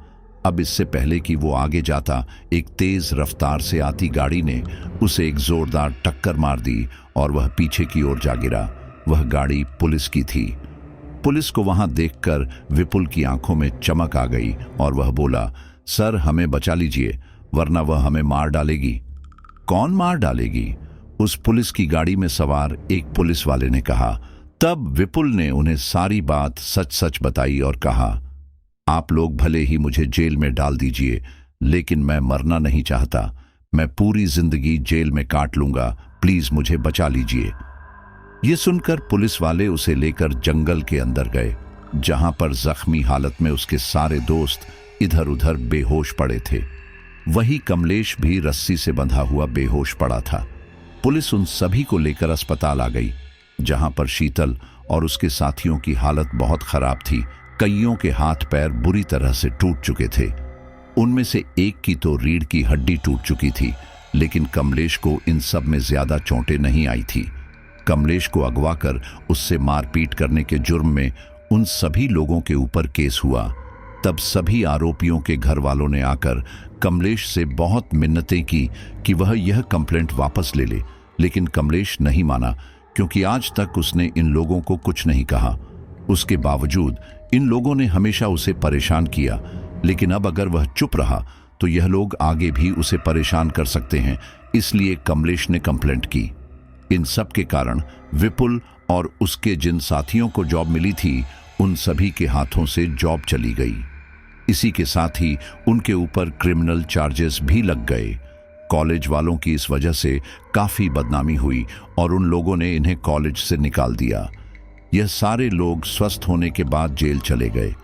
अब इससे पहले कि वो आगे जाता, एक तेज रफ्तार से आती गाड़ी ने उसे एक जोरदार टक्कर मार दी और वह पीछे की ओर जा गिरा। वह गाड़ी पुलिस की थी। पुलिस को वहां देखकर विपुल की आंखों में चमक आ गई और वह बोला, सर हमें बचा लीजिए, वरना वह हमें मार डालेगी। कौन मार डालेगी? उस पुलिस की गाड़ी में सवार एक पुलिस वाले ने कहा। तब विपुल ने उन्हें सारी बात सच सच बताई और कहा, आप लोग भले ही मुझे जेल में डाल दीजिए, लेकिन मैं मरना नहीं चाहता। मैं पूरी जिंदगी जेल में काट लूंगा, प्लीज मुझे बचा लीजिए। ये सुनकर पुलिस वाले उसे लेकर जंगल के अंदर गए, जहां पर जख्मी हालत में उसके सारे दोस्त इधर उधर बेहोश पड़े थे। वही कमलेश भी रस्सी से बंधा हुआ बेहोश पड़ा था। पुलिस उन सभी को लेकर अस्पताल आ गई, जहां पर शीतल और उसके साथियों की हालत बहुत खराब थी। कईयों के हाथ पैर बुरी तरह से टूट चुके थे। उनमें से एक की तो रीढ़ की हड्डी टूट चुकी थी, लेकिन कमलेश को इन सब में ज्यादा चोटें नहीं आई थी। कमलेश को अगवा कर उससे मारपीट करने के जुर्म में उन सभी लोगों के ऊपर केस हुआ। तब सभी आरोपियों के घर वालों ने आकर कमलेश से बहुत मिन्नतें की कि वह यह कंप्लेंट वापस ले ले, लेकिन कमलेश नहीं माना, क्योंकि आज तक उसने इन लोगों को कुछ नहीं कहा। उसके बावजूद इन लोगों ने हमेशा उसे परेशान किया, लेकिन अब अगर वह चुप रहा तो यह लोग आगे भी उसे परेशान कर सकते हैं, इसलिए कमलेश ने कंप्लेंट की। इन सब के कारण विपुल और उसके जिन साथियों को जॉब मिली थी, उन सभी के हाथों से जॉब चली गई। इसी के साथ ही उनके ऊपर क्रिमिनल चार्जेस भी लग गए। कॉलेज वालों की इस वजह से काफी बदनामी हुई और उन लोगों ने इन्हें कॉलेज से निकाल दिया। यह सारे लोग स्वस्थ होने के बाद जेल चले गए,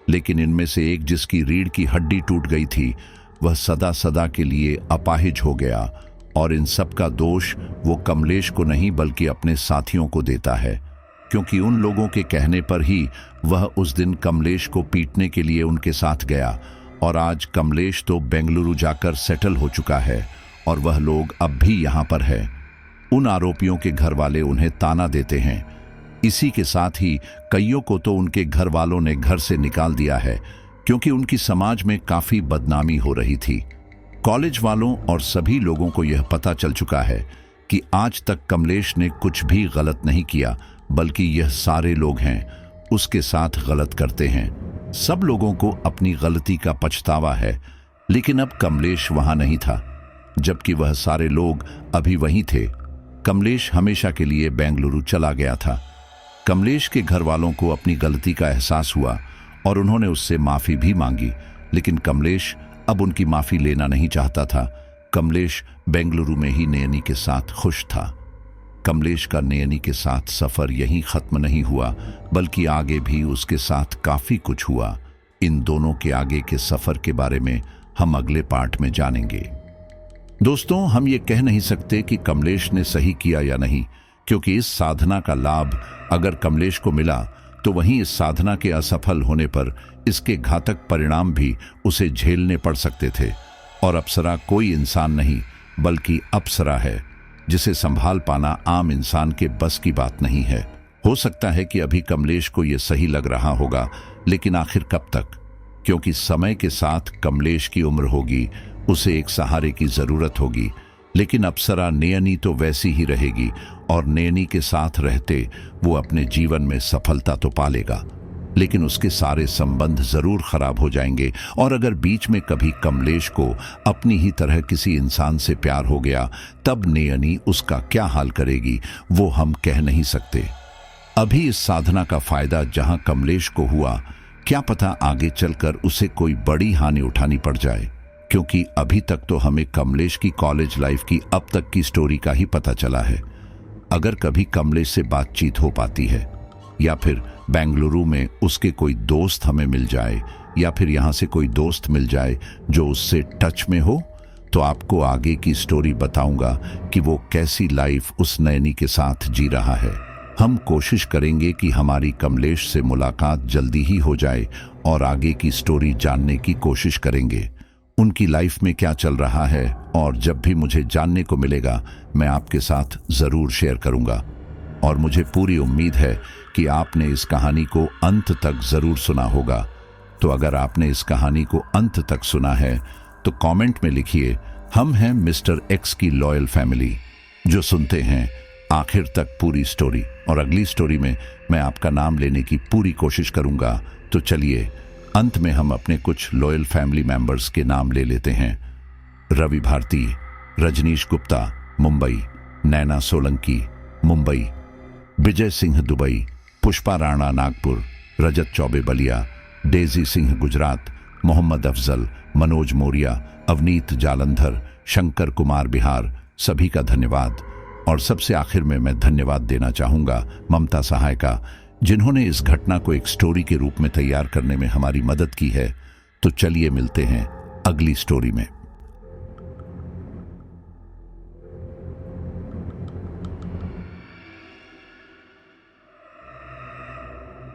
लेकिन इनमें से एक जिसकी रीढ़ की हड्डी टूट गई थी, वह सदा सदा के लिए अपाहिज हो गया और इन सब का दोष वो कमलेश को नहीं बल्कि अपने साथियों को देता है, क्योंकि उन लोगों के कहने पर ही वह उस दिन कमलेश को पीटने के लिए उनके साथ गया। और आज कमलेश तो बेंगलुरु जाकर सेटल हो चुका है और वह लोग अब भी यहाँ पर है। उन आरोपियों के घर वाले उन्हें ताना देते हैं। इसी के साथ ही कईयों को तो उनके घर वालों ने घर से निकाल दिया है, क्योंकि उनकी समाज में काफी बदनामी हो रही थी। कॉलेज वालों और सभी लोगों को यह पता चल चुका है कि आज तक कमलेश ने कुछ भी गलत नहीं किया, बल्कि यह सारे लोग हैं उसके साथ गलत करते हैं। सब लोगों को अपनी गलती का पछतावा है, लेकिन अब कमलेश वहां नहीं था, जबकि वह सारे लोग अभी वहीं थे। कमलेश हमेशा के लिए बेंगलुरु चला गया था। कमलेश के घर वालों को अपनी गलती का एहसास हुआ और उन्होंने उससे माफी भी मांगी, लेकिन कमलेश अब उनकी माफी लेना नहीं चाहता था। कमलेश बेंगलुरु में ही नयनी के साथ खुश था। कमलेश का नयनी के साथ सफर यहीं खत्म नहीं हुआ, बल्कि आगे भी उसके साथ काफी कुछ हुआ। इन दोनों के आगे के सफर के बारे में हम अगले पार्ट में जानेंगे। दोस्तों, हम ये कह नहीं सकते कि कमलेश ने सही किया या नहीं, क्योंकि इस साधना का लाभ अगर कमलेश को मिला तो वहीं इस साधना के असफल होने पर इसके घातक परिणाम भी उसे झेलने पड़ सकते थे। और अप्सरा कोई इंसान नहीं बल्कि अप्सरा है, जिसे संभाल पाना आम इंसान के बस की बात नहीं है। हो सकता है कि अभी कमलेश को यह सही लग रहा होगा, लेकिन आखिर कब तक? क्योंकि समय के साथ कमलेश की उम्र होगी, उसे एक सहारे की जरूरत होगी। लेकिन अप्सरा नयनी तो वैसी ही रहेगी और नयनी के साथ रहते वो अपने जीवन में सफलता तो पालेगा, लेकिन उसके सारे संबंध जरूर खराब हो जाएंगे। और अगर बीच में कभी कमलेश को अपनी ही तरह किसी इंसान से प्यार हो गया, तब नयनी उसका क्या हाल करेगी वो हम कह नहीं सकते। अभी इस साधना का फायदा जहां कमलेश को हुआ, क्या पता आगे चलकर उसे कोई बड़ी हानि उठानी पड़ जाए। क्योंकि अभी तक तो हमें कमलेश की कॉलेज लाइफ की अब तक की स्टोरी का ही पता चला है। अगर कभी कमलेश से बातचीत हो पाती है, या फिर बेंगलुरु में उसके कोई दोस्त हमें मिल जाए, या फिर यहाँ से कोई दोस्त मिल जाए जो उससे टच में हो, तो आपको आगे की स्टोरी बताऊंगा कि वो कैसी लाइफ उस नयनी के साथ जी रहा है। हम कोशिश करेंगे कि हमारी कमलेश से मुलाकात जल्दी ही हो जाए और आगे की स्टोरी जानने की कोशिश करेंगे, उनकी लाइफ में क्या चल रहा है। और जब भी मुझे जानने को मिलेगा मैं आपके साथ जरूर शेयर करूंगा। और मुझे पूरी उम्मीद है कि आपने इस कहानी को अंत तक जरूर सुना होगा। तो अगर आपने इस कहानी को अंत तक सुना है तो कमेंट में लिखिए, हम हैं मिस्टर एक्स की लॉयल फैमिली, जो सुनते हैं आखिर तक पूरी स्टोरी। और अगली स्टोरी में मैं आपका नाम लेने की पूरी कोशिश करूंगा। तो चलिए अंत में हम अपने कुछ लॉयल फैमिली मेंबर्स के नाम ले लेते हैं। रवि भारती, रजनीश गुप्ता मुंबई, नैना सोलंकी मुंबई, विजय सिंह दुबई, पुष्पा राणा नागपुर, रजत चौबे बलिया, डेजी सिंह गुजरात, मोहम्मद अफजल, मनोज मौर्या, अवनीत जालंधर, शंकर कुमार बिहार, सभी का धन्यवाद। और सबसे आखिर में मैं धन्यवाद देना चाहूंगा ममता सहाय का, जिन्होंने इस घटना को एक स्टोरी के रूप में तैयार करने में हमारी मदद की है। तो चलिए मिलते हैं अगली स्टोरी में।